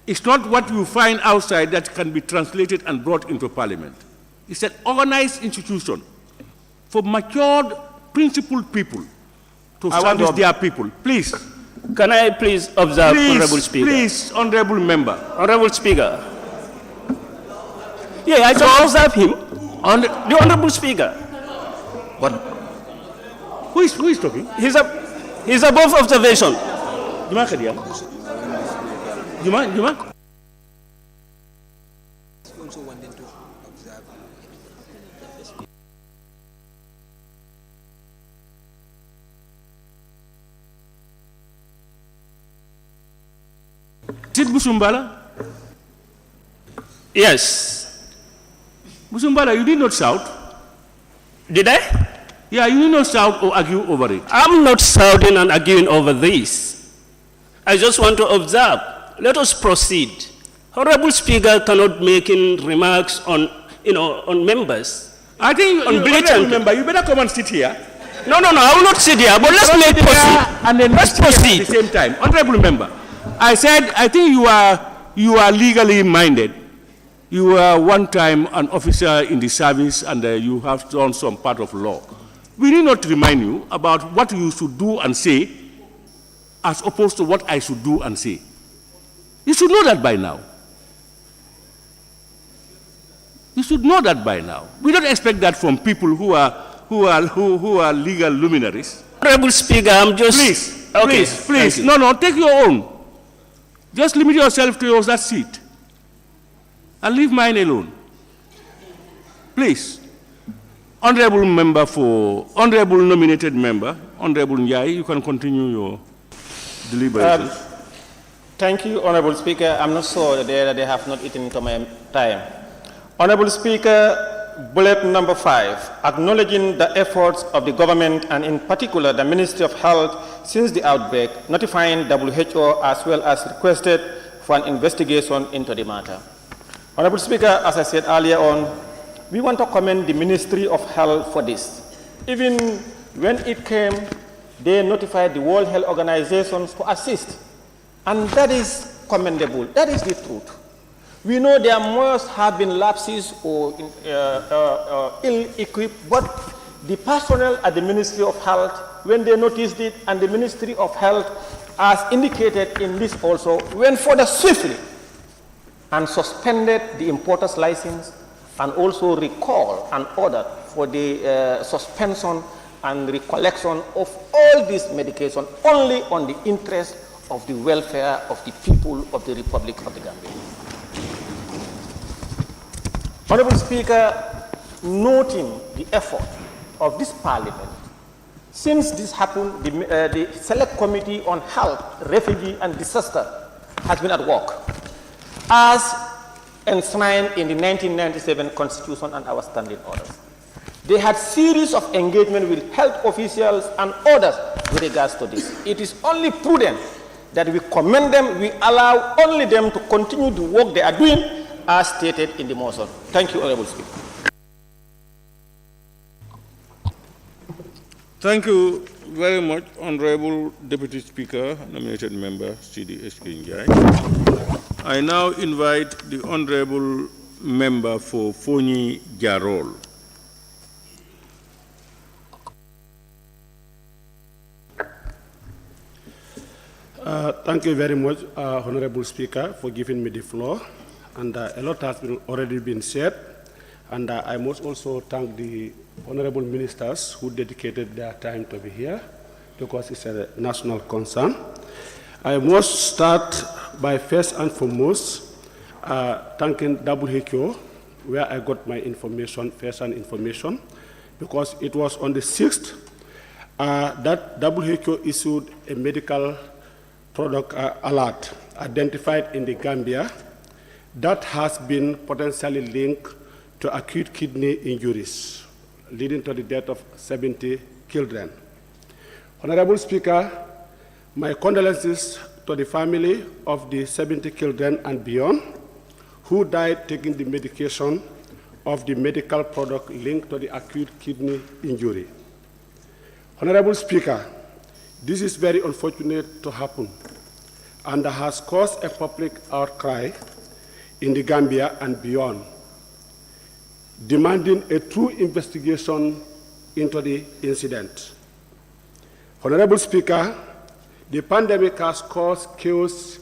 It's not what you find outside that can be translated and brought into Parliament. It's an organized institution for matured, principled people to service their people. Please. Can I please observe, Honorable Speaker? Please, Honorable Member. Honorable Speaker. Yeah, I can observe him. The Honorable Speaker. What? Who is talking? He's above observation. Juma? Is it Busumbala? Yes. Busumbala, you did not shout. Did I? Yeah, you did not shout or argue over it. I'm not shouting and arguing over this. I just want to observe. Let us proceed. Honorable Speaker cannot make remarks on, on members. I think Honorable Member, you better come and sit here. No, I will not sit here, but let's make proceed. And then let's proceed. At the same time. Honorable Member, I said, I think you are legally minded. You were one time an officer in the service and you have done some part of law. We need not remind you about what you should do and say as opposed to what I should do and say. You should know that by now. You should know that by now. We don't expect that from people who are legal luminaries. Honorable Speaker, I'm just... Please, okay, please. No, take your own. Just limit yourself to that seat. And leave mine alone. Please. Honorable nominated member, Honorable Njai, you can continue your deliberations. Thank you, Honorable Speaker. I'm not sure that they have not eaten into my time. Honorable Speaker, bullet number 5, acknowledging the efforts of the government and in particular the Ministry of Health since the outbreak, notifying WHO as well as requested for an investigation into the matter. Honorable Speaker, as I said earlier on, we want to commend the Ministry of Health for this. Even when it came, they notified the World Health Organization to assist. And that is commendable. That is the truth. We know there must have been lapses or ill-equipped, but the personnel at the Ministry of Health, when they noticed it, and the Ministry of Health, as indicated in this also, went further swiftly and suspended the importer's license and also recalled an order for the suspension and recollection of all this medication only on the interest of the welfare of the people of the Republic of the Gambia. Honorable Speaker, noting the effort of this Parliament, since this happened, the Select Committee on Health, Refugee and Disaster has been at work, as enshrined in the 1997 Constitution and our standing orders. They had series of engagement with health officials and others with regards to this. It is only prudent that we commend them, we allow only them to continue the work they are doing as stated in the motion. Thank you, Honorable Speaker. Thank you very much, Honorable Deputy Speaker, nominated member C.D.S.K. Njai. I now invite the Honorable Member for Fonyi Jarol. Thank you very much, Honorable Speaker, for giving me the floor. And a lot has already been said. And I must also thank the honorable ministers who dedicated their time to be here, because it's a national concern. I must start by first and foremost thanking WHO, where I got my information, first-hand information, because it was on the 6th that WHO issued a medical product alert identified in the Gambia that has been potentially linked to acute kidney injuries, leading to the death of 70 children. Honorable Speaker, my condolences to the family of the 70 children and beyond who died taking the medication of the medical product linked to the acute kidney injury. Honorable Speaker, this is very unfortunate to happen and has caused a public outcry in the Gambia and beyond, demanding a true investigation into the incident. Honorable Speaker, the pandemic has caused chaos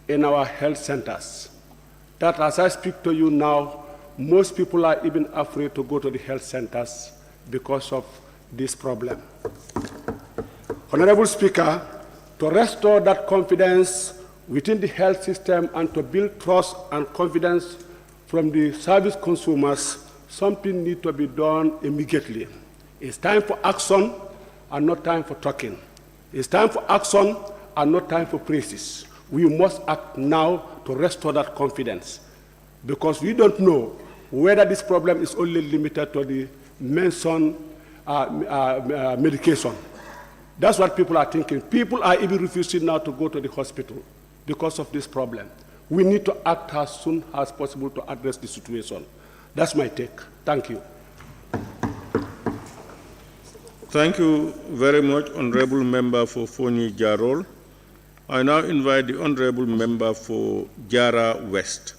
in our health centers. That as I speak to you now, most people are even afraid to go to the health centers because of this problem. Honorable Speaker, to restore that confidence within the health system and to build trust and confidence from the service consumers, something needs to be done immediately. It's time for action and not time for talking. It's time for action and not time for praises. We must act now to restore that confidence, because we don't know whether this problem is only limited to the mentioned medication. That's what people are thinking. People are even refusing now to go to the hospital because of this problem. We need to act as soon as possible to address the situation. That's my take. Thank you. Thank you very much, Honorable Member for Fonyi Jarol. I now invite the Honorable Member for Jara West.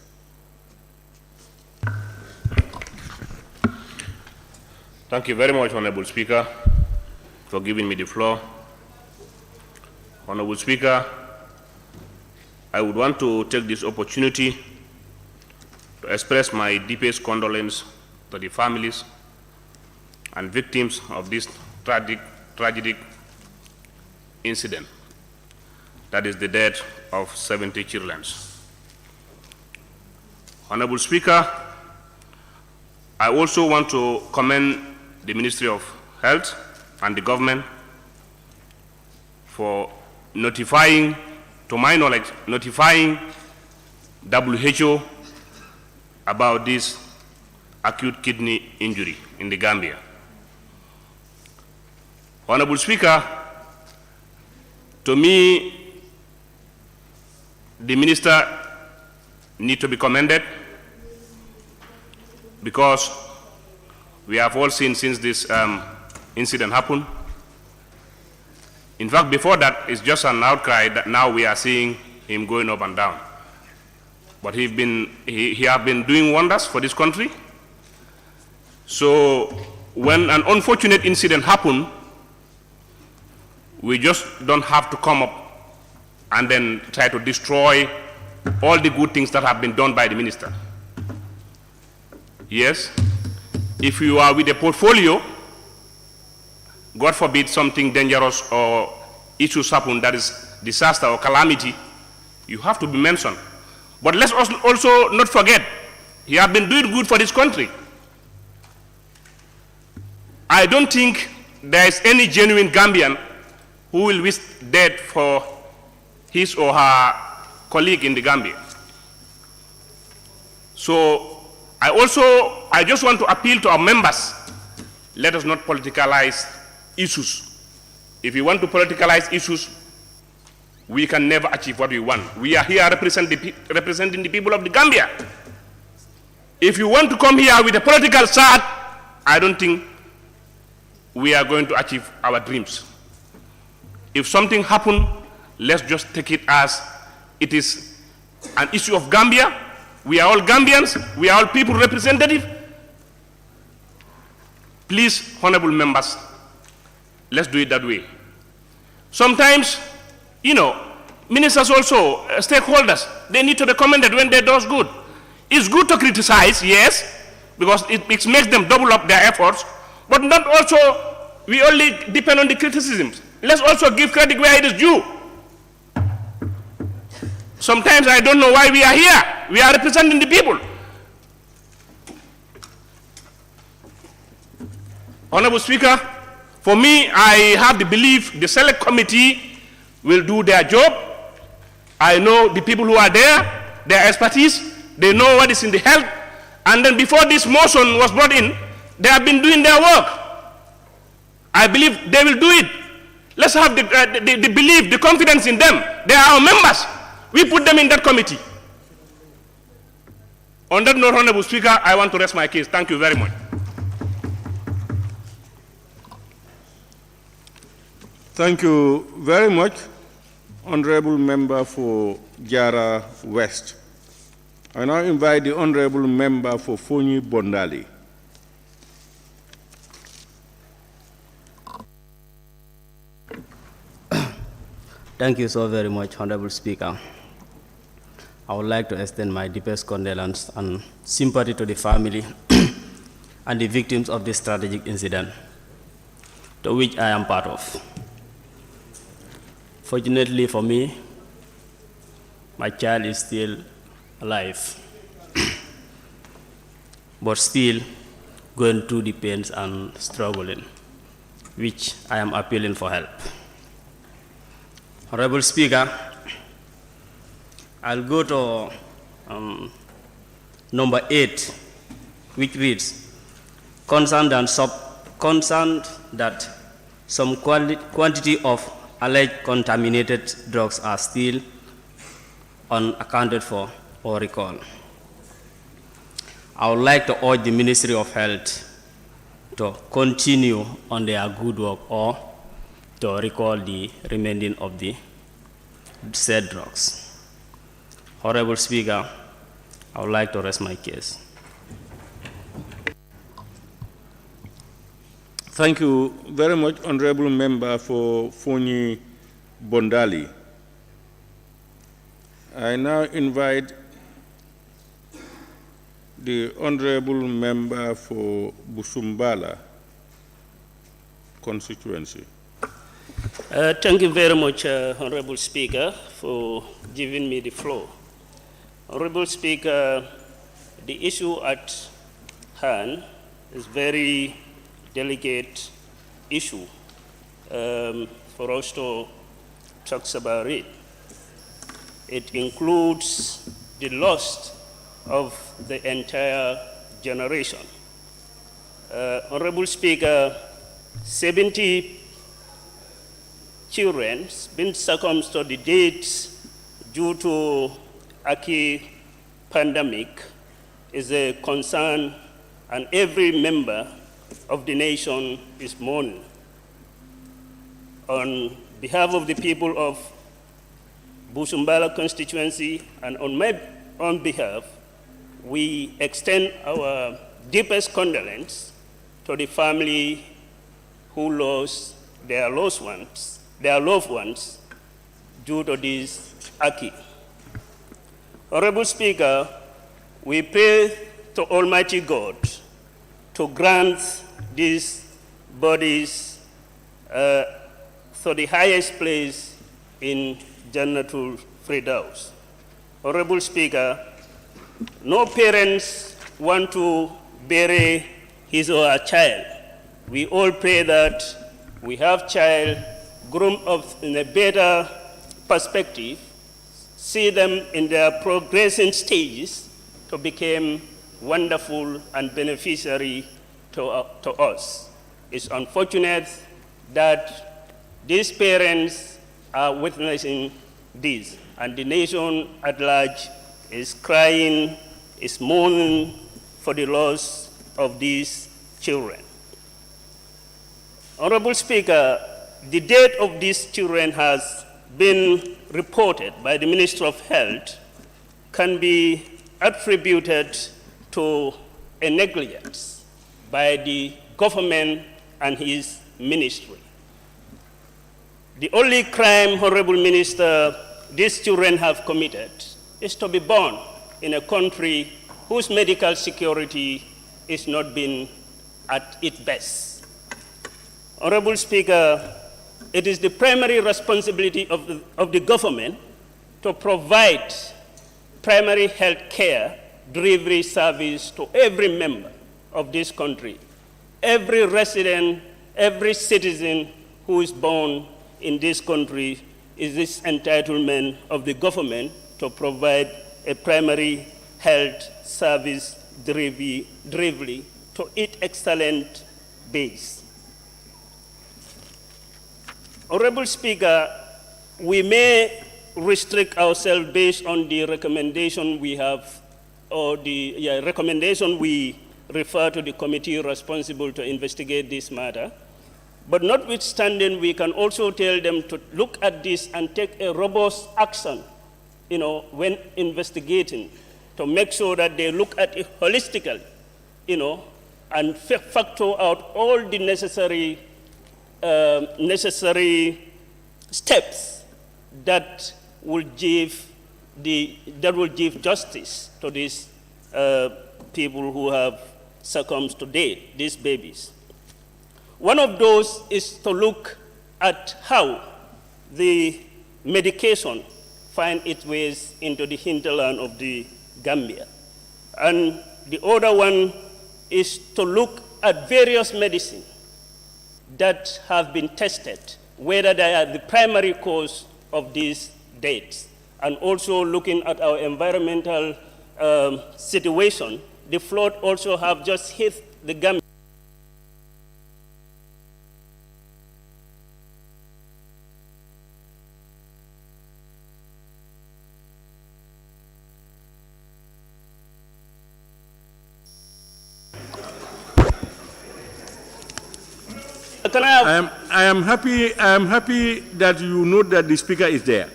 Thank you very much, Honorable Speaker, for giving me the floor. Honorable Speaker, I would want to take this opportunity to express my deepest condolence to the families and victims of this tragic incident, that is the death of 70 children. Honorable Speaker, I also want to commend the Ministry of Health and the government for notifying, to my knowledge, notifying WHO about this acute kidney injury in the Gambia. Honorable Speaker, to me, the minister needs to be commended, because we have all seen since this incident happened. In fact, before that, it's just an outcry that now we are seeing him going up and down. But he has been doing wonders for this country. So when an unfortunate incident happens, we just don't have to come up and then try to destroy all the good things that have been done by the minister. Yes, if you are with a portfolio, God forbid something dangerous or issues happen that is disaster or calamity, you have to be mentioned. But let's also not forget, he has been doing good for this country. I don't think there is any genuine Gambian who will wish death for his or her colleague in the Gambia. So I just want to appeal to our members, let us not politicalize issues. If we want to politicalize issues, we can never achieve what we want. We are here representing the people of the Gambia. If you want to come here with a political side, I don't think we are going to achieve our dreams. If something happens, let's just take it as it is an issue of Gambia. We are all Gambians. We are all people representative. Please, honorable members, let's do it that way. Sometimes, ministers also, stakeholders, they need to be commended when they do good. It's good to criticize, yes, because it makes them double up their efforts, but not also, we only depend on the criticisms. Let's also give credit where it is due. Sometimes I don't know why we are here. We are representing the people. Honorable Speaker, for me, I have the belief the select committee will do their job. I know the people who are there, their expertise, they know what is in the health. And then before this motion was brought in, they have been doing their work. I believe they will do it. Let's have the belief, the confidence in them. They are our members. We put them in that committee. On that note, Honorable Speaker, I want to rest my case. Thank you very much. Thank you very much, Honorable Member for Jara West. I now invite the Honorable Member for Fonyi Bondali. Thank you so very much, Honorable Speaker. I would like to extend my deepest condolence and sympathy to the family and the victims of this tragic incident, to which I am part of. Fortunately for me, my child is still alive, but still going through the pains and struggling, which I am appealing for help. Honorable Speaker, I'll go to number 8, which reads, concerned that some quantity of alleged contaminated drugs are still unaccounted for or recalled. I would like to urge the Ministry of Health to continue on their good work or to recall the remaining of the said drugs. Honorable Speaker, I would like to rest my case. Thank you very much, Honorable Member for Fonyi Bondali. I now invite the Honorable Member for Busumbala constituency. Thank you very much, Honorable Speaker, for giving me the floor. Honorable Speaker, the issue at hand is very delicate issue for us to talk about it. It includes the loss of the entire generation. Honorable Speaker, 70 children been succumbed to the deaths due to Aki pandemic is a concern, and every member of the nation is mourning. On behalf of the people of Busumbala constituency and on my own behalf, we extend our deepest condolence to the family who lost their loved ones due to this Aki. Honorable Speaker, we pray to Almighty God to grant these bodies to the highest place in Jannatul Firdaus. Honorable Speaker, no parents want to bury his or her child. We all pray that we have child grown up in a better perspective, see them in their progressing stages to become wonderful and beneficiary to us. It's unfortunate that these parents are witnessing this, and the nation at large is crying, is mourning for the loss of these children. Honorable Speaker, the death of these children has been reported by the Minister of Health can be attributed to a negligence by the government and his ministry. The only crime, Honorable Minister, these children have committed is to be born in a country whose medical security is not being at its best. Honorable Speaker, it is the primary responsibility of the government to provide primary health care delivery service to every member of this country. Every resident, every citizen who is born in this country is this entitlement of the government to provide a primary health service delivery to its excellent base. Honorable Speaker, we may restrict ourselves based on the recommendation we have, or the recommendation we refer to the committee responsible to investigate this matter. But notwithstanding, we can also tell them to look at this and take a robust action, when investigating, to make sure that they look at it holistically, and factor out all the necessary steps that will give justice to these people who have succumbed to death, these babies. One of those is to look at how the medication find its ways into the hinterland of the Gambia. And the other one is to look at various medicines that have been tested, whether they are the primary cause of these deaths, and also looking at our environmental situation. The flood also have just hit the Gambia. I am happy that you know that the speaker is there.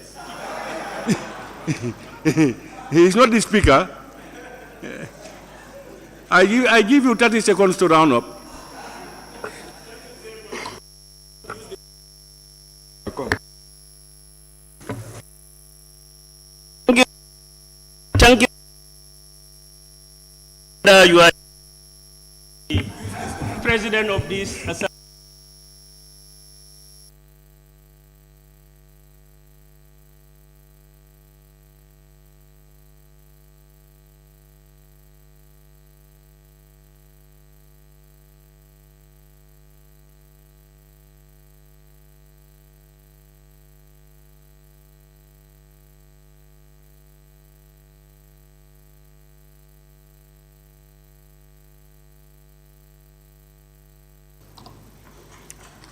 He is not the speaker. I give you 30 seconds to round up. Thank you. You are the president of this assembly.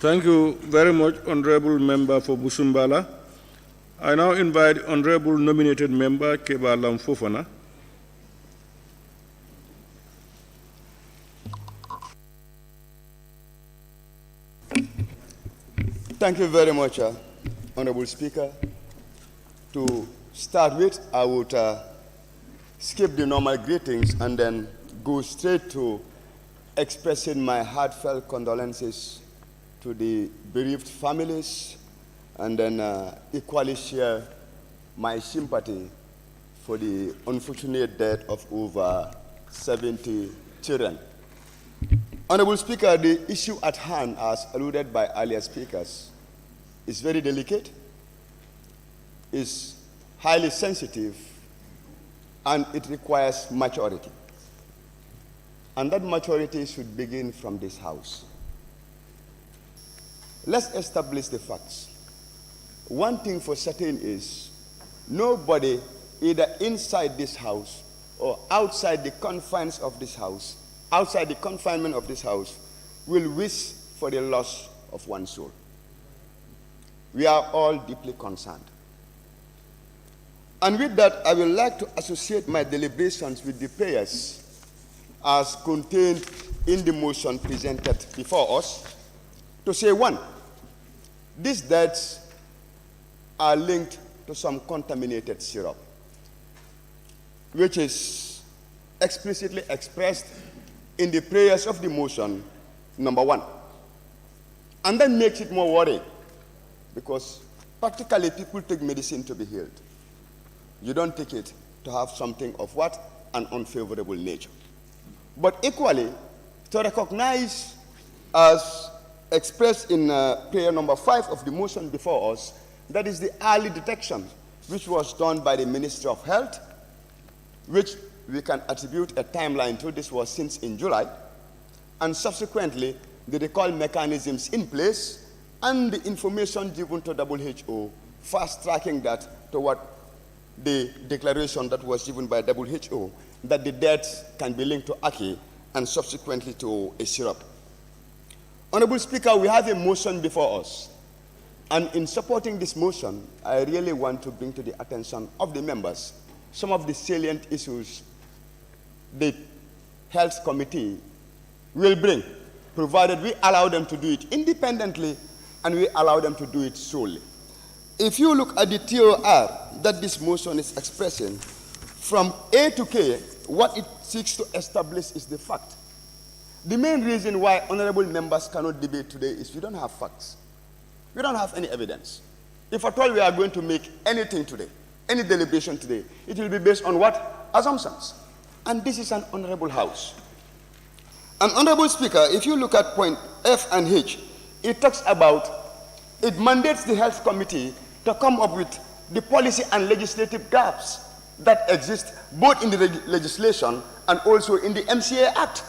Thank you very much, Honorable Member for Busumbala. I now invite Honorable Nominated Member Keba Lamfofana. Thank you very much, Honorable Speaker. To start with, I would skip the normal greetings and then go straight to expressing my heartfelt condolences to the bereaved families, and then equally share my sympathy for the unfortunate death of over 70 children. Honorable Speaker, the issue at hand, as alluded by earlier speakers, is very delicate. is highly sensitive and it requires maturity. And that maturity should begin from this house. Let's establish the facts. One thing for certain is nobody, either inside this house or outside the confines of this house, outside the confinement of this house, will wish for the loss of one soul. We are all deeply concerned. And with that, I would like to associate my deliberations with the prayers as contained in the motion presented before us to say, one, these deaths are linked to some contaminated syrup, which is explicitly expressed in the prayers of the motion, number one. And that makes it more worrying, because practically people take medicine to be healed. You don't take it to have something of what? An unfavorable nature. But equally, to recognize, as expressed in prayer number 5 of the motion before us, that is the early detection which was done by the Ministry of Health, which we can attribute a timeline to. This was since in July, and subsequently the recall mechanisms in place and the information given to WHO, fast-tracking that to what the declaration that was given by WHO, that the deaths can be linked to Aki and subsequently to a syrup. Honorable Speaker, we have a motion before us, and in supporting this motion, I really want to bring to the attention of the members some of the salient issues the Health Committee will bring, provided we allow them to do it independently and we allow them to do it solely. If you look at the TOR that this motion is expressing, from A to K, what it seeks to establish is the fact. The main reason why honorable members cannot debate today is we don't have facts. We don't have any evidence. If at all we are going to make anything today, any deliberation today, it will be based on what? Assumptions. And this is an honorable house. And honorable Speaker, if you look at point F and H, it talks about, it mandates the Health Committee to come up with the policy and legislative gaps that exist both in the legislation and also in the MCA Act.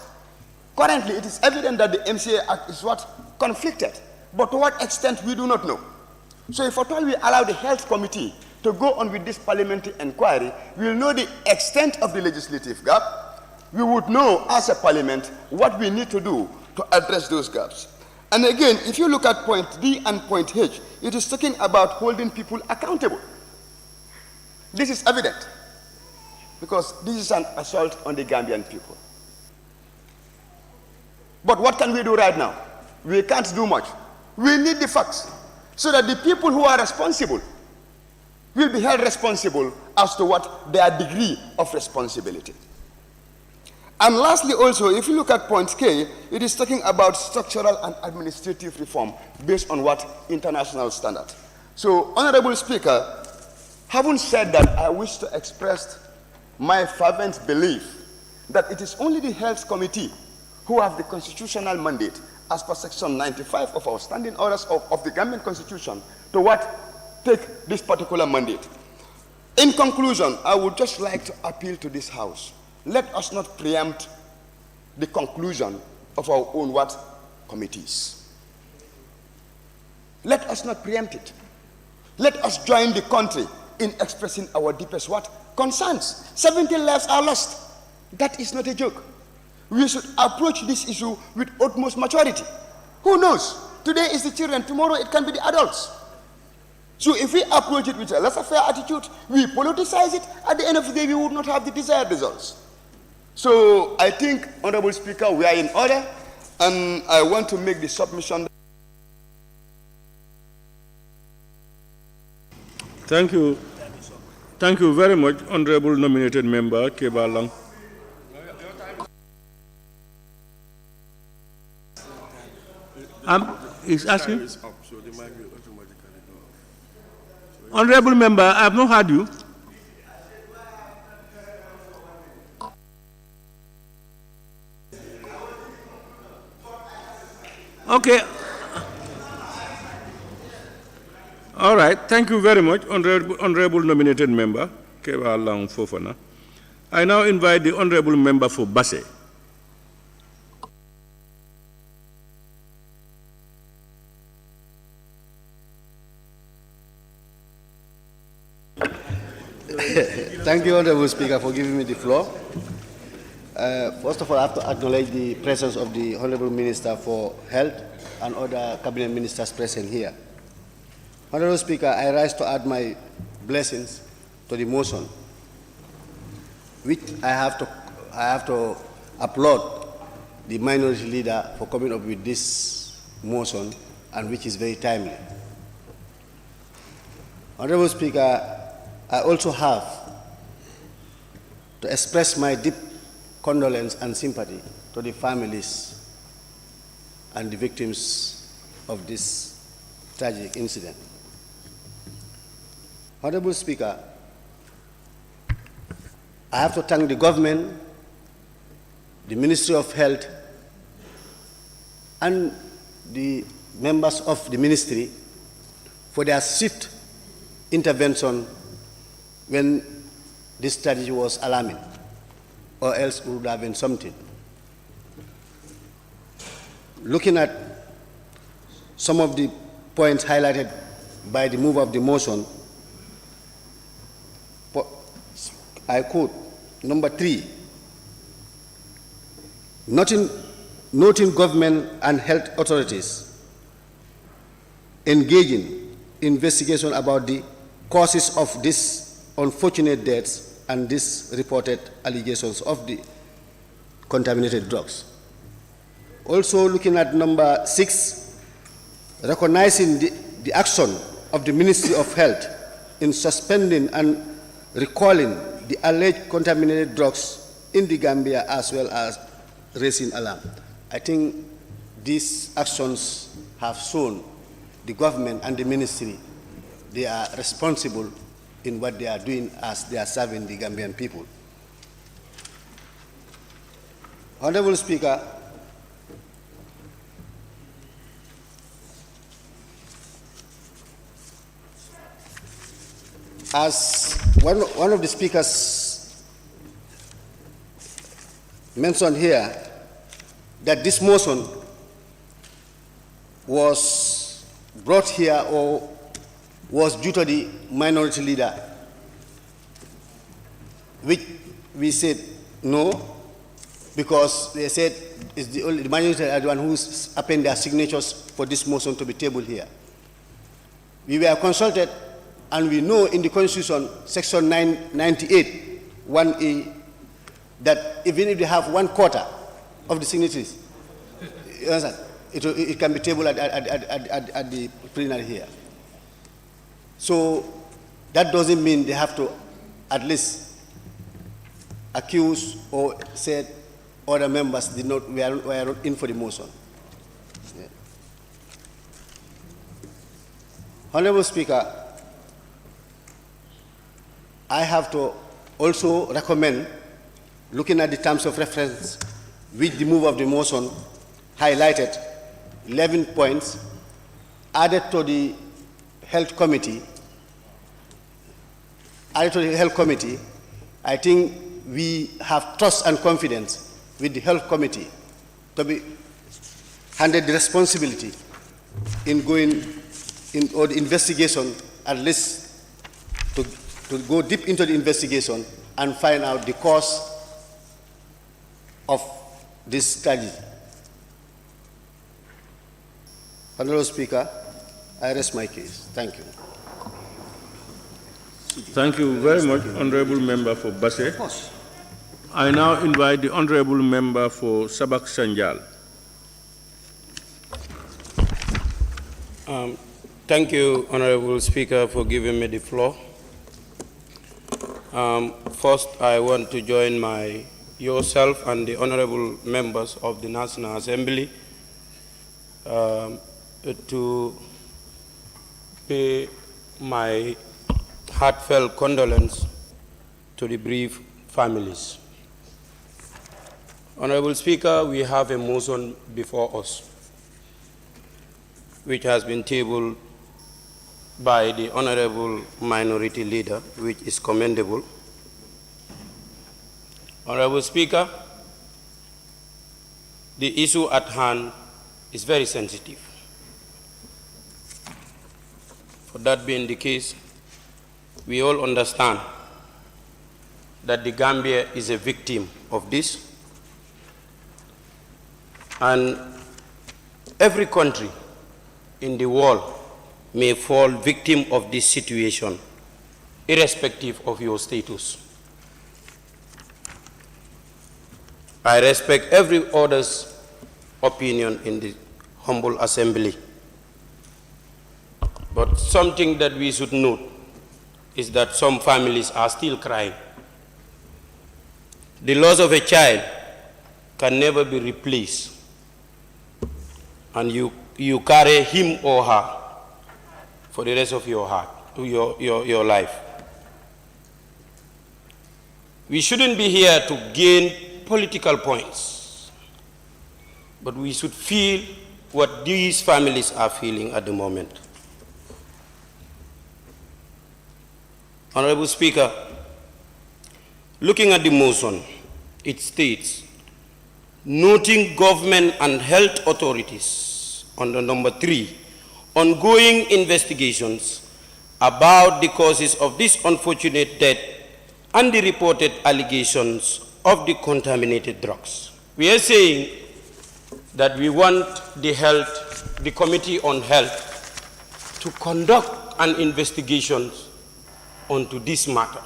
Currently, it is evident that the MCA Act is what? Conflicted. But to what extent, we do not know. So if at all we allow the Health Committee to go on with this parliamentary inquiry, we will know the extent of the legislative gap. We would know as a parliament what we need to do to address those gaps. And again, if you look at point D and point H, it is talking about holding people accountable. This is evident, because this is an assault on the Gambian people. But what can we do right now? We can't do much. We need the facts, so that the people who are responsible will be held responsible as to what their degree of responsibility. And lastly also, if you look at point K, it is talking about structural and administrative reform based on what? International standard. So, Honorable Speaker, having said that, I wish to express my fervent belief that it is only the Health Committee who have the constitutional mandate, as per section 95 of our standing orders of the Gambian Constitution, to what? Take this particular mandate. In conclusion, I would just like to appeal to this House. Let us not preempt the conclusion of our own what? Committees. Let us not preempt it. Let us join the country in expressing our deepest what? Concerns. 70 lives are lost. That is not a joke. We should approach this issue with utmost maturity. Who knows? Today is the children, tomorrow it can be the adults. So if we approach it with a laissez-faire attitude, we politicize it, at the end of the day we would not have the desired results. So I think, Honorable Speaker, we are in order, and I want to make the submission. Thank you. Thank you very much, Honorable Nominated Member Keba Lang. He's asking. Honorable Member, I have not heard you. Okay. All right, thank you very much, honorable nominated member, Kewa Lang Fofana. I now invite the honorable member for Basse. Thank you, Honorable Speaker, for giving me the floor. First of all, I have to acknowledge the presence of the Honorable Minister for Health and other cabinet ministers present here. Honorable Speaker, I rise to add my blessings to the motion, which I have to applaud the minority leader for coming up with this motion, and which is very timely. Honorable Speaker, I also have to express my deep condolence and sympathy to the families and the victims of this tragic incident. Honorable Speaker, I have to thank the government, the Ministry of Health, and the members of the ministry for their swift intervention when this strategy was alarming, or else it would have been something. Looking at some of the points highlighted by the mover of the motion, I quote, number 3, noting government and health authorities engaging investigation about the causes of this unfortunate deaths and these reported allegations of the contaminated drugs. Also looking at number 6, recognizing the action of the Ministry of Health in suspending and recalling the alleged contaminated drugs in the Gambia, as well as raising alarm. I think these actions have shown the government and the ministry they are responsible in what they are doing as they are serving the Gambian people. Honorable Speaker, as one of the speakers mentioned here, that this motion was brought here or was due to the minority leader, which we said no, because they said it's the minority are the one who's append their signatures for this motion to be tabled here. We were consulted, and we know in the Constitution, Section 998, 1A, that even if they have 1/4 of the signatories, you understand, it can be tabled at the plenary here. So that doesn't mean they have to at least accuse or say other members did not, were not in for the motion. Yeah. Honorable Speaker, I have to also recommend, looking at the terms of reference which the mover of the motion highlighted, 11 points added to the Health Committee. I think we have trust and confidence with the Health Committee to be handed the responsibility in going in or the investigation, at least to go deep into the investigation and find out the cause of this tragedy. Honorable Speaker, I rest my case. Thank you. Thank you very much, Honorable Member for Basse. I now invite the Honorable Member for Sabak Sanjal. Thank you, Honorable Speaker, for giving me the floor. First, I want to join yourself and the honorable members of the National Assembly to pay my heartfelt condolence to the bereaved families. Honorable Speaker, we have a motion before us which has been tabled by the Honorable Minority Leader, which is commendable. Honorable Speaker, the issue at hand is very sensitive. For that being the case, we all understand that the Gambia is a victim of this, and every country in the world may fall victim of this situation, irrespective of your status. I respect every other's opinion in the humble assembly. But something that we should note is that some families are still crying. The loss of a child can never be replaced, and you carry him or her for the rest of your life. We shouldn't be here to gain political points, but we should feel what these families are feeling at the moment. Honorable Speaker, looking at the motion, it states, noting government and health authorities, under number 3, ongoing investigations about the causes of this unfortunate death and the reported allegations of the contaminated drugs. We are saying that we want the Committee on Health to conduct an investigation onto this matter.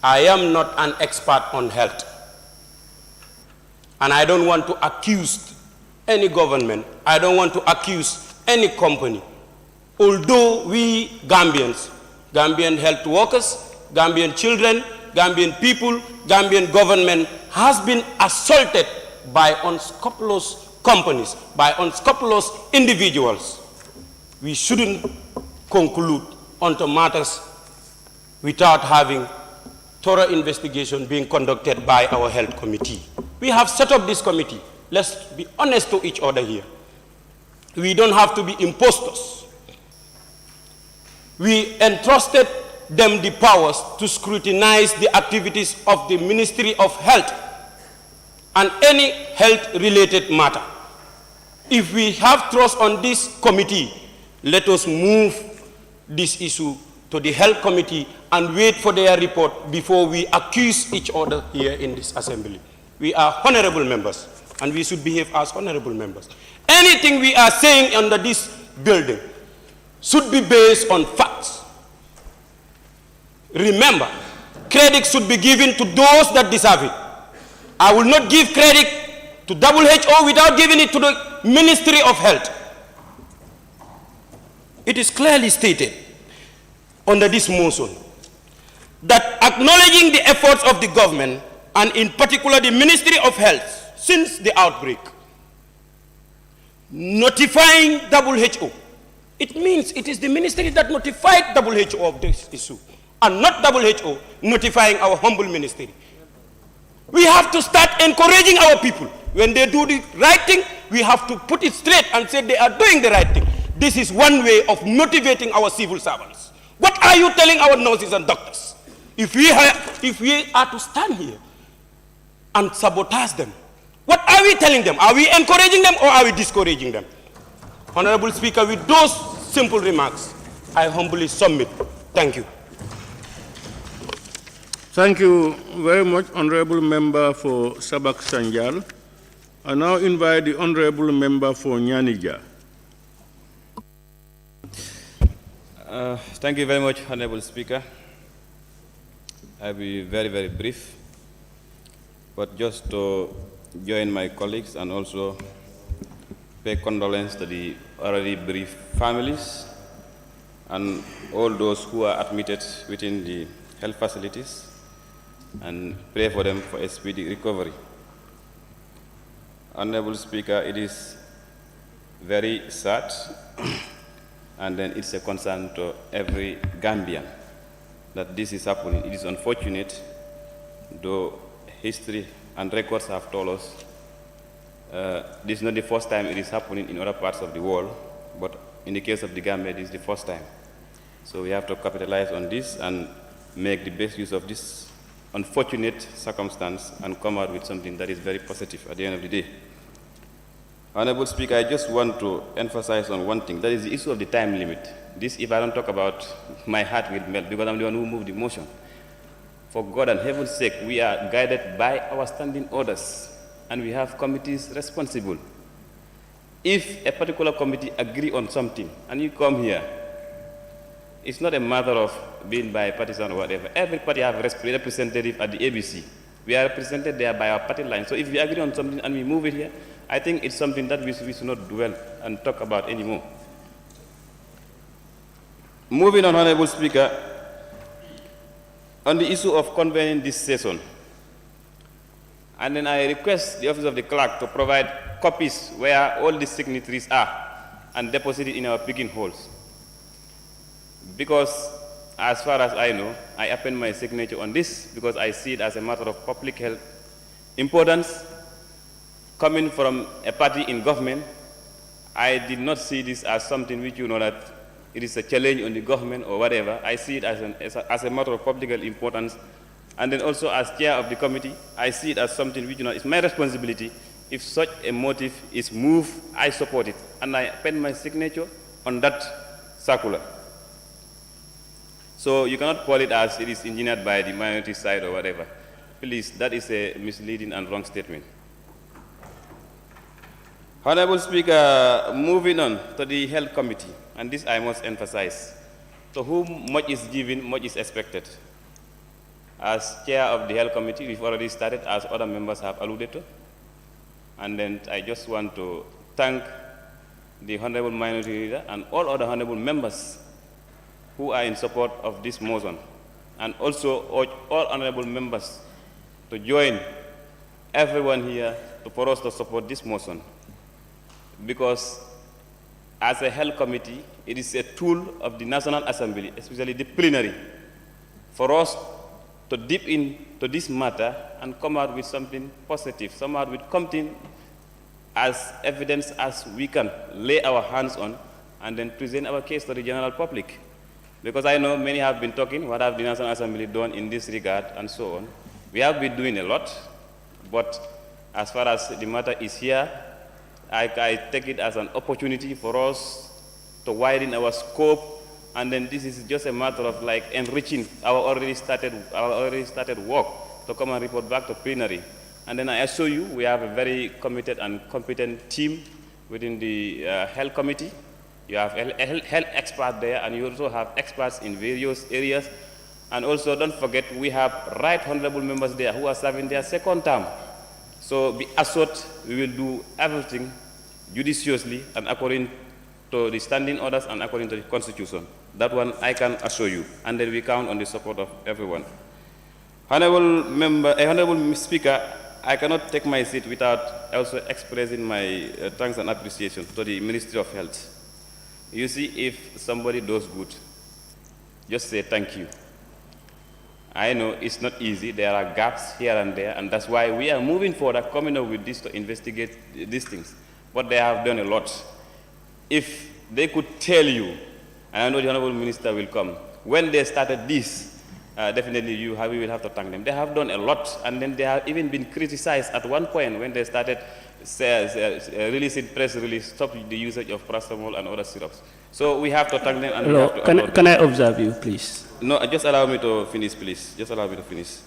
I am not an expert on health, and I don't want to accuse any government, I don't want to accuse any company. Although we Gambians, Gambian health workers, Gambian children, Gambian people, Gambian government has been assaulted by unscrupulous companies, by unscrupulous individuals. We shouldn't conclude onto matters without having thorough investigation being conducted by our health committee. We have set up this committee. Let's be honest to each other here. We don't have to be impostors. We entrusted them the powers to scrutinize the activities of the Ministry of Health and any health-related matter. If we have trust on this committee, let us move this issue to the health committee and wait for their report before we accuse each other here in this assembly. We are honorable members, and we should behave as honorable members. Anything we are saying under this building should be based on facts. Remember, credit should be given to those that deserve it. I will not give credit to WHO without giving it to the Ministry of Health. It is clearly stated under this motion that acknowledging the efforts of the government, and in particular the Ministry of Health, since the outbreak, notifying WHO. It means it is the ministry that notified WHO of this issue, and not WHO notifying our humble ministry. We have to start encouraging our people. When they do the right thing, we have to put it straight and say they are doing the right thing. This is one way of motivating our civil servants. What are you telling our nurses and doctors? If we are to stand here and sabotage them, what are we telling them? Are we encouraging them or are we discouraging them? Honorable Speaker, with those simple remarks, I humbly submit. Thank you. Thank you very much, Honorable Member for Sabak Sanjal. I now invite the Honorable Member for Nyanija. Thank you very much, Honorable Speaker. I'll be very, very brief, but just to join my colleagues and also pay condolence to the already bereaved families and all those who are admitted within the health facilities, and pray for them for a speedy recovery. Honorable Speaker, it is very sad and then it's a concern to every Gambian that this is happening. It is unfortunate, though history and records have told us this is not the first time it is happening in other parts of the world, but in the case of the Gambia, this is the first time. So we have to capitalize on this and make the best use of this unfortunate circumstance and come out with something that is very positive at the end of the day. Honorable Speaker, I just want to emphasize on one thing, that is the issue of the time limit. This, if I don't talk about, my heart will melt because I'm the one who moved the motion. For God and heaven's sake, we are guided by our standing orders and we have committees responsible. If a particular committee agree on something and you come here, it's not a matter of being bipartisan or whatever. Every party has a representative at the ABC. We are represented there by our party line. So if we agree on something and we move it here, I think it's something that we should not dwell and talk about anymore. Moving on, Honorable Speaker, on the issue of convening this session, and then I request the Office of the Clerk to provide copies where all the signatories are and deposit it in our picking holes. Because as far as I know, I append my signature on this because I see it as a matter of public health importance. Coming from a party in government, I did not see this as something which you know that it is a challenge on the government or whatever. I see it as a matter of public health importance. And then also as chair of the committee, I see it as something which, you know, it's my responsibility. If such a motive is moved, I support it. And I append my signature on that circular. So you cannot call it as it is engineered by the minority side or whatever. Please, that is a misleading and wrong statement. Honorable Speaker, moving on to the Health Committee, and this I must emphasize. To whom much is given, much is expected. As chair of the Health Committee, we've already started, as other members have alluded to. And then I just want to thank the Honorable Minority Leader and all other Honorable members who are in support of this motion, and also urge all honorable members to join everyone here for us to support this motion. Because as a health committee, it is a tool of the National Assembly, especially the plenary, for us to dip into this matter and come out with something positive, come out with something as evidence as we can lay our hands on and then present our case to the general public. Because I know many have been talking, what have the National Assembly done in this regard and so on. We have been doing a lot, but as far as the matter is here, I take it as an opportunity for us to widen our scope, and then this is just a matter of like enriching our already started work to come and report back to plenary. And then I assure you, we have a very committed and competent team within the Health Committee. You have health experts there, and you also have experts in various areas. And also, don't forget, we have right honorable members there who are serving their second term. So be assured we will do everything judiciously and according to the standing orders and according to the Constitution. That one I can assure you, and then we count on the support of everyone. Honorable Speaker, I cannot take my seat without also expressing my thanks and appreciation to the Ministry of Health. You see, if somebody does good, just say thank you. I know it's not easy, there are gaps here and there, and that's why we are moving forward, coming up with this to investigate these things. But they have done a lot. If they could tell you, and I know the Honorable Minister will come, when they started this, definitely we will have to thank them. They have done a lot, and then they have even been criticized at one point when they started releasing press release, stop the usage of paracetamol and other syrups. So we have to thank them. And we have to can I observe you, please? No, just allow me to finish, please. Just allow me to finish.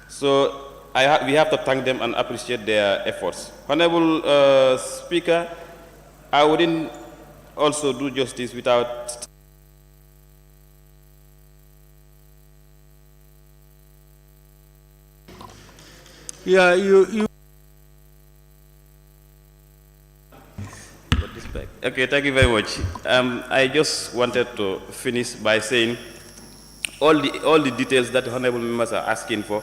So we have to thank them and appreciate their efforts. Honorable Speaker, I wouldn't also do justice without Okay, thank you very much. I just wanted to finish by saying all the details that the honorable members are asking for,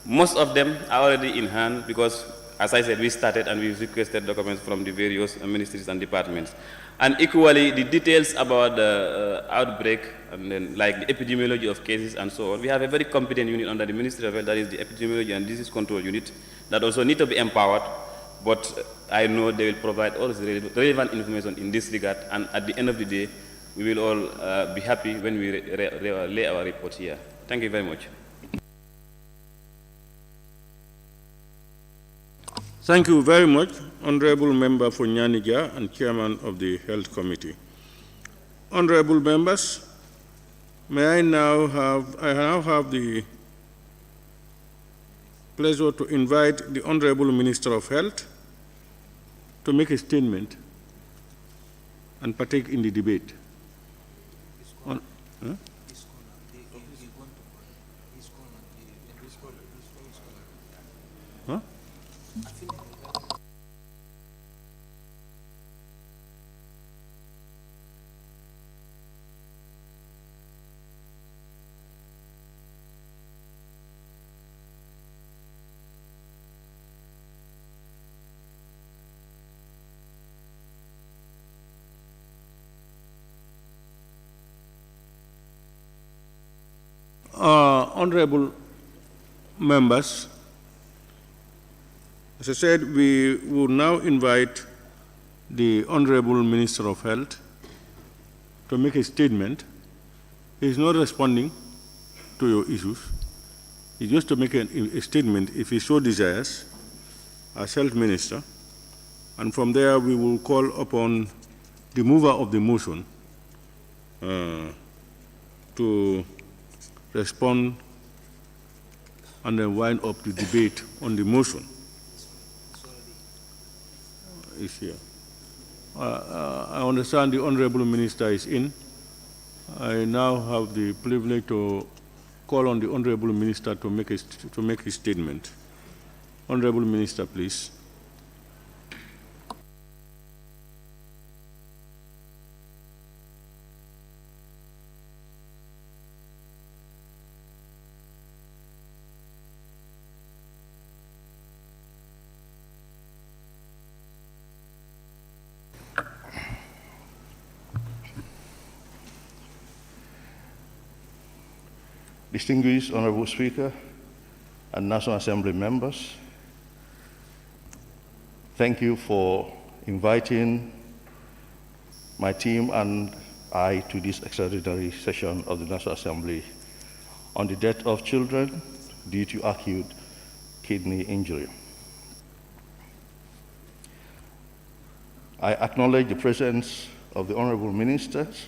most of them are already in hand because, as I said, we started and we requested documents from the various ministries and departments. And equally, the details about the outbreak and then like the epidemiology of cases and so on, we have a very competent unit under the Ministry of Health, that is the Epidemiology and Disease Control Unit, that also need to be empowered but I know they will provide all the relevant information in this regard, and at the end of the day, we will all be happy when we lay our report here. Thank you very much. Thank you very much, Honorable Member for Nyanija and Chairman of the Health Committee. Honorable members, I now have the pleasure to invite the Honorable Minister of Health to make a statement and partake in the debate. Huh? Honorable members, as I said, we will now invite the Honorable Minister of Health to make a statement. He is not responding to your issues. He's just to make a statement if he so desires as Health Minister. And from there, we will call upon the mover of the motion to respond and then wind up the debate on the motion. Is here. I understand the Honorable Minister is in. I now have the privilege to call on the Honorable Minister to make his statement. Honorable Minister, please. Distinguished Honorable Speaker and National Assembly members, thank you for inviting my team and I to this extraordinary session of the National Assembly on the death of children due to acute kidney injury. I acknowledge the presence of the Honorable Ministers,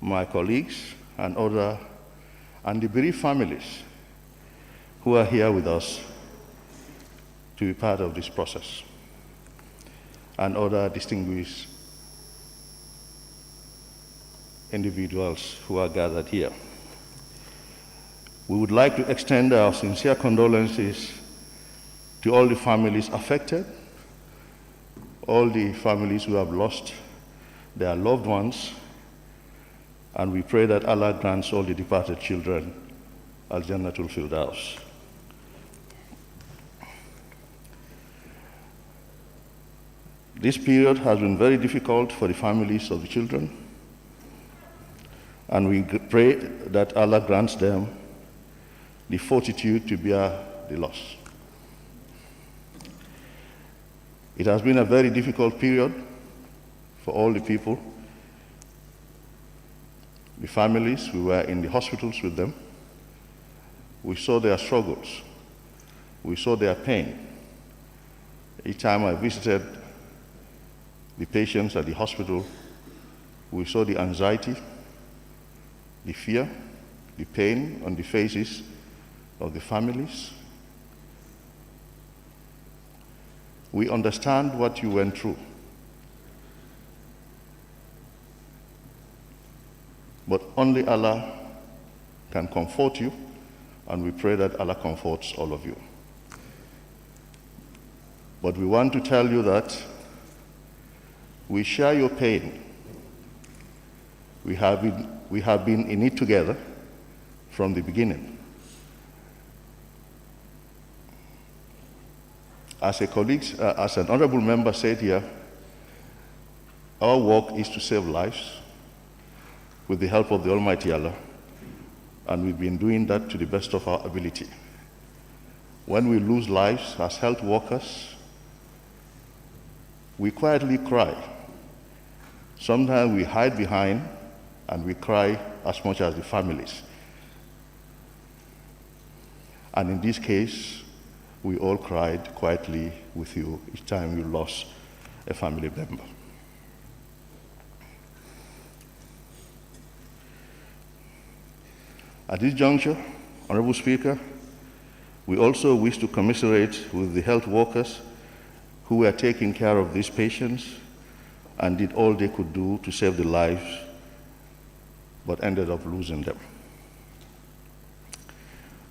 my colleagues, and the bereaved families who are here with us to be part of this process, and other distinguished individuals who are gathered here. We would like to extend our sincere condolences to all the families affected, all the families who have lost their loved ones, and we pray that Allah grants all the departed children Al-Jannatul Firdaus. This period has been very difficult for the families of the children, and we pray that Allah grants them the fortitude to bear the loss. It has been a very difficult period for all the people. The families, we were in the hospitals with them. We saw their struggles. We saw their pain. Each time I visited the patients at the hospital, we saw the anxiety, the fear, the pain on the faces of the families. We understand what you went through. But only Allah can comfort you, and we pray that Allah comforts all of you. But we want to tell you that we share your pain. We have been in it together from the beginning. As a colleague, as an honorable member said here, our work is to save lives with the help of the Almighty Allah, and we've been doing that to the best of our ability. When we lose lives as health workers, we quietly cry. Sometimes we hide behind and we cry as much as the families. And in this case, we all cried quietly with you each time you lost a family member. At this juncture, Honorable Speaker, we also wish to commiserate with the health workers who were taking care of these patients and did all they could do to save their lives, but ended up losing them.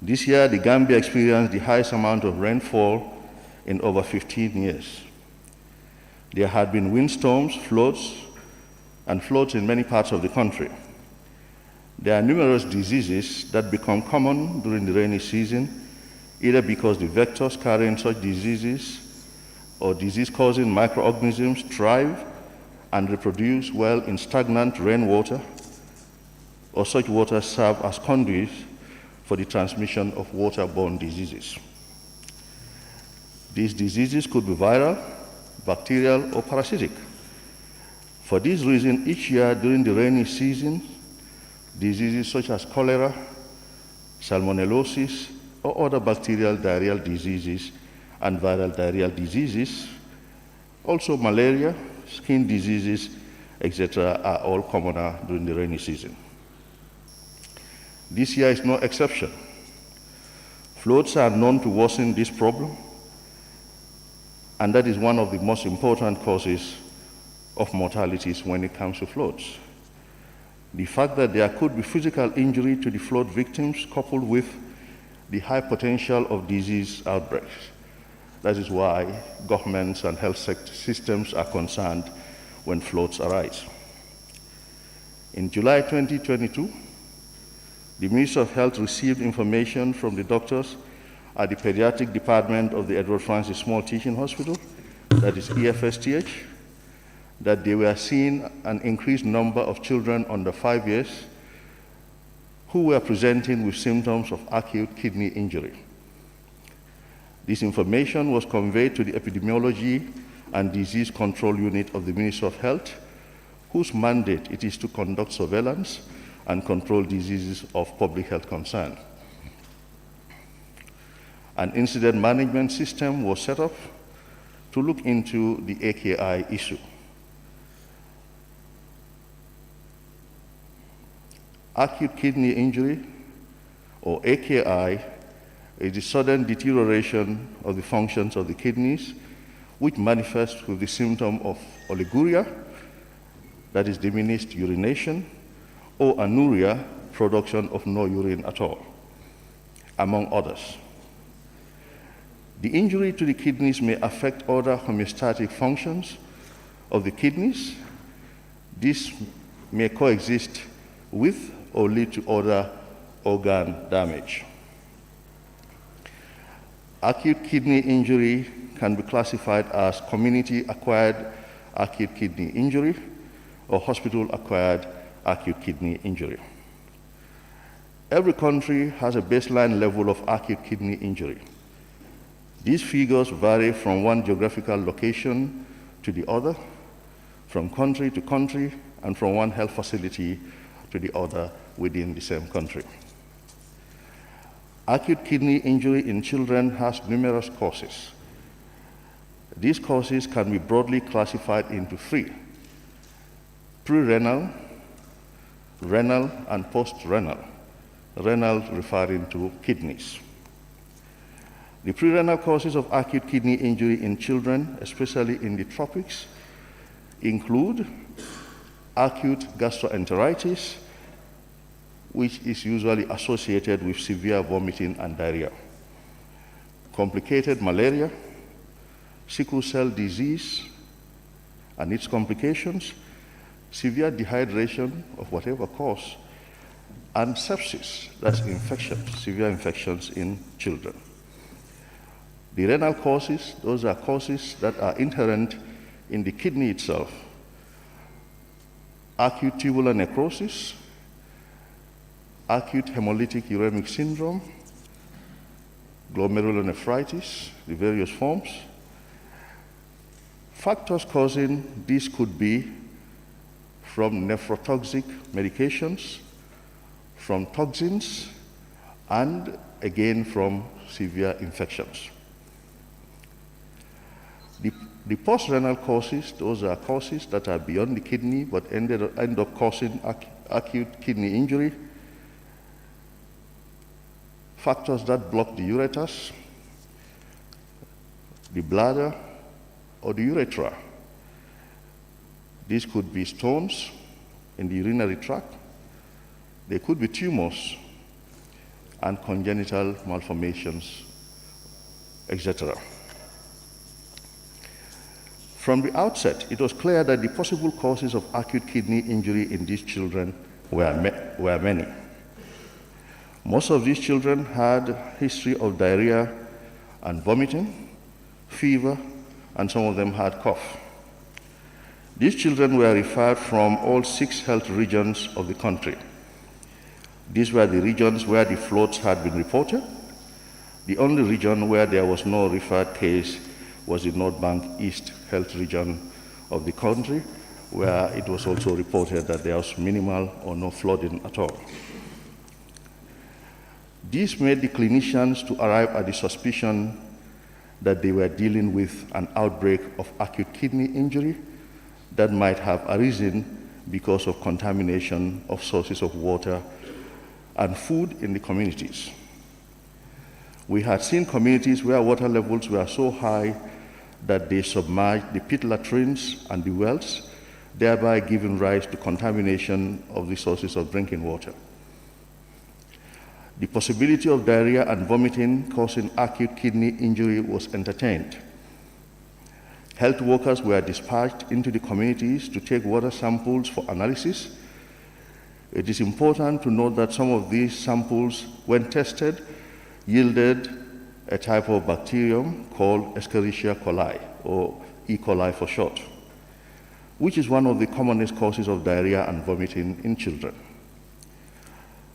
This year, the Gambia experienced the highest amount of rainfall in over 15 years. There had been windstorms, floods, and floods in many parts of the country. There are numerous diseases that become common during the rainy season, either because the vectors carrying such diseases or disease-causing microorganisms thrive and reproduce well in stagnant rainwater, or such water serve as conduits for the transmission of waterborne diseases. These diseases could be viral, bacterial, or parasitic. For this reason, each year during the rainy season, diseases such as cholera, salmonellosis, or other bacterial diarrheal diseases and viral diarrheal diseases, also malaria, skin diseases, etc., are all commoner during the rainy season. This year is no exception. Floods are known to worsen this problem, and that is one of the most important causes of mortalities when it comes to floods. The fact that there could be physical injury to the flood victims coupled with the high potential of disease outbreaks. That is why governments and health systems are concerned when floods arise. In July 2022, the Ministry of Health received information from the doctors at the Pediatric Department of the Edward Francis Small Teaching Hospital, that is EFSTH, that they were seeing an increased number of children under 5 years who were presenting with symptoms of acute kidney injury. This information was conveyed to the Epidemiology and Disease Control Unit of the Ministry of Health, whose mandate it is to conduct surveillance and control diseases of public health concern. An incident management system was set up to look into the AKI issue. Acute kidney injury, or AKI, is the sudden deterioration of the functions of the kidneys, which manifests with the symptom of oliguria, that is diminished urination, or anuria, production of no urine at all, among others. The injury to the kidneys may affect other homeostatic functions of the kidneys. This may coexist with or lead to other organ damage. Acute kidney injury can be classified as community-acquired acute kidney injury or hospital-acquired acute kidney injury. Every country has a baseline level of acute kidney injury. These figures vary from one geographical location to the other, from country to country, and from one health facility to the other within the same country. Acute kidney injury in children has numerous causes. These causes can be broadly classified into three: pre-renal, renal, and post-renal. Renal referring to kidneys. The pre-renal causes of acute kidney injury in children, especially in the tropics, include acute gastroenteritis, which is usually associated with severe vomiting and diarrhea, complicated malaria, sickle cell disease and its complications, severe dehydration of whatever cause, and sepsis, that's infections, severe infections in children. The renal causes, those are causes that are inherent in the kidney itself. Acute tubular necrosis, acute hemolytic uremic syndrome, glomerulonephritis, the various forms, Factors causing this could be from nephrotoxic medications, from toxins, and again from severe infections. The post-renal causes, those are causes that are beyond the kidney but end up causing acute kidney injury. Factors that block the ureters, the bladder, or the urethra. These could be stones in the urinary tract. They could be tumors and congenital malformations, etc. From the outset, it was clear that the possible causes of acute kidney injury in these children were many. Most of these children had a history of diarrhea and vomiting, fever, and some of them had cough. These children were referred from all 6 health regions of the country. These were the regions where the floods had been reported. The only region where there was no referred case was the North Bank East Health Region of the country, where it was also reported that there was minimal or no flooding at all. This made the clinicians to arrive at the suspicion that they were dealing with an outbreak of acute kidney injury that might have arisen because of contamination of sources of water and food in the communities. We had seen communities where water levels were so high that they submerged the pit latrines and the wells, thereby giving rise to contamination of the sources of drinking water. The possibility of diarrhea and vomiting causing acute kidney injury was entertained. Health workers were dispatched into the communities to take water samples for analysis. It is important to note that some of these samples, when tested, yielded a type of bacterium called Escherichia coli, or E. coli for short, which is one of the commonest causes of diarrhea and vomiting in children.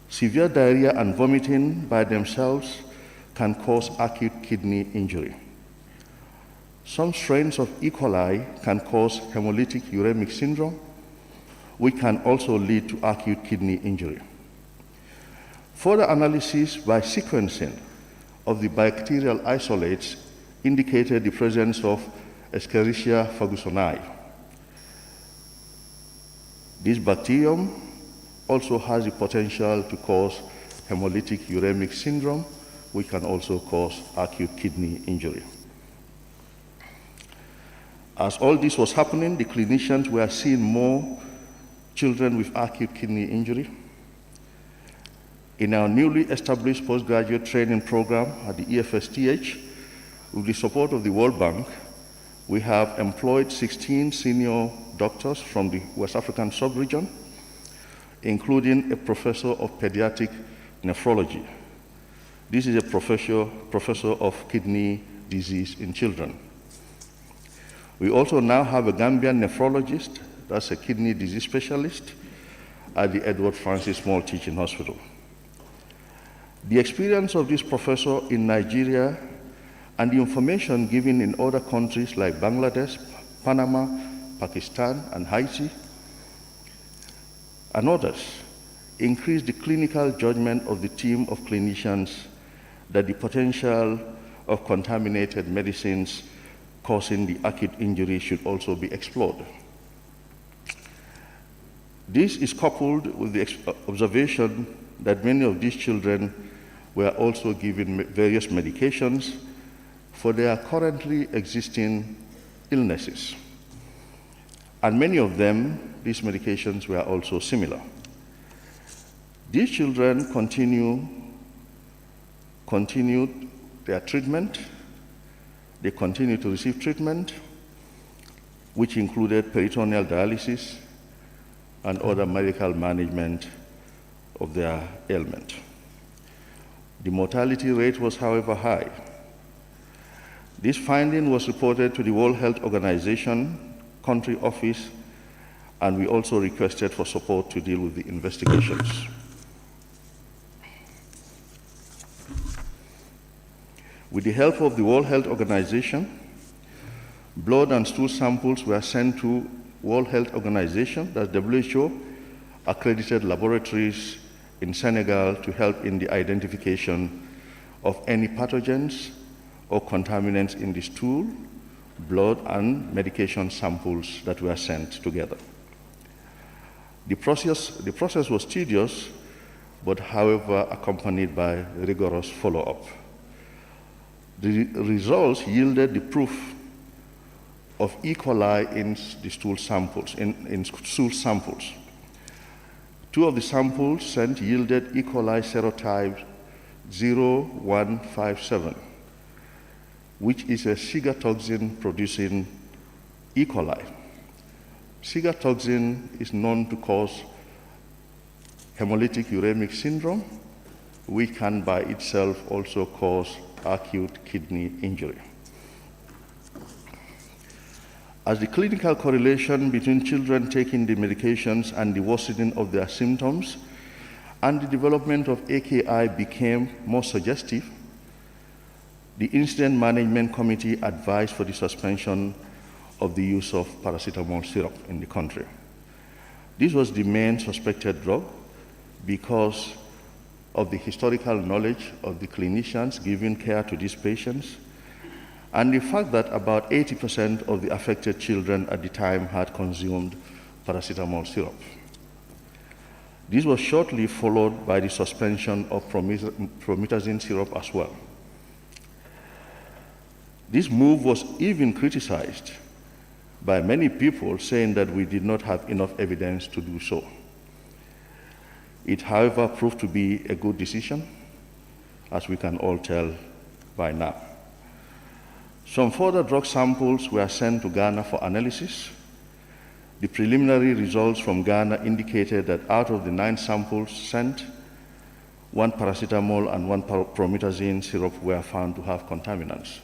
Severe diarrhea and vomiting by themselves can cause acute kidney injury. Some strains of E. coli can cause hemolytic uremic syndrome, which can also lead to acute kidney injury. Further analysis by sequencing of the bacterial isolates indicated the presence of Escherichia fergusoni. This bacterium also has the potential to cause hemolytic uremic syndrome, which can also cause acute kidney injury. As all this was happening, the clinicians were seeing more children with acute kidney injury. In our newly established postgraduate training program at the EFSTH, with the support of the World Bank, we have employed 16 senior doctors from the West African sub-region, including a professor of pediatric nephrology. This is a professor of kidney disease in children. We also now have a Gambian nephrologist, that's a kidney disease specialist, at the Edward Francis Small Teaching Hospital. The experience of this professor in Nigeria and the information given in other countries like Bangladesh, Panama, Pakistan, and Haiti, and others, increased the clinical judgment of the team of clinicians that the potential of contaminated medicines causing the acute injury should also be explored. This is coupled with the observation that many of these children were also given various medications for their currently existing illnesses. And many of them, these medications were also similar. These children continued their treatment. They continued to receive treatment, which included peritoneal dialysis and other medical management of their ailment. The mortality rate was, however, high. This finding was reported to the World Health Organization country office, and we also requested for support to deal with the investigations. With the help of the World Health Organization, Blood and stool samples were sent to World Health Organization, that's WHO, accredited laboratories in Senegal to help in the identification of any pathogens or contaminants in the stool, blood, and medication samples that were sent together. The process was tedious, but however accompanied by rigorous follow-up. The results yielded the proof of E. coli in the stool samples, in stool samples. 2 of the samples sent yielded E. coli serotype 0157, which is a cigatoxin producing E. coli. Cigatoxin is known to cause hemolytic uremic syndrome, which can by itself also cause acute kidney injury. As the clinical correlation between children taking the medications and the worsening of their symptoms and the development of AKI became more suggestive, the Incident Management Committee advised for the suspension of the use of paracetamol syrup in the country. This was the main suspected drug because of the historical knowledge of the clinicians giving care to these patients and the fact that about 80% of the affected children at the time had consumed paracetamol syrup. This was shortly followed by the suspension of promethazine syrup as well. This move was even criticized by many people, saying that we did not have enough evidence to do so. It, however, proved to be a good decision, as we can all tell by now. Some further drug samples were sent to Ghana for analysis. The preliminary results from Ghana indicated that out of the 9 samples sent, 1 paracetamol and 1 promethazine syrup were found to have contaminants.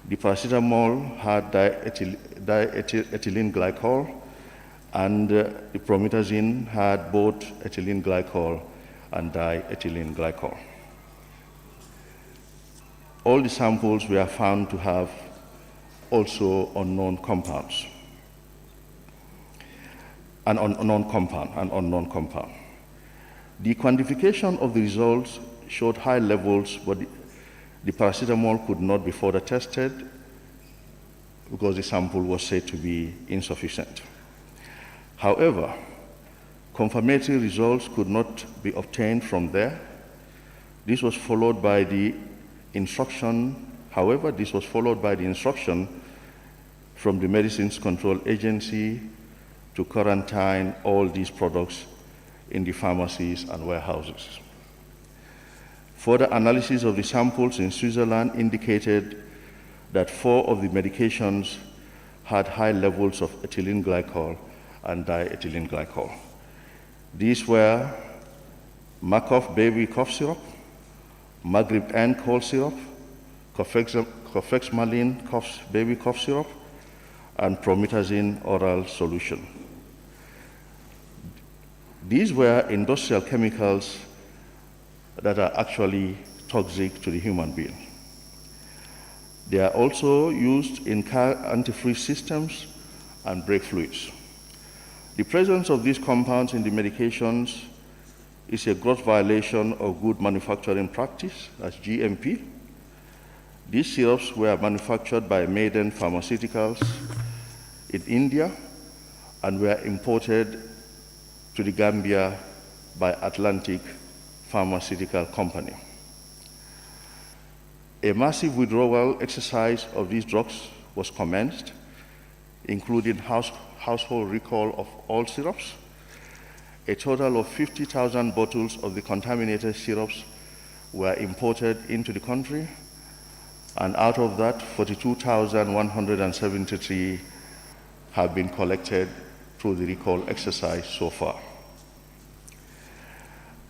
The paracetamol had diethylene glycol, and the promethazine had both ethylene glycol and diethylene glycol. All the samples were found to have also unknown compounds, an unknown compound. The quantification of the results showed high levels, but the paracetamol could not be further tested because the sample was said to be insufficient. However, confirmatory results could not be obtained from there. This was followed by the instruction from the Medicines Control Agency to quarantine all these products in the pharmacies and warehouses. Further analysis of the samples in Switzerland indicated that 4 of the medications had high levels of ethylene glycol and diethylene glycol. These were Markov baby cough syrup, Magrib N cold syrup, Cofexmalin baby cough syrup, and promethazine oral solution. These were industrial chemicals that are actually toxic to the human being. They are also used in car antifreeze systems and brake fluids. The presence of these compounds in the medications is a gross violation of good manufacturing practice, that's GMP. These syrups were manufactured by Maiden Pharmaceuticals in India and were imported to the Gambia by Atlantic Pharmaceutical Company. A massive withdrawal exercise of these drugs was commenced, including household recall of all syrups. A total of 50,000 bottles of the contaminated syrups were imported into the country, and out of that, 42,173 have been collected through the recall exercise so far.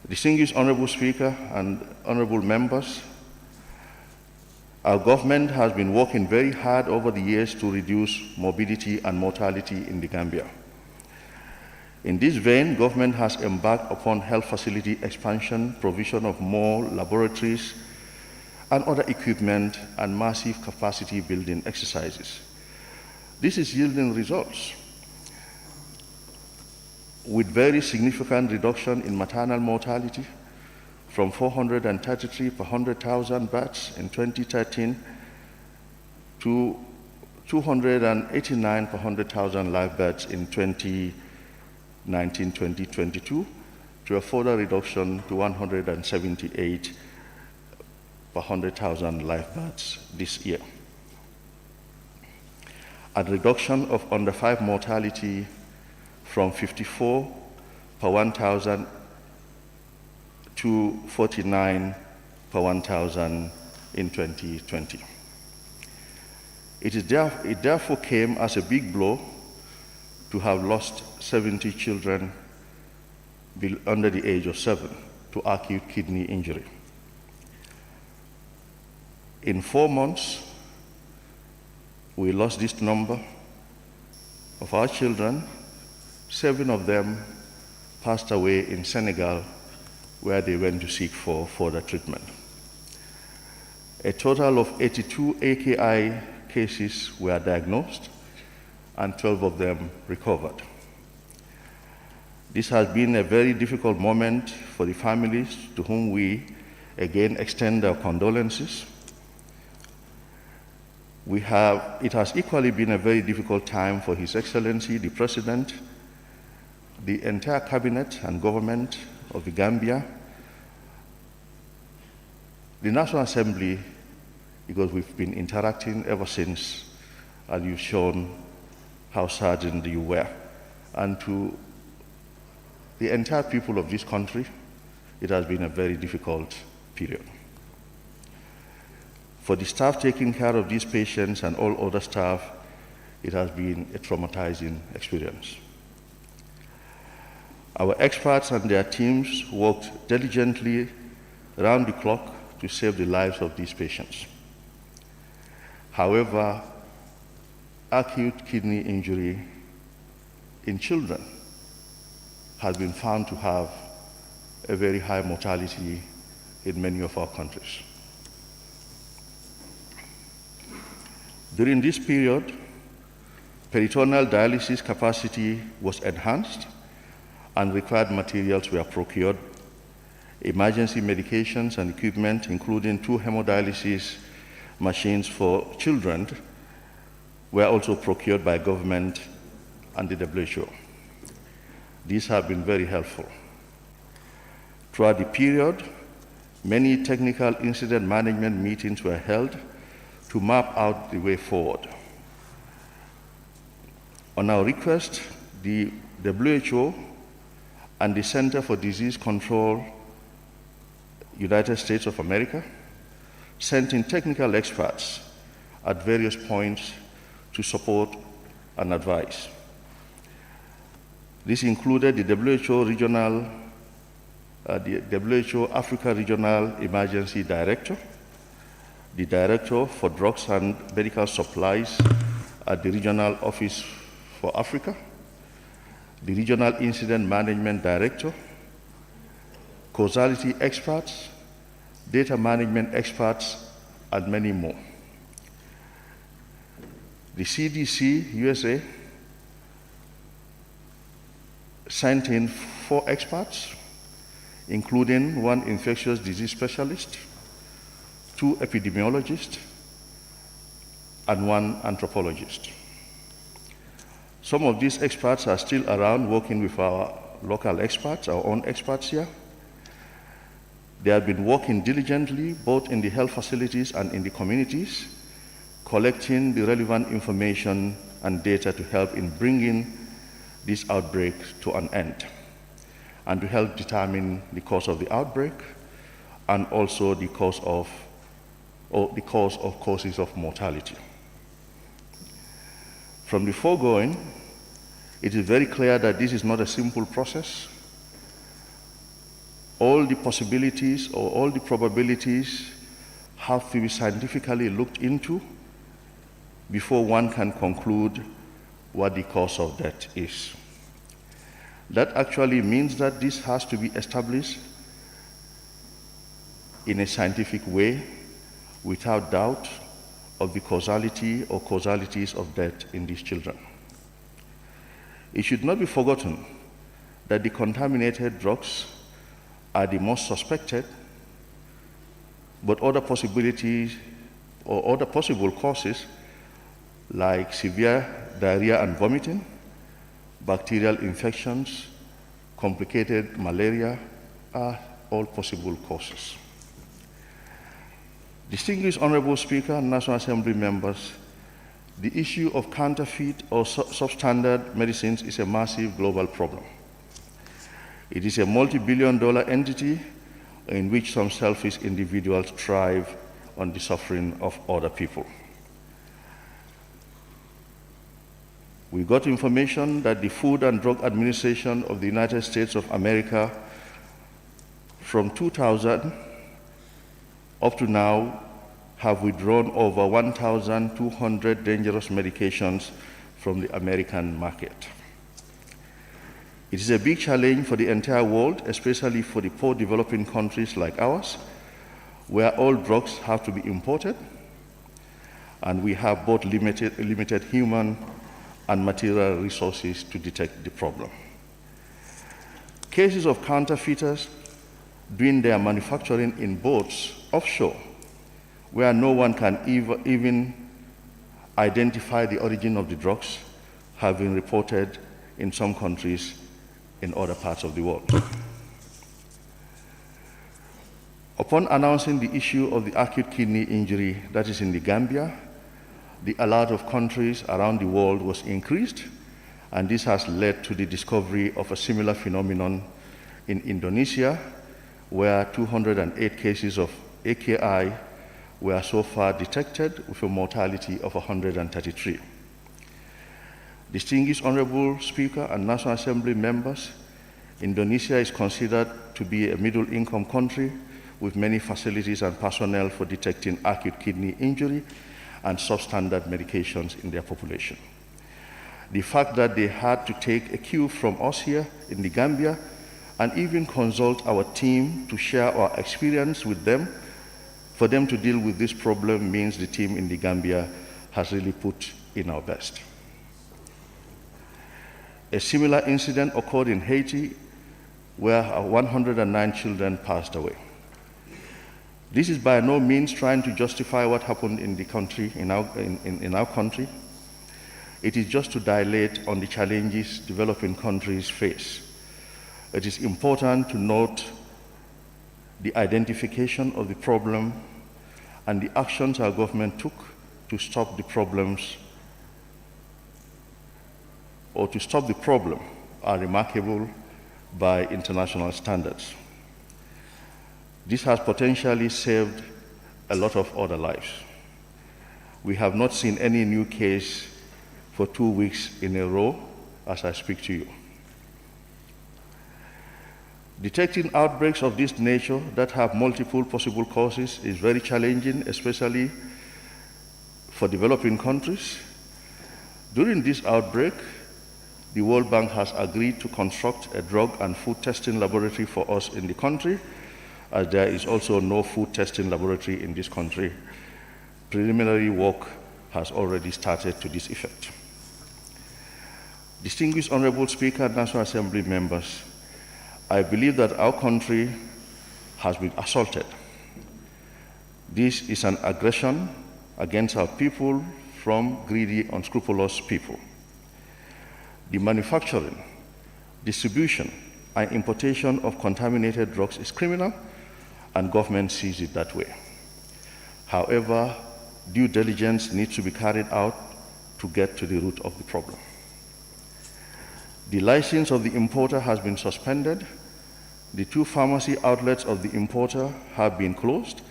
Distinguished Honorable Speaker and Honorable Members, our government has been working very hard over the years to reduce morbidity and mortality in the Gambia. In this vein, government has embarked upon health facility expansion, provision of more laboratories, and other equipment and massive capacity building exercises. This is yielding results with very significant reduction in maternal mortality from 433 per 100,000 births in 2013 to 289 per 100,000 live births in 2019-2022, to a further reduction to 178 per 100,000 live births this year. A reduction of under 5 mortality from 54 per 1,000 to 49 per 1,000 in 2020. It therefore came as a big blow to have lost 70 children under the age of 7 to acute kidney injury. In 4 months, we lost this number of our children. 7 of them passed away in Senegal, where they went to seek for further treatment. A total of 82 AKI cases were diagnosed, and 12 of them recovered. This has been a very difficult moment for the families, to whom we again extend our condolences. It has equally been a very difficult time for His Excellency, the President, the entire cabinet and government of the Gambia, the National Assembly, because we've been interacting ever since, and you've shown how saddened you were, and to the entire people of this country, it has been a very difficult period. For the staff taking care of these patients and all other staff, it has been a traumatizing experience. Our experts and their teams worked diligently around the clock to save the lives of these patients. However, acute kidney injury in children has been found to have a very high mortality in many of our countries. During this period, peritoneal dialysis capacity was enhanced and required materials were procured. Emergency medications and equipment, including 2 hemodialysis machines for children, were also procured by government and the WHO. These have been very helpful. Throughout the period, many technical incident management meetings were held to map out the way forward. On our request, the WHO and the Center for Disease Control, United States of America, sent in technical experts at various points to support and advise. This included the WHO Africa Regional Emergency Director, the Director for Drugs and Medical Supplies at the Regional Office for Africa, the Regional Incident Management Director, causality experts, data management experts, and many more. The CDC USA sent in 4 experts, including 1 infectious disease specialist, 2 epidemiologists, and 1 anthropologist. Some of these experts are still around working with our local experts, our own experts here. They have been working diligently both in the health facilities and in the communities, collecting the relevant information and data to help in bringing this outbreak to an end, and to help determine the cause of the outbreak and also the causes of mortality. From the foregoing, it is very clear that this is not a simple process. All the possibilities or all the probabilities have to be scientifically looked into before one can conclude what the cause of death is. That actually means that this has to be established in a scientific way without doubt of the causality or causalities of death in these children. It should not be forgotten that the contaminated drugs are the most suspected, but other possibilities or other possible causes like severe diarrhea and vomiting, bacterial infections, complicated malaria are all possible causes. Distinguished Honorable Speaker and National Assembly members, the issue of counterfeit or substandard medicines is a massive global problem. It is a multi-billion-dollar entity in which some selfish individuals thrive on the suffering of other people. We got information that the Food and Drug Administration of the United States of America from 2000 up to now have withdrawn over 1,200 dangerous medications from the American market. It is a big challenge for the entire world, especially for the poor developing countries like ours, where all drugs have to be imported, and we have both limited human and material resources to detect the problem. Cases of counterfeiters doing their manufacturing in boats offshore, where no one can even identify the origin of the drugs, have been reported in some countries in other parts of the world. Upon announcing the issue of the acute kidney injury that is in the Gambia, the alert of countries around the world was increased, and this has led to the discovery of a similar phenomenon in Indonesia, where 208 cases of AKI were so far detected with a mortality of 133. Distinguished Honorable Speaker and National Assembly members, Indonesia is considered to be a middle-income country with many facilities and personnel for detecting acute kidney injury and substandard medications in their population. The fact that they had to take a cue from us here in the Gambia and even consult our team to share our experience with them for them to deal with this problem means the team in the Gambia has really put in our best. A similar incident occurred in Haiti where 109 children passed away. This is by no means trying to justify what happened in the country, in our country. It is just to dilate on the challenges developing countries face. It is important to note the identification of the problem and the actions our government took to stop the problems or to stop the problem are remarkable by international standards. This has potentially saved a lot of other lives. We have not seen any new case for 2 weeks in a row as I speak to you. Detecting outbreaks of this nature that have multiple possible causes is very challenging, especially for developing countries. During this outbreak, the World Bank has agreed to construct a drug and food testing laboratory for us in the country, as there is also no food testing laboratory in this country. Preliminary work has already started to this effect. Distinguished Honorable Speaker and National Assembly members, I believe that our country has been assaulted. This is an aggression against our people from greedy, unscrupulous people. The manufacturing, distribution, and importation of contaminated drugs is criminal, and government sees it that way. However, due diligence needs to be carried out to get to the root of the problem. The license of the importer has been suspended. The 2 pharmacy outlets of the importer have been closed,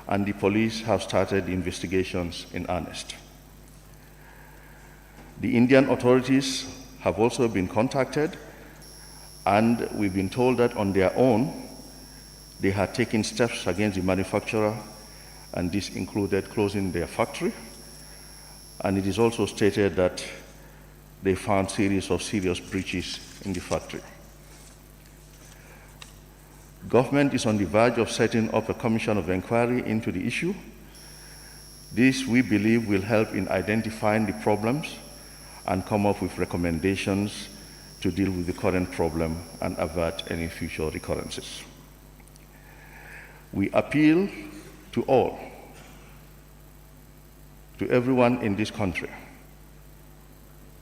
and the police have started investigations in earnest. The Indian authorities have also been contacted, and we've been told that on their own, they had taken steps against the manufacturer, and this included closing their factory. And it is also stated that they found series of serious breaches in the factory. Government is on the verge of setting up a commission of inquiry into the issue. This, we believe, will help in identifying the problems and come up with recommendations to deal with the current problem and avert any future recurrences. We appeal to all, to everyone in this country,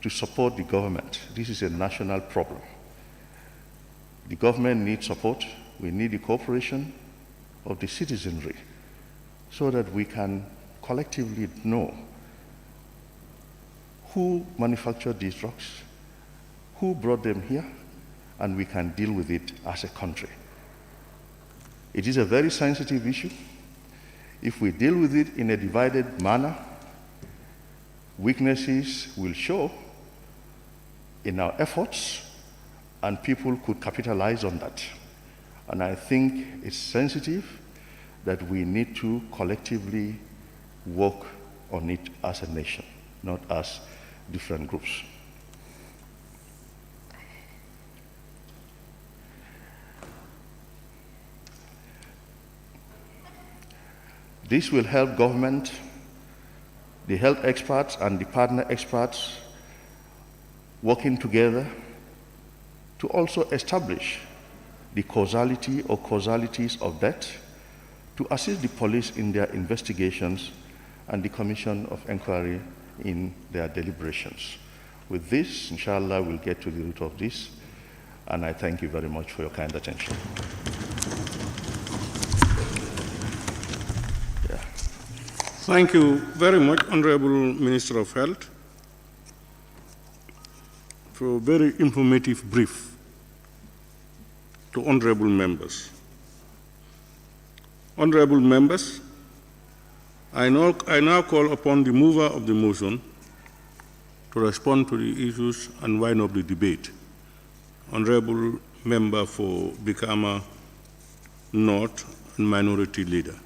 to support the government. This is a national problem. The government needs support. We need the cooperation of the citizenry so that we can collectively know who manufactured these drugs, who brought them here, and we can deal with it as a country. It is a very sensitive issue. If we deal with it in a divided manner, weaknesses will show in our efforts, and people could capitalize on that. And I think it's sensitive that we need to collectively work on it as a nation, not as different groups. This will help government, the health experts and the partner experts working together to also establish the causality or causalities of death, to assist the police in their investigations and the Commission of Inquiry in their deliberations. With this, inshallah, we'll get to the root of this, and I thank you very much for your kind attention. Thank you very much, Honorable Minister of Health, for a very informative brief to honorable members. Honorable members, I now call upon the mover of the motion to respond to the issues and wind up the debate. Honorable Member for Bikama North and Minority Leader.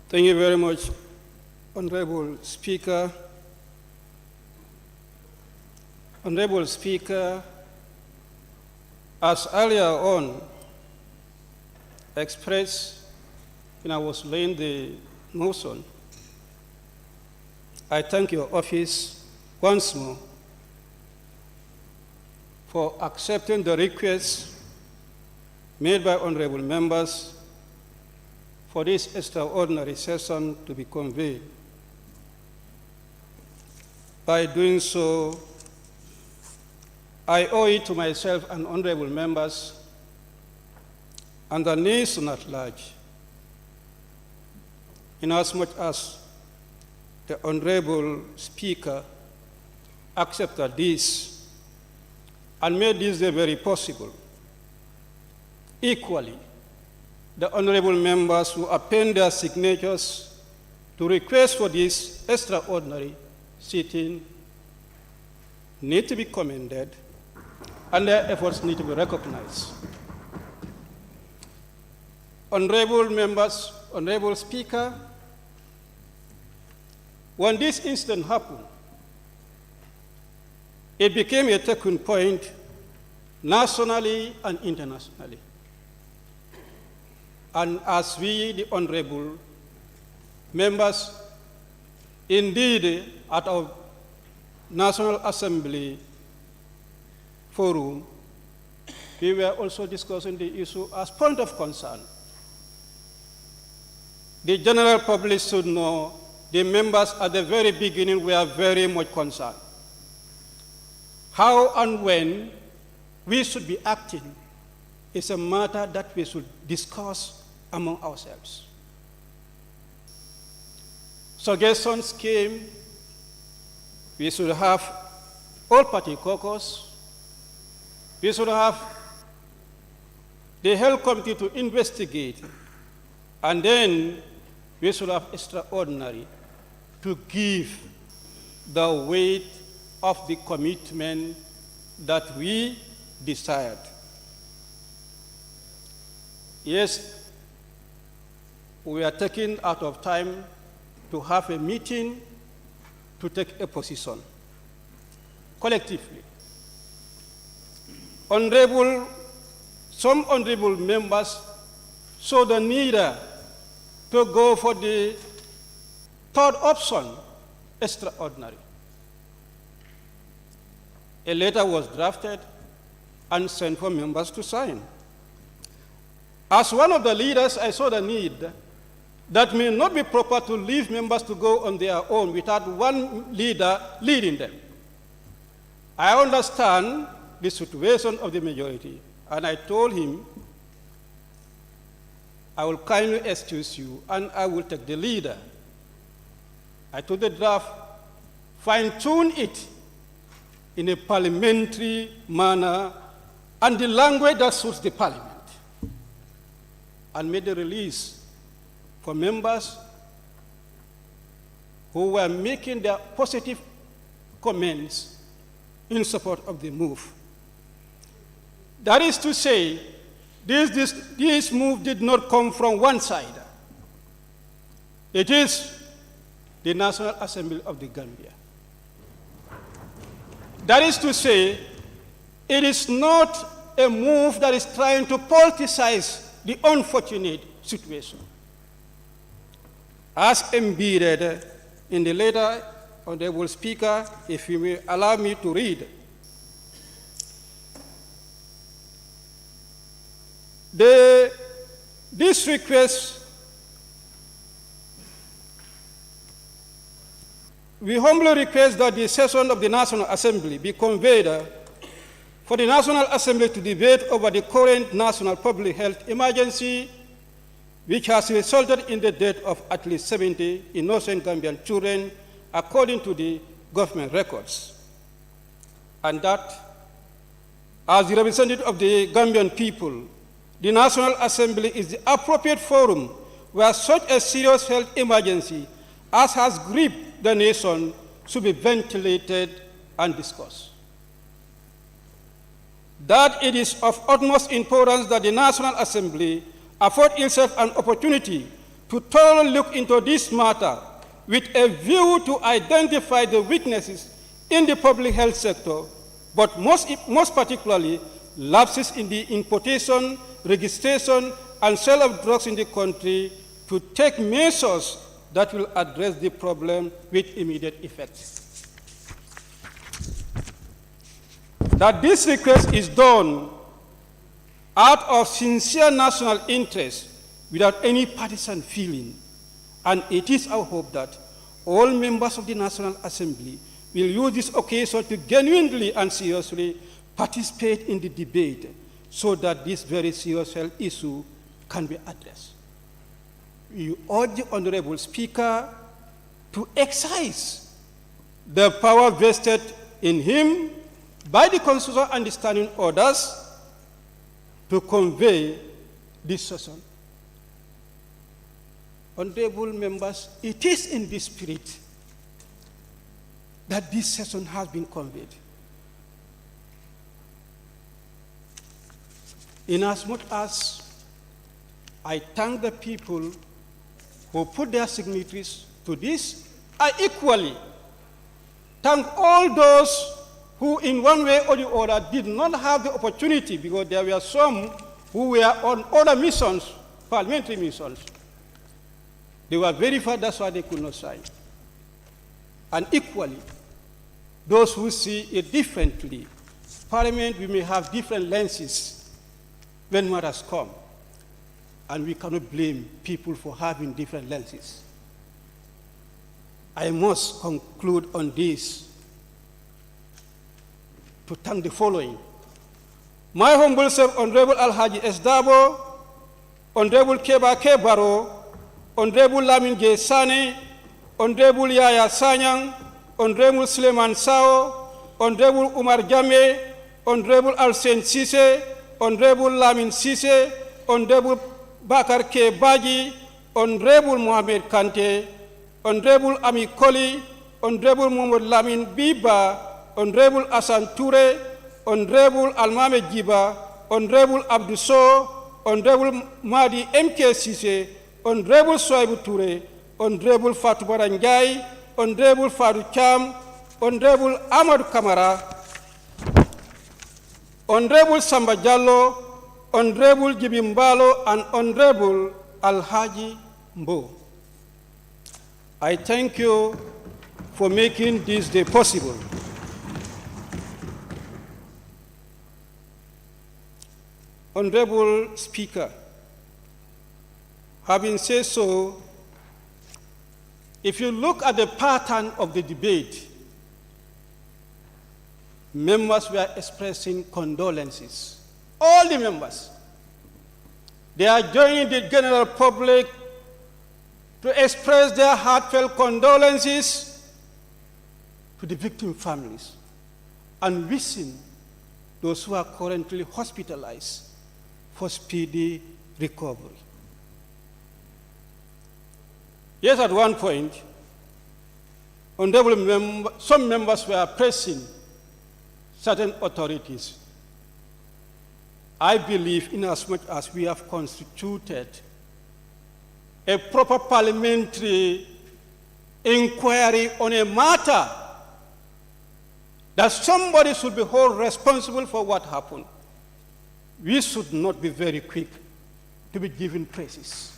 Thank you very much, Honorable Speaker. Honorable Speaker, as earlier on expressed when I was laying the motion, I thank your office once more for accepting the request made by honorable members for this extraordinary session to be convened. By doing so, I owe it to myself and honorable members and the nation at large, inasmuch as the Honorable Speaker accepted this and made this day very possible. Equally, the honorable members who append their signatures to request for this extraordinary sitting need to be commended, and their efforts need to be recognized. Honorable members, Honorable Speaker, when this incident happened, it became a talking point nationally and internationally. And as we, the honorable members, indeed at our National Assembly forum, we were also discussing the issue as point of concern. The general public should know the members at the very beginning were very much concerned. How and when we should be acting is a matter that we should discuss among ourselves. Suggestions came, we should have all-party caucus, we should have the health committee to investigate, and then we should have extraordinary to give the weight of the commitment that we desired. Yes, we are taking out of time to have a meeting to take a position collectively. Honorable some honorable members saw the need to go for the third option, extraordinary. A letter was drafted and sent for members to sign. As one of the leaders, I saw the need that may not be proper to leave members to go on their own without one leader leading them. I understand the situation of the majority, and I told him, I will kindly excuse you, and I will take the leader. I took the draft, fine-tune it in a parliamentary manner and the language that suits the parliament, and made the release for members who were making their positive comments in support of the move. That is to say, this move did not come from one side. It is the National Assembly of the Gambia. That is to say, it is not a move that is trying to politicize the unfortunate situation. As embedded in the letter, Honorable Speaker, if you may allow me to read. This request, we humbly request that the session of the National Assembly be convened for the National Assembly to debate over the current national public health emergency, which has resulted in the death of at least 70 innocent Gambian children, according to the government records. And that, as the representative of the Gambian people, the National Assembly is the appropriate forum where such a serious health emergency as has gripped the nation should be ventilated and discussed. That it is of utmost importance that the National Assembly afford itself an opportunity to thoroughly look into this matter with a view to identify the weaknesses in the public health sector, but most particularly lapses in the importation, registration, and sale of drugs in the country, to take measures that will address the problem with immediate effect. That this request is done out of sincere national interest without any partisan feeling, and it is our hope that all members of the National Assembly will use this occasion to genuinely and seriously participate in the debate so that this very serious health issue can be addressed. We urge the Honorable Speaker to exercise the power vested in him by the Constitution and the standing orders to convey this session. Honorable members, it is in this spirit that this session has been conveyed. Inasmuch as I thank the people who put their signatures to this, I equally thank all those who in one way or the other did not have the opportunity, because there were some who were on other missions, parliamentary missions. They were very far, that's why they could not sign. And equally, those who see it differently. Parliament, we may have different lenses when matters come, and we cannot blame people for having different lenses. I must conclude on this to thank the following. My humble self, Honorable Alhaji S. Dabo, Honorable Keba Kebaro, Honorable Lamin J. Sane, Honorable Yaya Sanyang, Honorable Suleiman Sao, Honorable Umar Jame, Honorable Alsen Sise, Honorable Lamin Sise, Honorable Bakar K. Baji, Honorable Mohamed Kante, Honorable Ami Koli, Honorable Muhammad Lamin Biba, Honorable Asan Toure, Honorable Almame Jiba, Honorable Abduso, Honorable Madi M.K. Sise, Honorable Soibu Toure, Honorable Fatou Baranjai, Honorable Fatou Cham, Honorable Amadou Kamara, Honorable Samba Diallo, Honorable Jibimbalo and Honorable Alhaji Mbo. I thank you for making this day possible. Honorable Speaker, having said so, if you look at the pattern of the debate, members were expressing condolences. All the members. They are joining the general public to express their heartfelt condolences to the victim families and wishing those who are currently hospitalized for speedy recovery. Yes, at one point, some members were pressing certain authorities. I believe inasmuch as we have constituted a proper parliamentary inquiry on a matter, that somebody should be held responsible for what happened. We should not be very quick to be given praises.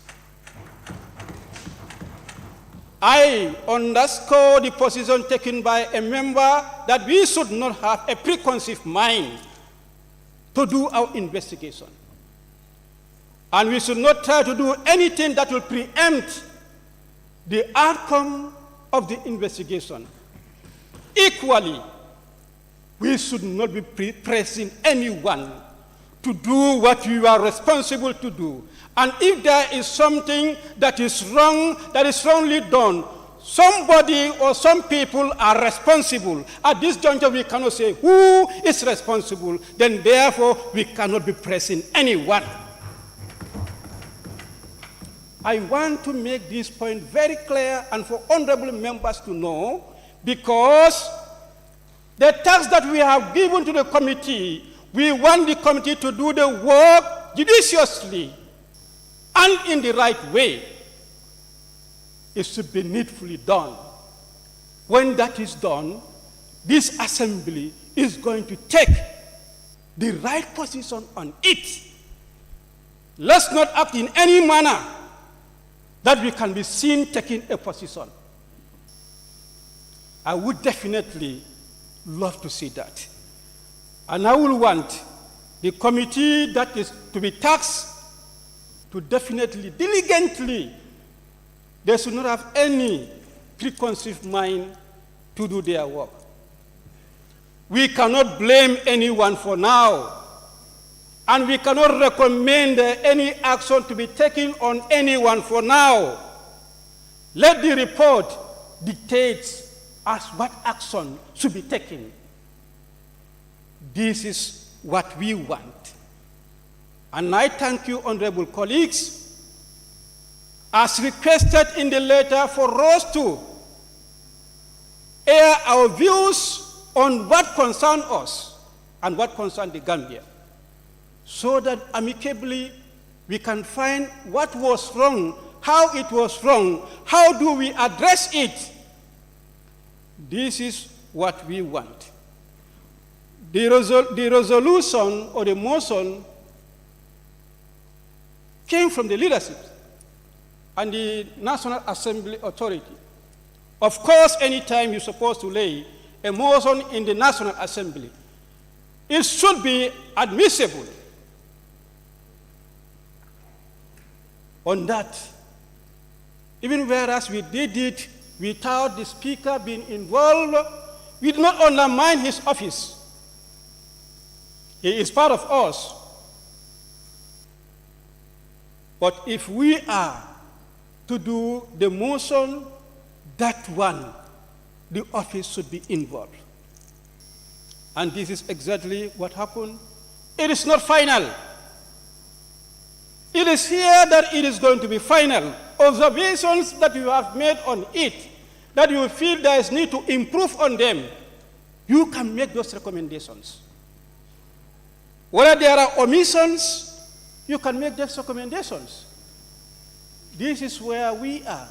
I underscore the position taken by a member that we should not have a preconceived mind to do our investigation. And we should not try to do anything that will preempt the outcome of the investigation. Equally, we should not be pressing anyone to do what you are responsible to do. And if there is something that is wrong, that is wrongly done, somebody or some people are responsible. At this juncture, we cannot say who is responsible. Then therefore, we cannot be pressing anyone. I want to make this point very clear and for honorable members to know, because the task that we have given to the committee, we want the committee to do the work judiciously and in the right way. It should be needfully done. When that is done, this assembly is going to take the right position on it. Let's not act in any manner that we can be seen taking a position. I would definitely love to see that. And I will want the committee that is to be taxed to definitely, diligently, they should not have any preconceived mind to do their work. We cannot blame anyone for now, and we cannot recommend any action to be taken on anyone for now. Let the report dictate as what action should be taken. This is what we want. And I thank you, honorable colleagues, as requested in the letter, for us to air our views on what concerns us and what concerns the Gambia, so that amicably we can find what was wrong, how it was wrong, how do we address it. This is what we want. The resolution or the motion came from the leadership and the National Assembly Authority. Of course, anytime you're supposed to lay a motion in the National Assembly, it should be admissible. On that, even whereas we did it without the Speaker being involved, we did not undermine his office. He is part of us. But if we are to do the motion, that one, the office should be involved. And this is exactly what happened. It is not final. It is here that it is going to be final. Observations that you have made on it, that you feel there is need to improve on them, you can make those recommendations. Whether there are omissions, you can make those recommendations. This is where we are.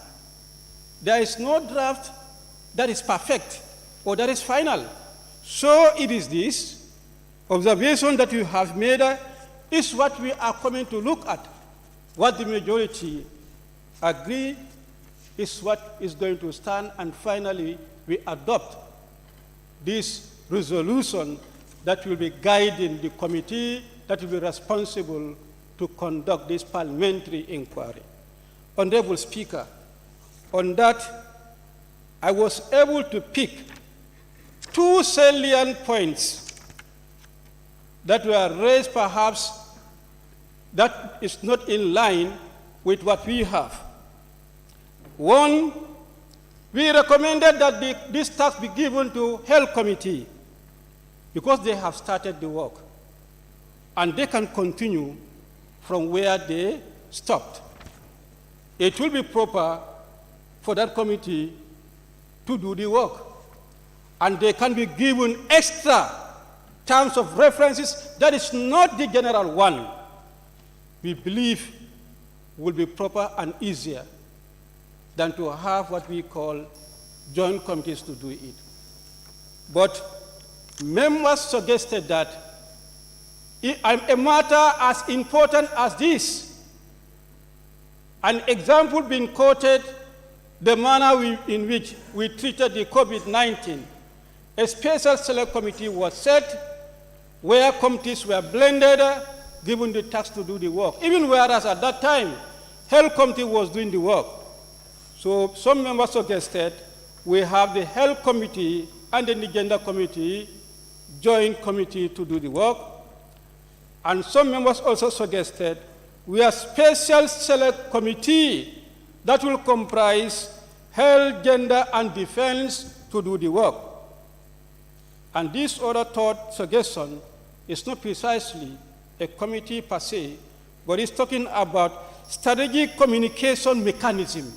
There is no draft that is perfect or that is final. So it is this observation that you have made is what we are coming to look at. What the majority agree is what is going to stand, and finally we adopt this resolution that will be guiding the committee that will be responsible to conduct this parliamentary inquiry. Honorable Speaker, on that, I was able to pick two salient points that were raised perhaps that is not in line with what we have. One, we recommended that this task be given to Health Committee because they have started the work and they can continue from where they stopped. It will be proper for that committee to do the work, and they can be given extra terms of references that is not the general one. We believe will be proper and easier than to have what we call joint committees to do it. But members suggested that a matter as important as this, an example being quoted, the manner in which we treated the COVID-19, a special select committee was set where committees were blended, given the task to do the work, even whereas at that time, Health Committee was doing the work. So some members suggested we have the Health Committee and the Gender Committee, joint committee to do the work. And some members also suggested we have special select committee that will comprise health, gender, and defense to do the work. And this other third suggestion is not precisely a committee per se, but it's talking about strategic communication mechanism.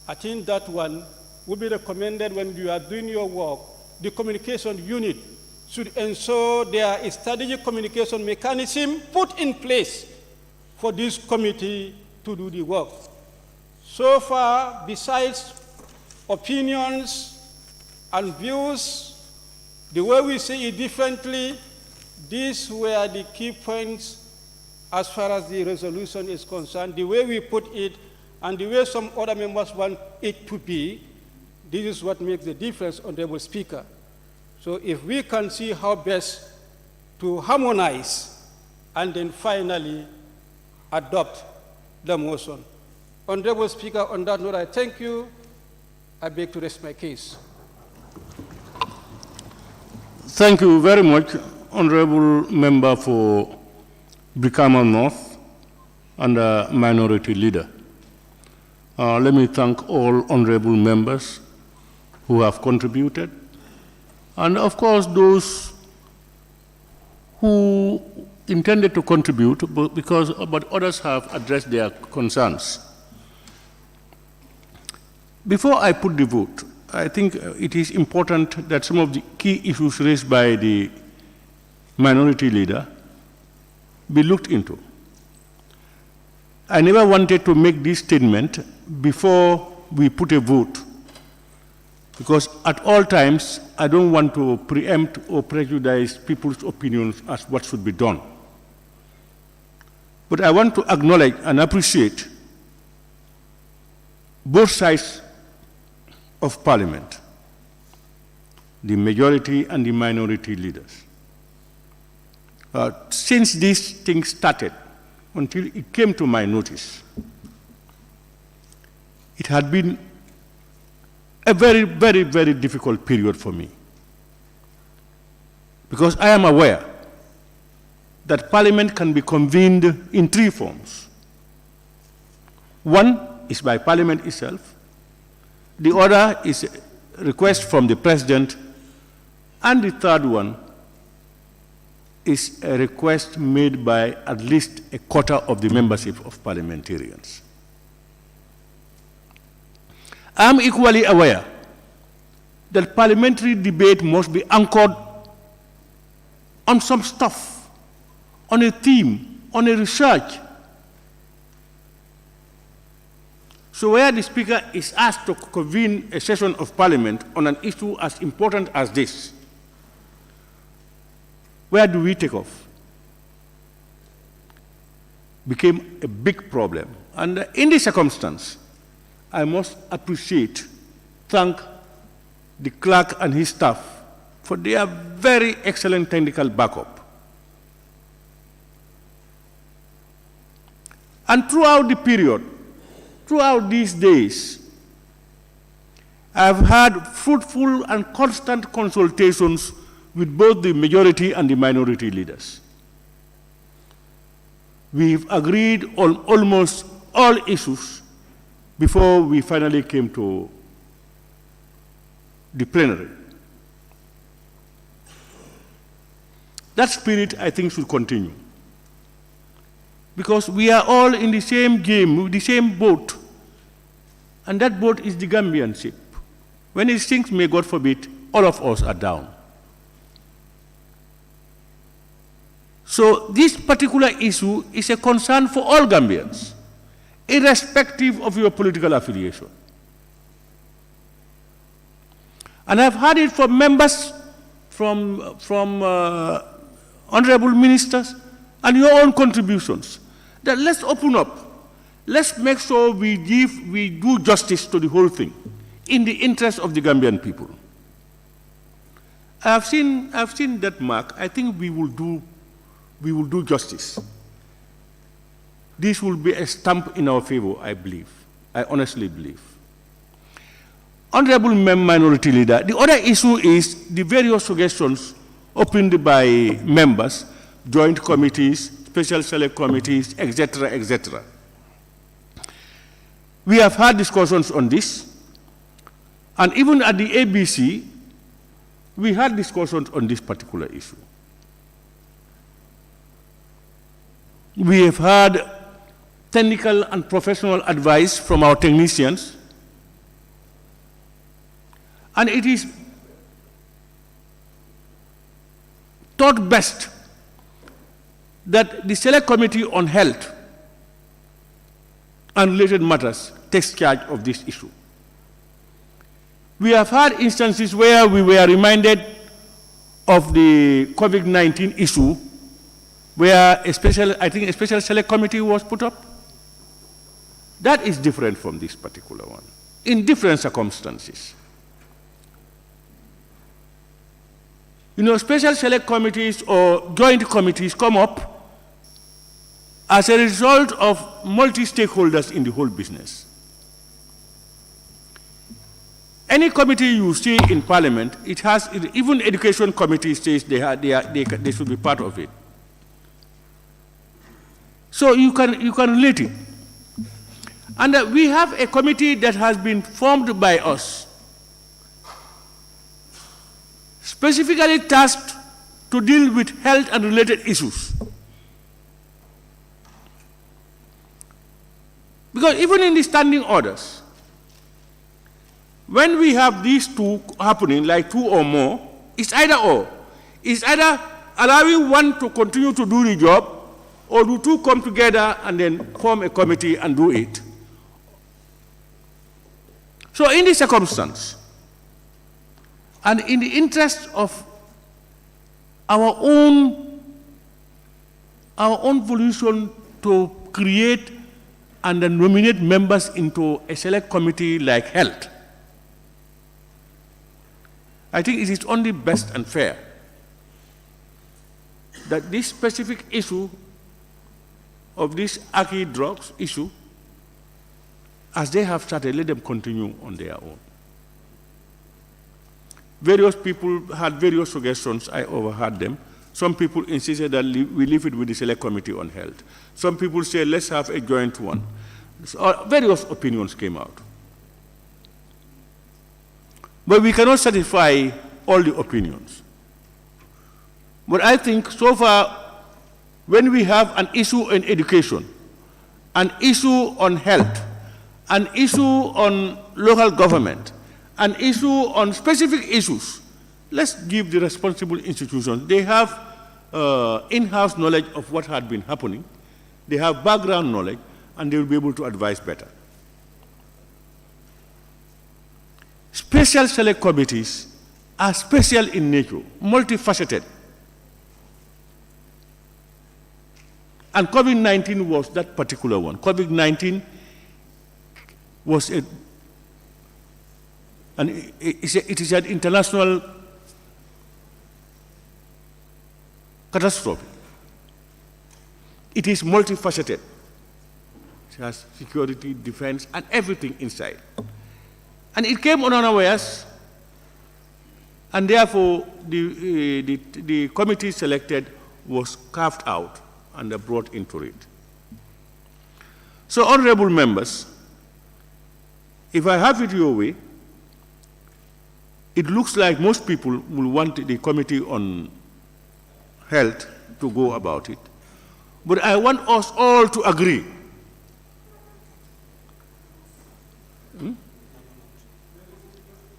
I think that one would be recommended when you are doing your work. The communication unit should ensure there is strategic communication mechanism put in place for this committee to do the work. So far, besides opinions and views, the way we see it differently, these were the key points as far as the resolution is concerned. The way we put it and the way some other members want it to be, this is what makes the difference, Honorable Speaker. So if we can see how best to harmonize and then finally adopt the motion. Honorable Speaker, on that note, I thank you. I beg to rest my case. Thank you very much, Honorable Member for Brikama North and Minority Leader. Let me thank all honorable members who have contributed, and of course those who intended to contribute, but others have addressed their concerns. Before I put the vote, I think it is important that some of the key issues raised by the minority leader be looked into. I never wanted to make this statement before we put a vote, because at all times I don't want to preempt or prejudice people's opinions as what should be done. But I want to acknowledge and appreciate both sides of Parliament, the majority and the minority leaders. Since this thing started, until it came to my notice, it had been a very, very, very difficult period for me. Because I am aware that Parliament can be convened in three forms. One is by Parliament itself, the other is a request from the President, and the third one is a request made by at least a quarter of the membership of parliamentarians. I am equally aware that parliamentary debate must be anchored on some stuff, on a theme, on a research. So where the Speaker is asked to convene a session of Parliament on an issue as important as this, where do we take off? became a big problem. And in this circumstance, I must thank the clerk and his staff for their very excellent technical backup. And throughout the period, throughout these days, I've had fruitful and constant consultations with both the majority and the minority leaders. We've agreed on almost all issues before we finally came to the plenary. That spirit, I think, should continue. Because we are all in the same game, the same boat. And that boat is the Gambian ship. When it sinks, may God forbid, all of us are down. So this particular issue is a concern for all Gambians, irrespective of your political affiliation. And I've heard it from members, from honorable ministers, and your own contributions, that let's open up. Let's make sure we do justice to the whole thing in the interest of the Gambian people. I've seen that mark. I think we will do justice. This will be a stamp in our favor, I believe. I honestly believe. Honorable Minority Leader, the other issue is the various suggestions opened by members, joint committees, special select committees, etc., etc. We have had discussions on this, and even at the ABC, we had discussions on this particular issue. We have had technical and professional advice from our technicians, and it is thought best that the Select Committee on Health and Related Matters takes charge of this issue. We have had instances where we were reminded of the COVID-19 issue, where I think a special select committee was put up. That is different from this particular one, in different circumstances. You know, special select committees or joint committees come up as a result of multi-stakeholders in the whole business. Any committee you see in Parliament, it has, even education committee says they should be part of it. So you can relate it. And we have a committee that has been formed by us, specifically tasked to deal with health and related issues. Because even in the standing orders, when we have these two happening, like two or more, it's either or. It's either allowing one to continue to do the job, or do two come together and then form a committee and do it. So in this circumstance, and in the interest of our own volition to create and then nominate members into a select committee like health, I think it is only best and fair that this specific issue of this Aki drugs issue, as they have started, let them continue on their own. Various people had various suggestions. I overheard them. Some people insisted that we leave it with the Select Committee on Health. Some people said, let's have a joint one. So, various opinions came out. But we cannot satisfy all the opinions. But I think so far, when we have an issue on education, an issue on health, an issue on local government, an issue on specific issues, let's give the responsible institutions. They have in-house knowledge of what had been happening. They have background knowledge, and they will be able to advise better. Special select committees are special in nature, multifaceted. And COVID-19 was that particular one. COVID-19 was it is an international catastrophe. It is multifaceted. It has security, defense, and everything inside. And it came on unawares, and therefore the committee selected was carved out and brought into it. So, honorable members, if I have it your way, it looks like most people will want the Committee on Health to go about it. But I want us all to agree.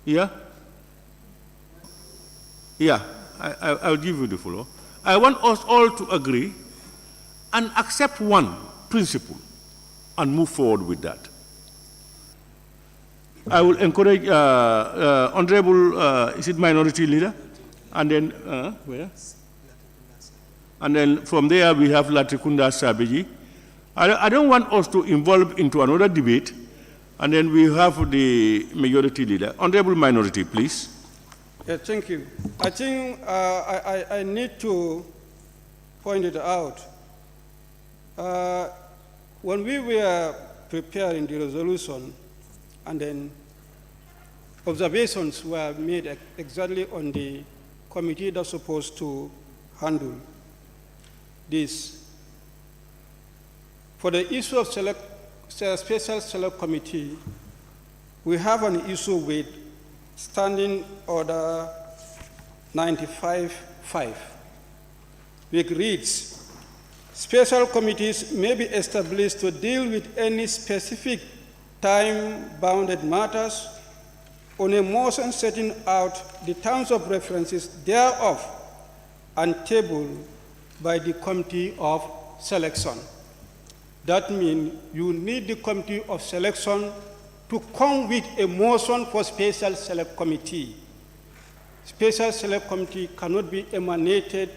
Yeah? Yeah, I'll give you the floor. I want us all to agree and accept one principle and move forward with that. I will encourage Honorable, is it Minority Leader? And then, where? And then from there we have Latrikunda Sabiji. I don't want us to involve into another debate, and then we have the Majority Leader. Honorable Minority, please. Yeah, thank you. I think I need to point it out. When we were preparing the resolution, and then observations were made exactly on the committee that's supposed to handle this. For the issue of special select committee, we have an issue with Standing Order 95-5, which reads, special committees may be established to deal with any specific time-bounded matters on a motion setting out the terms of references thereof and tabled by the Committee of Selection. That means you need the Committee of Selection to come with a motion for Special Select Committee. Special Select Committee cannot be emanated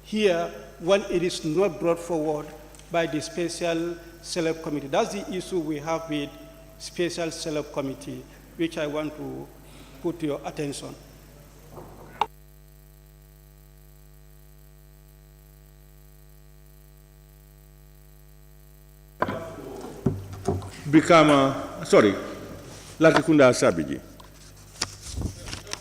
here when it is not brought forward by the Special Select Committee. That's the issue we have with Special Select Committee, which I want to put to your attention. Latikunda Sabiji.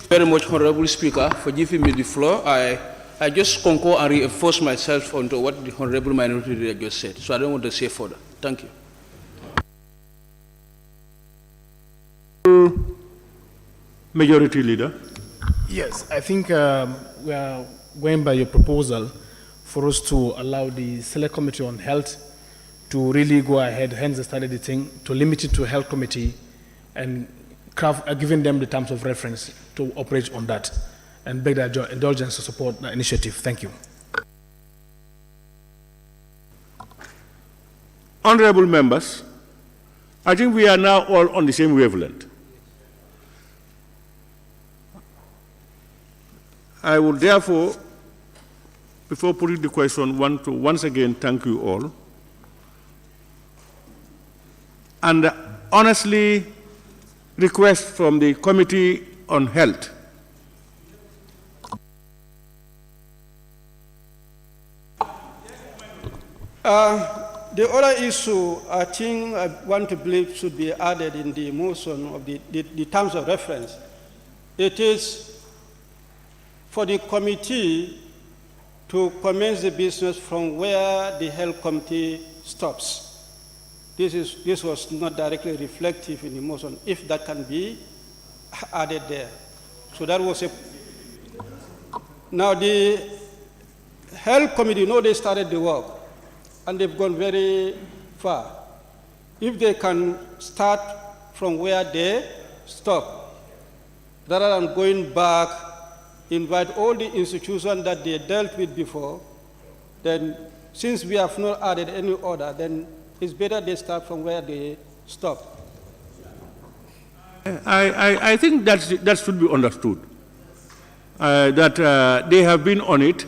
Very much, Honorable Speaker, for giving me the floor. I just concur and reinforce myself onto what the Honorable Minority Leader just said, so I don't want to say further. Thank you. Majority Leader. Yes, I think we are going by your proposal for us to allow the Select Committee on Health to really go ahead, hence started the thing, to limit it to Health Committee and giving them the terms of reference to operate on that, and beg their indulgence to support the initiative. Thank you. Honorable members, I think we are now all on the same wavelength. I will therefore, before putting the question, want to once again thank you all, and honestly request from the Committee on Health the other issue I think I want to believe should be added in the motion of the terms of reference. It is for the committee to commence the business from where the Health Committee stops. This was not directly reflective in the motion, if that can be added there. So that was a... Now the Health Committee, they started the work, and they've gone very far. If they can start from where they stop, rather than going back, invite all the institutions that they dealt with before, then since we have not added any order, then it's better they start from where they stop. I think that should be understood, that they have been on it,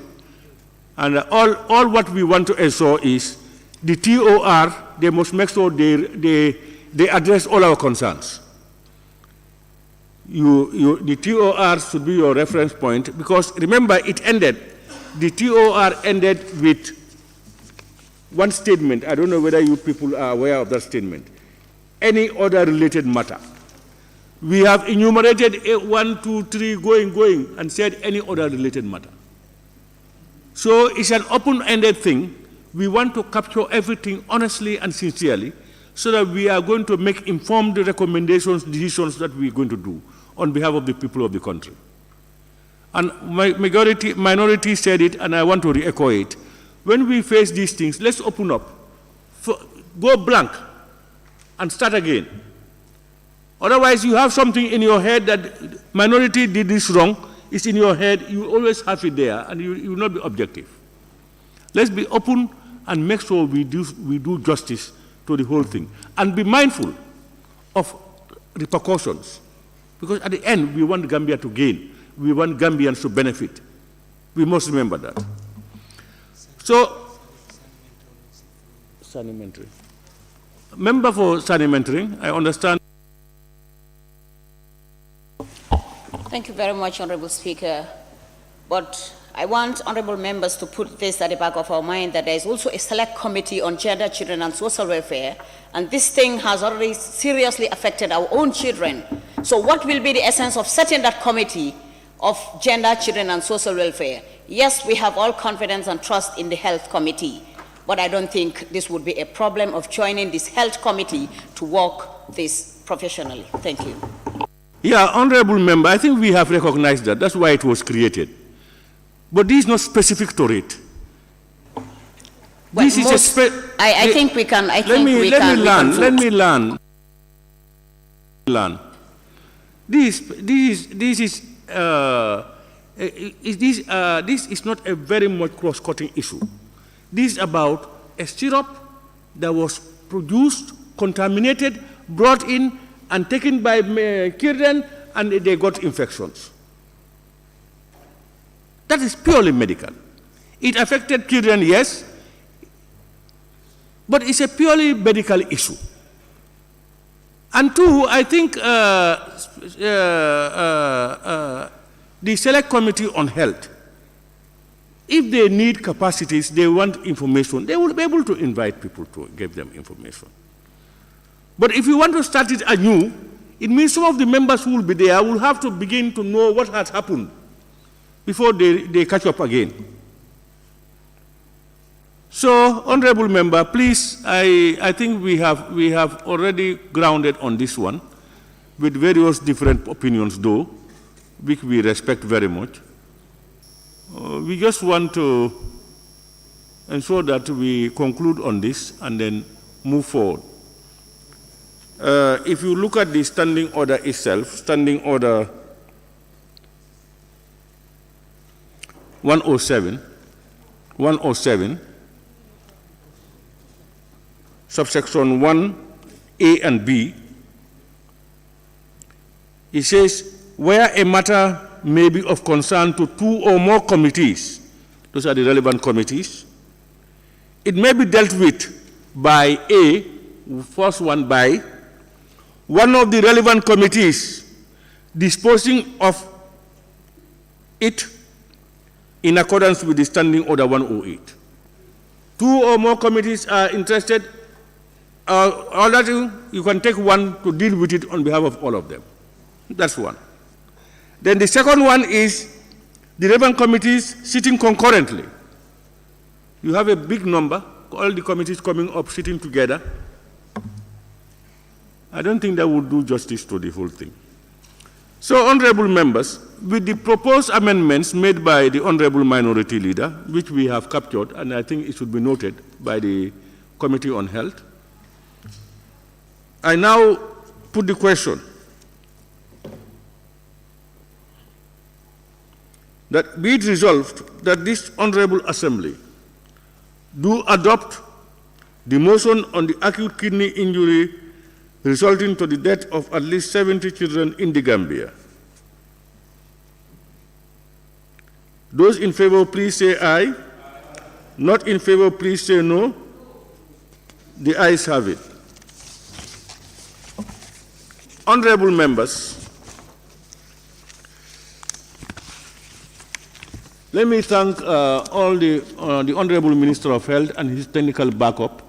and all what we want to ensure is the TOR, they must make sure they address all our concerns. The TOR should be your reference point, because remember, the TOR ended with one statement. I don't know whether you people are aware of that statement. Any other related matter. We have enumerated 1, 2, 3, going, and said any other related matter. So it's an open-ended thing. We want to capture everything honestly and sincerely, so that we are going to make informed recommendations, decisions that we're going to do on behalf of the people of the country. And minority said it, and I want to re-echo it. When we face these things, let's open up. Go blank and start again. Otherwise, you have something in your head that minority did this wrong. It's in your head. You always have it there, and you will not be objective. Let's be open and make sure we do justice to the whole thing. And be mindful of repercussions. Because at the end, we want Gambia to gain. We want Gambians to benefit. We must remember that. So, Sanimentary. Member for Sanimentary, I understand. Thank you very much, Honorable Speaker. But I want honorable members to put this at the back of our mind, that there is also a select committee on gender, children, and social welfare, and this thing has already seriously affected our own children. So what will be the essence of setting that committee of gender, children, and social welfare? Yes, we have all confidence and trust in the health committee, but I don't think this would be a problem of joining this health committee to work this professionally. Thank you. Yeah, honorable member, I think we have recognized that. That's why it was created. But this is not specific to it. Well, this is I think we can. Let me learn. This is not a very much cross-cutting issue. This is about a syrup that was produced, contaminated, brought in, and taken by children, and they got infections. That is purely medical. It affected children, yes, but it's a purely medical issue. And two, I think the Select Committee on Health, if they need capacities, they want information, they will be able to invite people to give them information. But if you want to start it anew, it means some of the members who will be there will have to begin to know what has happened before they catch up again. So, honorable member, please, I think we have already grounded on this one with various different opinions, though, which we respect very much. We just want to ensure that we conclude on this and then move forward. If you look at the standing order itself, standing order 107, subsection 1A and B, it says, where a matter may be of concern to two or more committees, those are the relevant committees, it may be dealt with by first one by one of the relevant committees disposing of it in accordance with the Standing Order 108. Two or more committees are interested, all that you can take one to deal with it on behalf of all of them. That's one. Then the second one is the relevant committees sitting concurrently. You have a big number, all the committees coming up, sitting together. I don't think that would do justice to the whole thing. So, honorable members, with the proposed amendments made by the honorable minority leader, which we have captured, and I think it should be noted by the Committee on Health, I now put the question that be it resolved that this honorable assembly do adopt the motion on the acute kidney injury resulting to the death of at least 70 children in the Gambia. Those in favor, please say aye. Not in favor, please say no. The ayes have it. Honorable members, let me thank all the Honorable Minister of Health and his technical backup,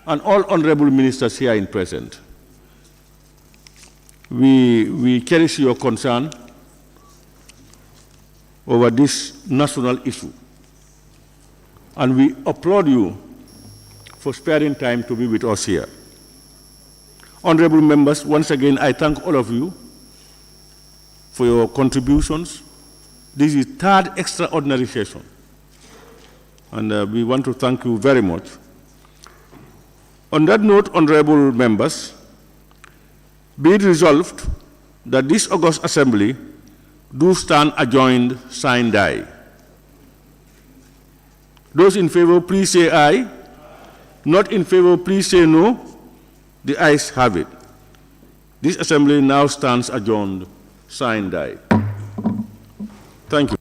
and all Honorable Ministers here in present. We cherish your concern over this national issue, and we applaud you for sparing time to be with us here. Honorable members, once again, I thank all of you for your contributions. This is the third extraordinary session, and we want to thank you very much. On that note, honorable members, be it resolved that this August Assembly do stand adjourned, sine die. Those in favor, please say aye. Not in favor, please say no. The ayes have it. This Assembly now stands adjourned, sine die. Thank you.